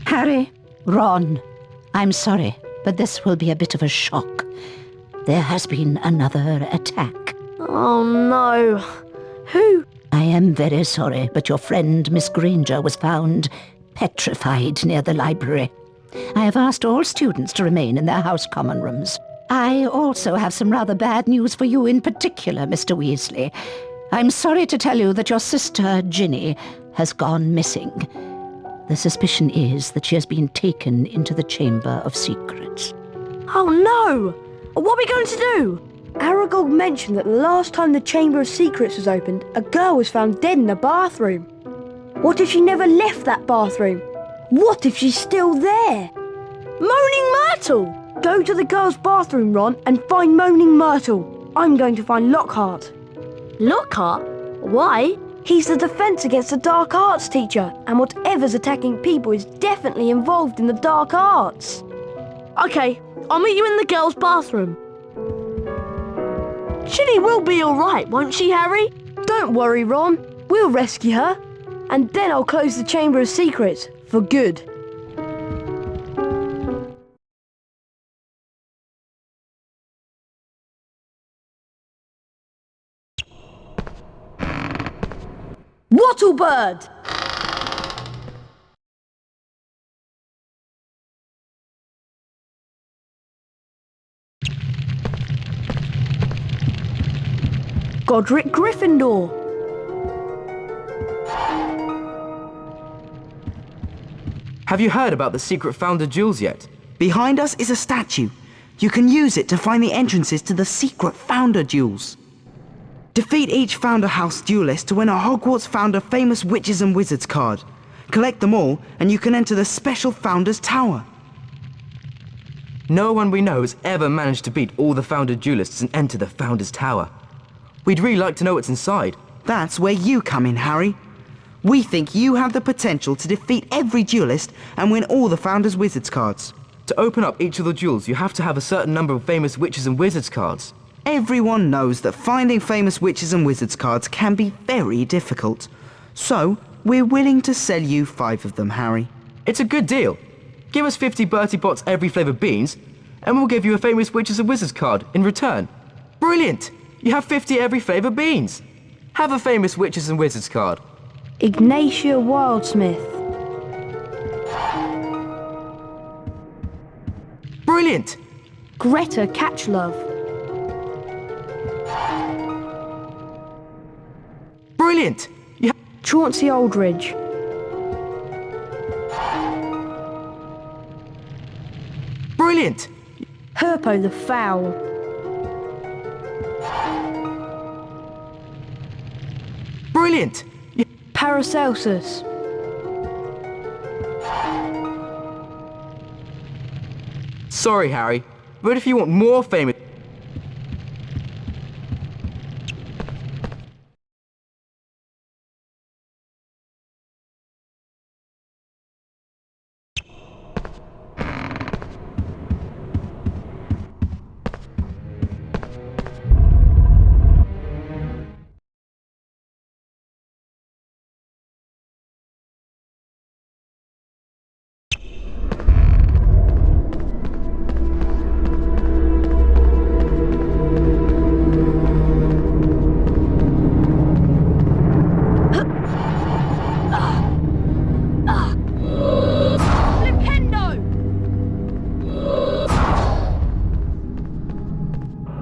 Harry, Ron, I'm sorry, but this will be a bit of a shock. There has been another attack. Oh no. Who? I am very sorry, but your friend Miss Granger was found petrified near the library. I have asked all students to remain in their house common rooms. I also have some rather bad news for you in particular, Mr. Weasley. I'm sorry to tell you that your sister, Ginny, has gone missing. The suspicion is that she has been taken into the Chamber of Secrets. Oh no! What are we going to do? Aragog mentioned that the last time the Chamber of Secrets was opened, a girl was found dead in the bathroom. What if she never left that bathroom? What if she's still there? Moaning Myrtle! Go to the girls' bathroom, Ron, and find Moaning Myrtle. I'm going to find Lockhart. Lockhart? Why? He's the Defense Against the Dark Arts teacher, and whatever's attacking people is definitely involved in the dark arts. Okay, I'll meet you in the girls' bathroom. Ginny will be alright, won't she, Harry? Don't worry, Ron. We'll rescue her. And then I'll close the Chamber of Secrets for good. Wattlebird! Godric Gryffindor. Have you heard about the secret founder jewels yet? Behind us is a statue. You can use it to find the entrances to the secret founder jewels. Defeat each Founder House duelist to win a Hogwarts Founder Famous Witches and Wizards card. Collect them all, and you can enter the special Founder's Tower. No one we know has ever managed to beat all the Founder duelists and enter the Founder's Tower. We'd really like to know what's inside. That's where you come in, Harry. We think you have the potential to defeat every duelist and win all the Founder's Wizards cards. To open up each of the jewels, you have to have a certain number of Famous Witches and Wizards cards. Everyone knows that finding Famous Witches and Wizards cards can be very difficult. So, we're willing to sell you 5 of them, Harry. It's a good deal. Give us 50 Bertie Bott's every flavour beans, and we'll give you a Famous Witches and Wizards card in return. Brilliant! You have 50 every flavour beans. Have a Famous Witches and Wizards card. Ignatia Wildsmith. Brilliant! Greta Catchlove. Brilliant! Chauncey Aldridge. Brilliant! Herpo the Foul. Brilliant! Paracelsus. Sorry, Harry, but if you want more famous...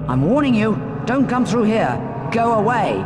I'm warning you, don't come through here. Go away.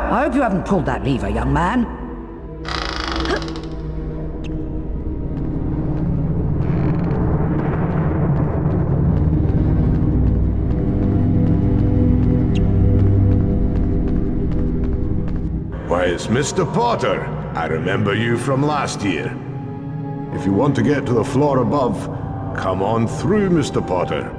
I hope you haven't pulled that lever, young man. Why, it's Mr. Potter. I remember you from last year. If you want to get to the floor above, come on through, Mr. Potter.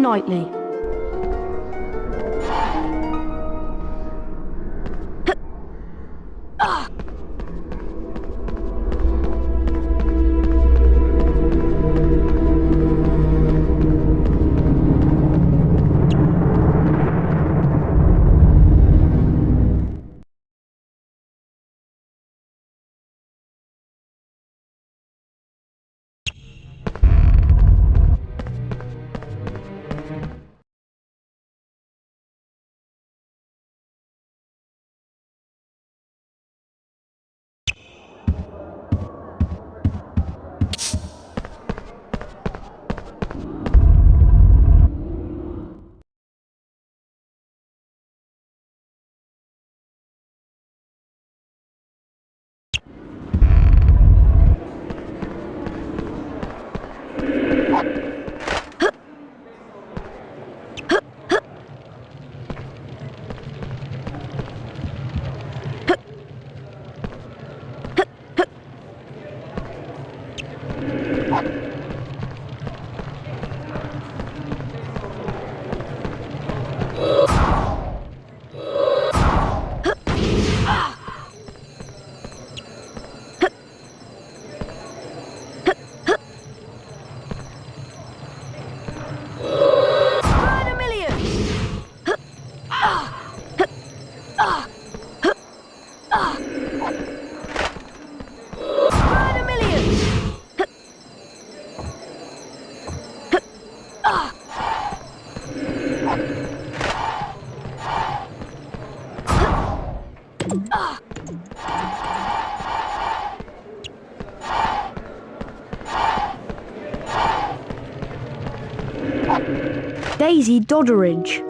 nightly. Daisy Dodderidge.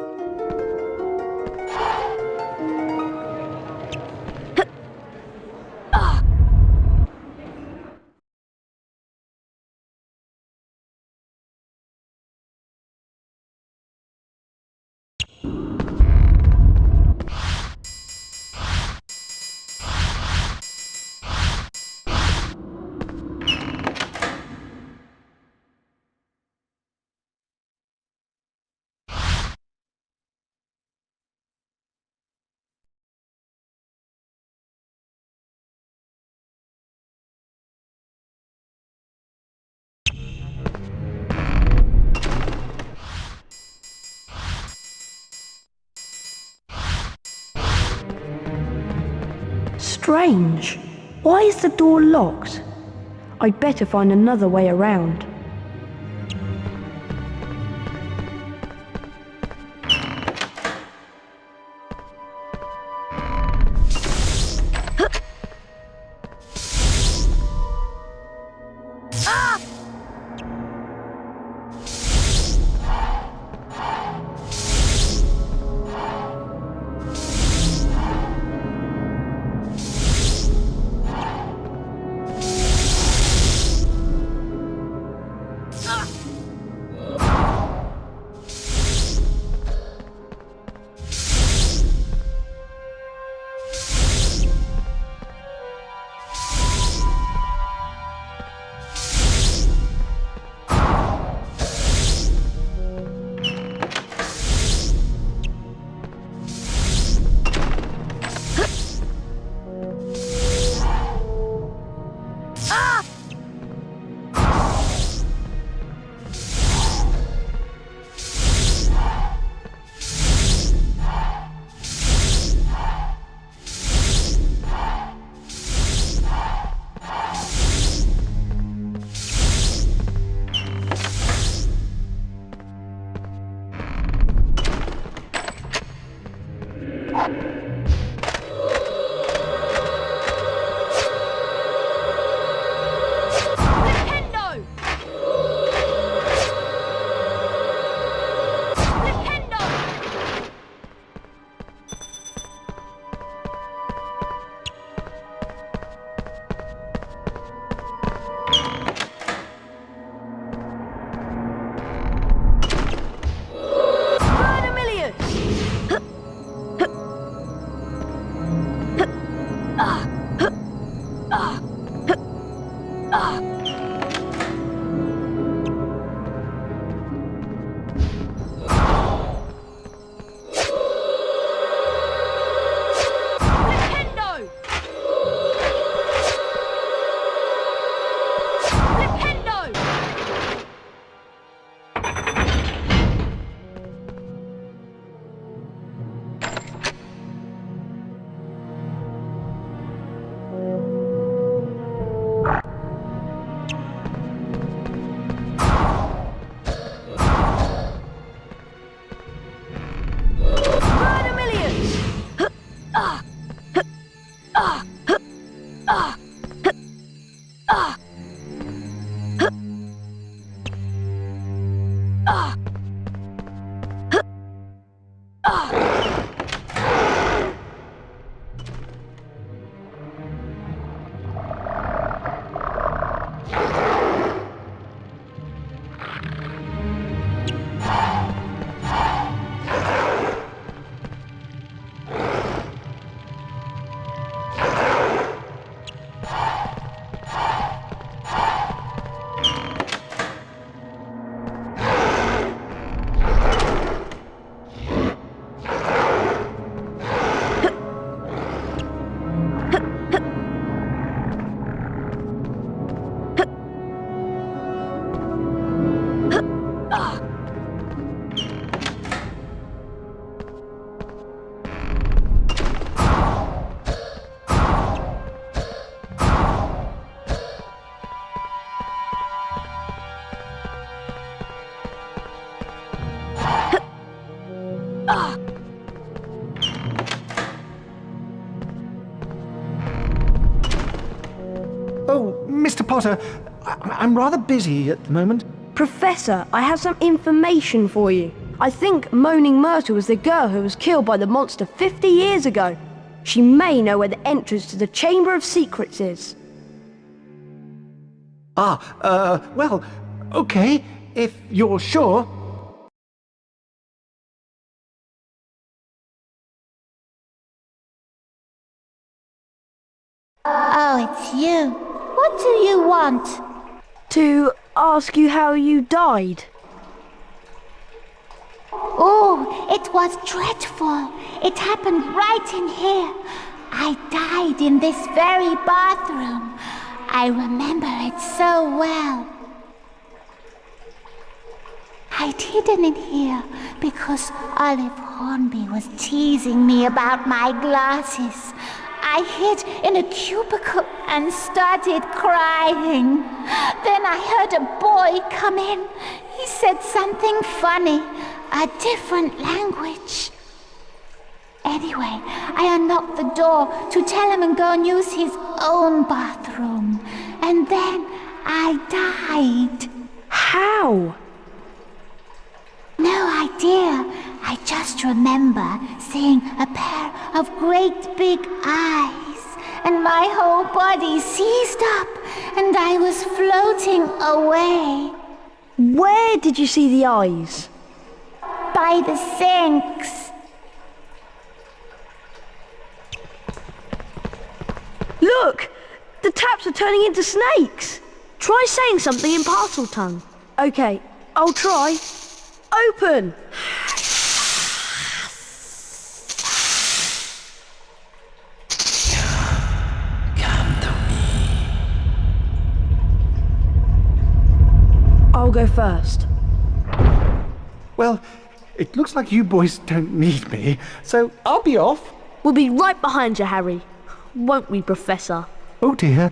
Strange. Why is the door locked? I'd better find another way around. Oh, Mr. Potter, I'm rather busy at the moment. Professor, I have some information for you. I think Moaning Myrtle was the girl who was killed by the monster 50 years ago. She may know where the entrance to the Chamber of Secrets is. Well, okay, if you're sure. Oh, it's you. What do you want? To ask you how you died. Oh, it was dreadful. It happened right in here. I died in this very bathroom. I remember it so well. I'd hidden in here because Olive Hornby was teasing me about my glasses. I hid in a cubicle and started crying. Then I heard a boy come in. He said something funny, a different language. Anyway, I unlocked the door to tell him and go and use his own bathroom. And then I died. How? No idea. I just remember seeing a pair of great big eyes, and my whole body seized up, and I was floating away. Where did you see the eyes? By the sinks. Look! The taps are turning into snakes! Try saying something in parcel tongue. Okay, I'll try. Open! I'll go first. Well, it looks like you boys don't need me, so I'll be off. We'll be right behind you, Harry. Won't we, Professor? Oh dear.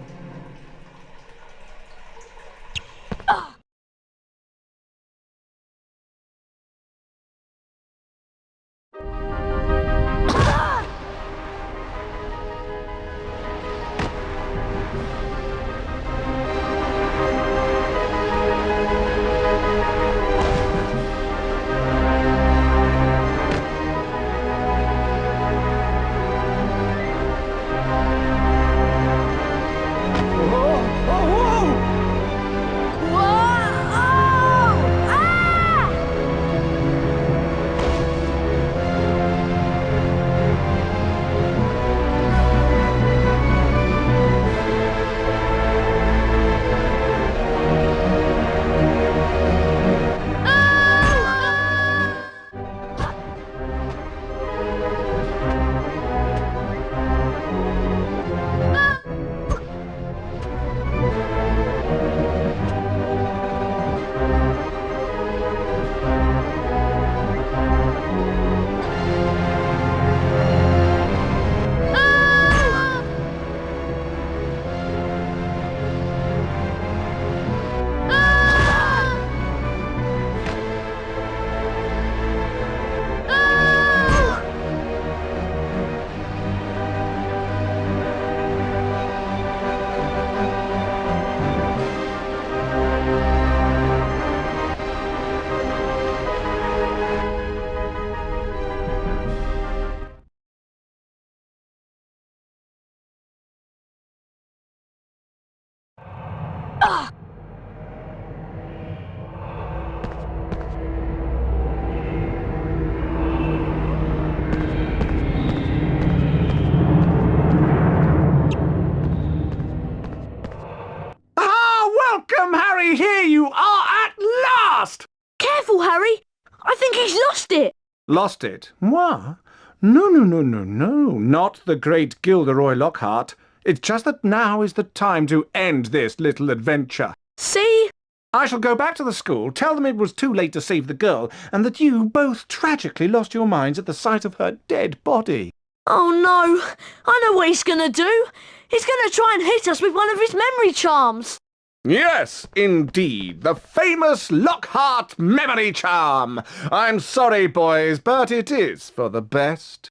Welcome, Harry! Here you are at last! Careful, Harry! I think he's lost it! Lost it? What? No. Not the great Gilderoy Lockhart. It's just that now is the time to end this little adventure. See? I shall go back to the school, tell them it was too late to save the girl, and that you both tragically lost your minds at the sight of her dead body. Oh no! I know what he's gonna do! He's gonna try and hit us with one of his memory charms! Yes, indeed, the famous Lockhart memory charm. I'm sorry, boys, but it is for the best.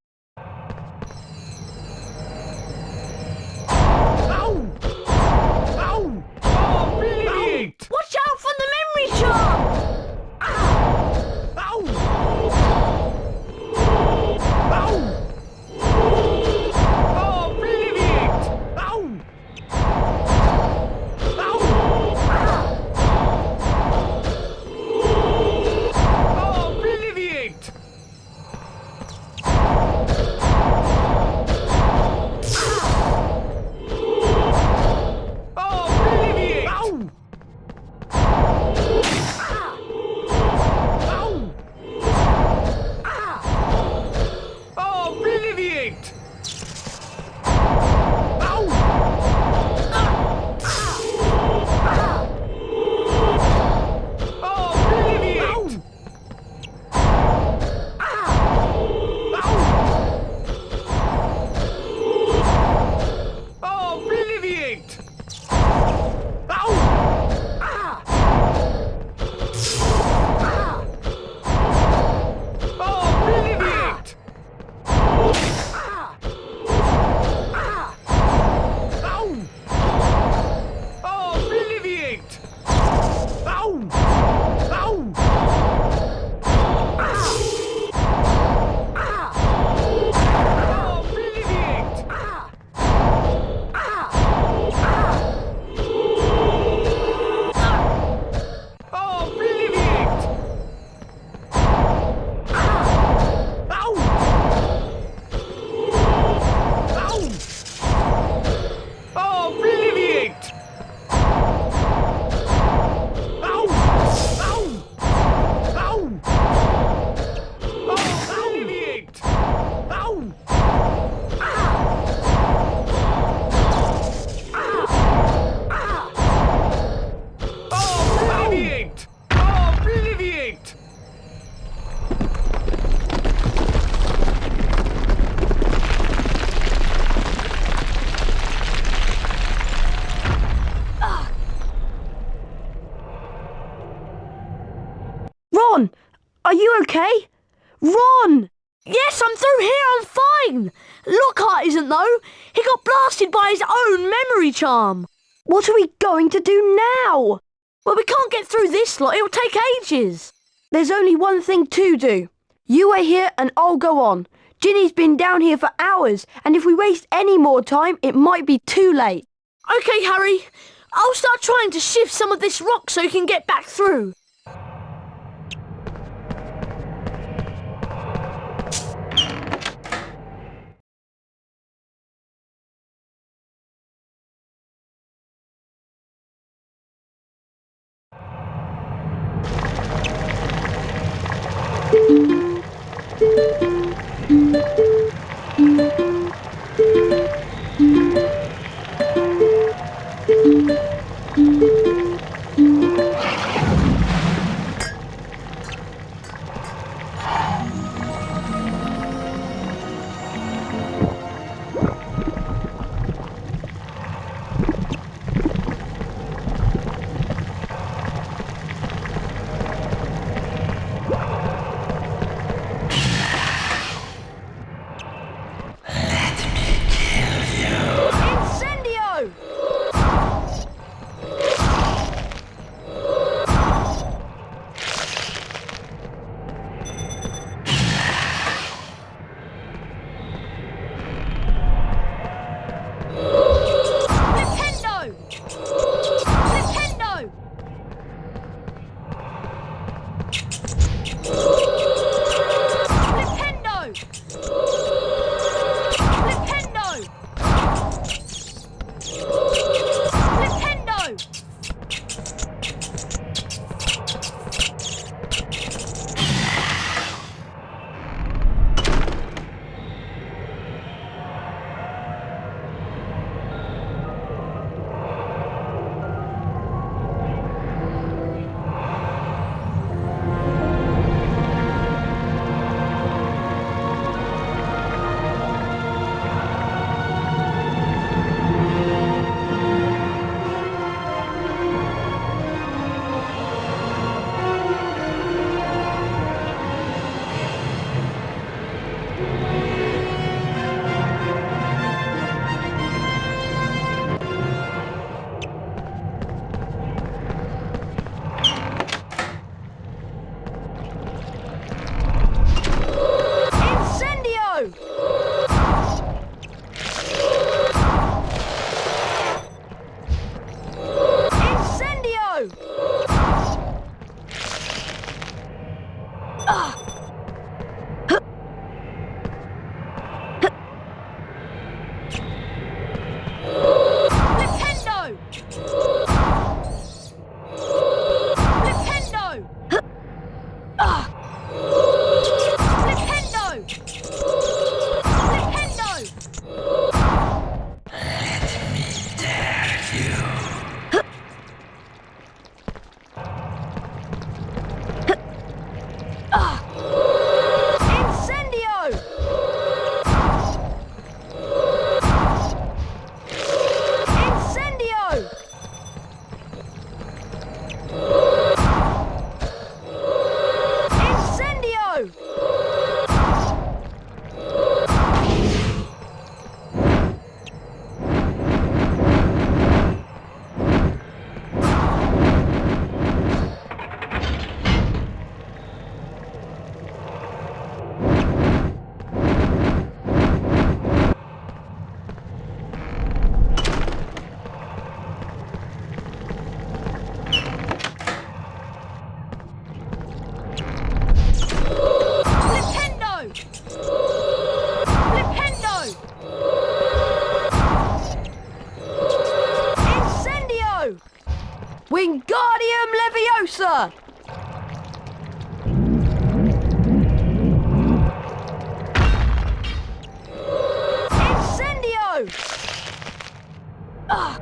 Ow! Are you okay? Ron! Yes, I'm through here, I'm fine! Lockhart isn't though. He got blasted by his own memory charm. What are we going to do now? Well, we can't get through this lot, it'll take ages. There's only one thing to do. You wait here and I'll go on. Ginny's been down here for hours, and if we waste any more time, it might be too late. OK, Harry. I'll start trying to shift some of this rock so you can get back through. Wingardium Leviosa! Incendio! Ah!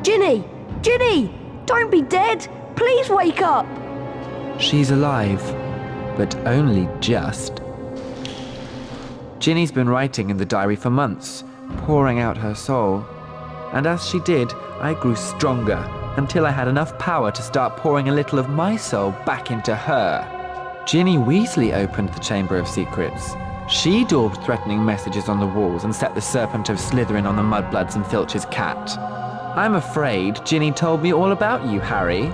Ginny! Ginny! Don't be dead! Please wake up! She's alive, but only just. Ginny's been writing in the diary for months, pouring out her soul. And as she did, I grew stronger, until I had enough power to start pouring a little of my soul back into her. Ginny Weasley opened the Chamber of Secrets. She daubed threatening messages on the walls and set the Serpent of Slytherin on the Mudbloods and Filch's cat. I'm afraid Ginny told me all about you, Harry.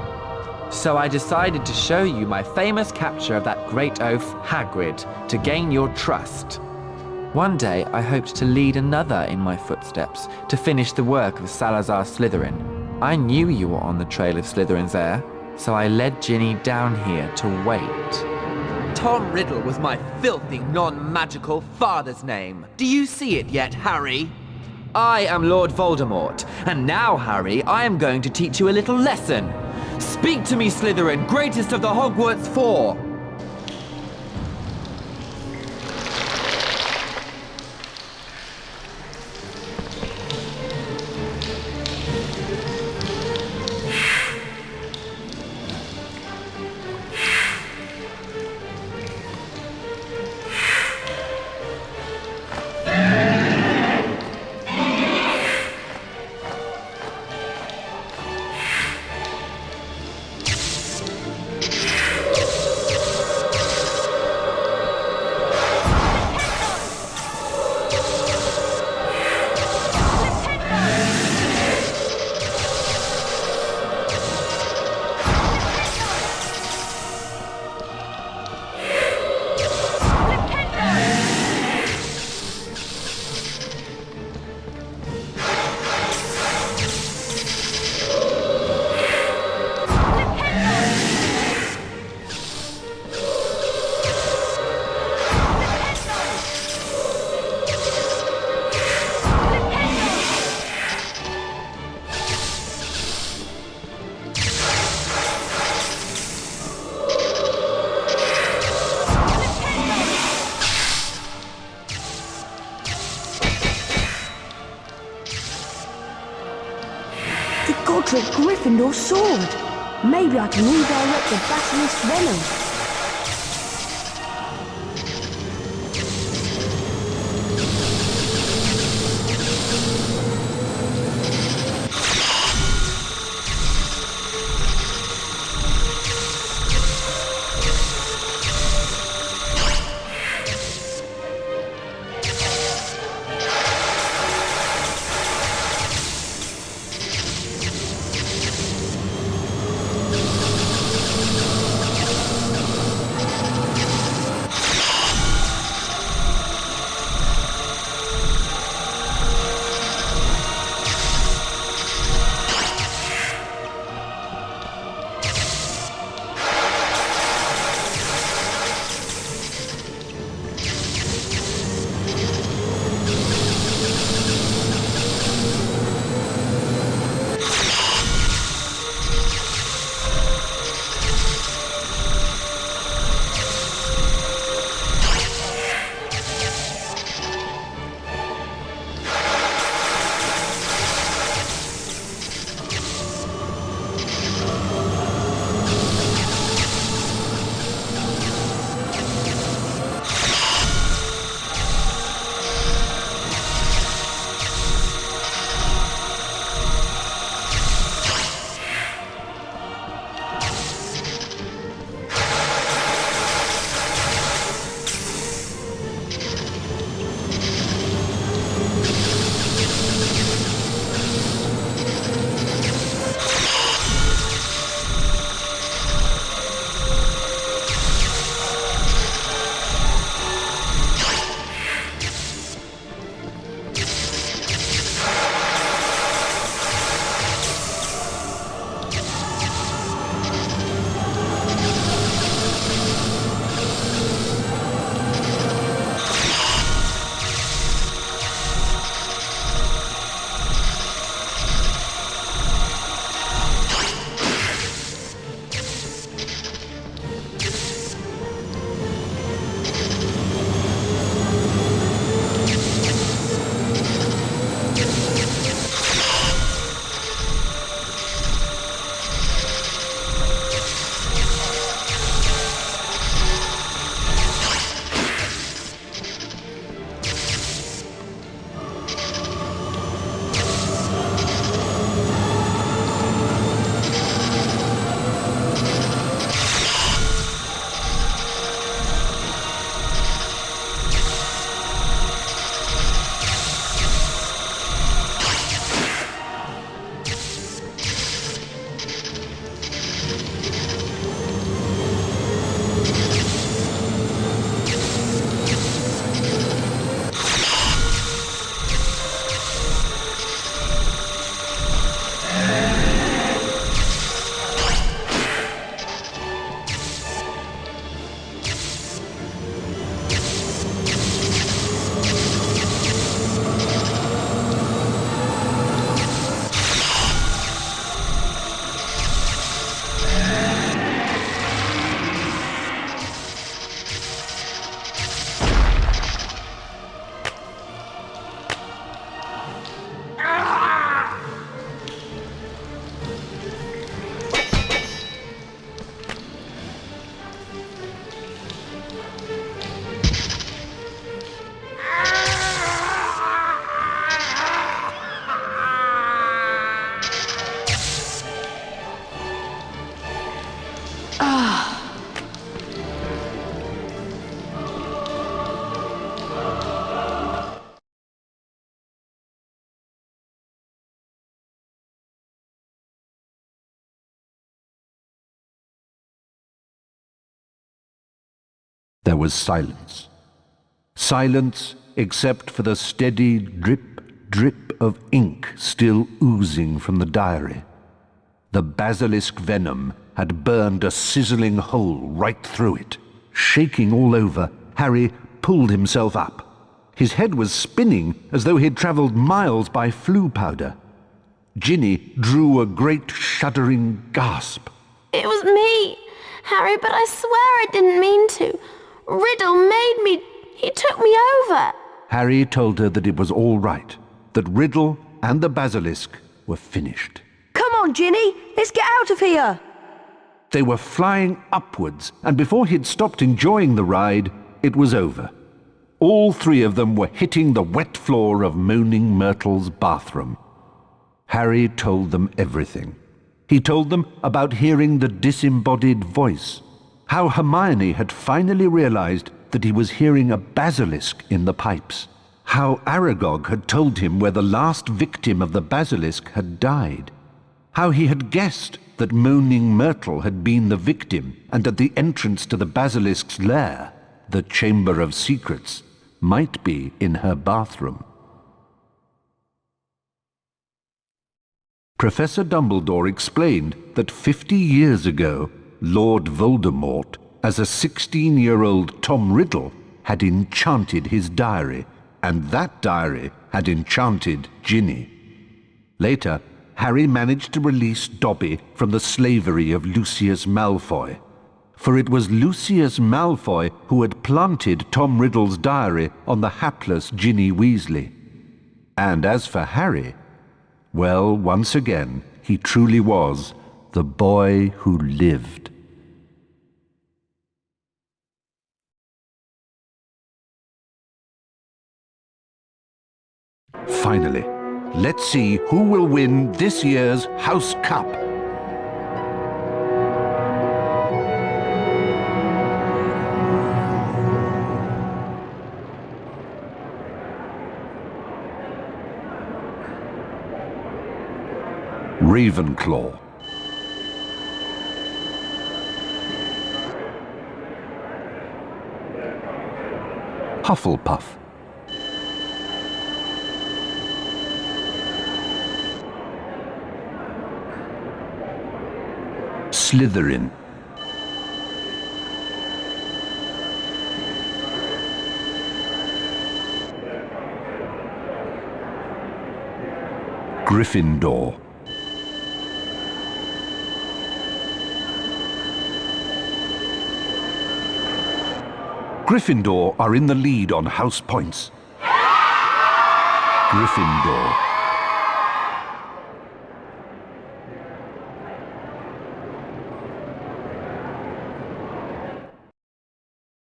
So I decided to show you my famous capture of that great oaf, Hagrid, to gain your trust. One day, I hoped to lead another in my footsteps, to finish the work of Salazar Slytherin. I knew you were on the trail of Slytherin's heir, so I led Ginny down here to wait. Tom Riddle was my filthy, non-magical father's name. Do you see it yet, Harry? I am Lord Voldemort, and now, Harry, I am going to teach you a little lesson. Speak to me, Slytherin, greatest of the Hogwarts Four! secret Gryffindor sword. Maybe I can redirect the basilisk venom. There was silence. Silence except for the steady drip, drip of ink still oozing from the diary. The basilisk venom had burned a sizzling hole right through it. Shaking all over, Harry pulled himself up. His head was spinning as though he'd travelled miles by flue powder. Ginny drew a great shuddering gasp. It was me, Harry, but I swear I didn't mean to. Riddle made me. He took me over. Harry told her that it was all right, that Riddle and the basilisk were finished. Come on, on, Ginny! Let's get out of here! They were flying upwards, and before he'd stopped enjoying the ride, it was over. All three of them were hitting the wet floor of Moaning Myrtle's bathroom. Harry told them everything. He told them about hearing the disembodied voice, how Hermione had finally realized that he was hearing a basilisk in the pipes, how Aragog had told him where the last victim of the basilisk had died, how he had guessed that Moaning Myrtle had been the victim, and at the entrance to the basilisk's lair, the Chamber of Secrets, might be in her bathroom. Professor Dumbledore explained that 50 years ago, Lord Voldemort, as a 16-year-old Tom Riddle, had enchanted his diary, and that diary had enchanted Ginny. Later, Harry managed to release Dobby from the slavery of Lucius Malfoy, for it was Lucius Malfoy who had planted Tom Riddle's diary on the hapless Ginny Weasley. And as for Harry, well, once again, he truly was the boy who lived. Finally, let's see who will win this year's House Cup. Ravenclaw. Hufflepuff. Slytherin. Gryffindor. Gryffindor are in the lead on house points. Gryffindor.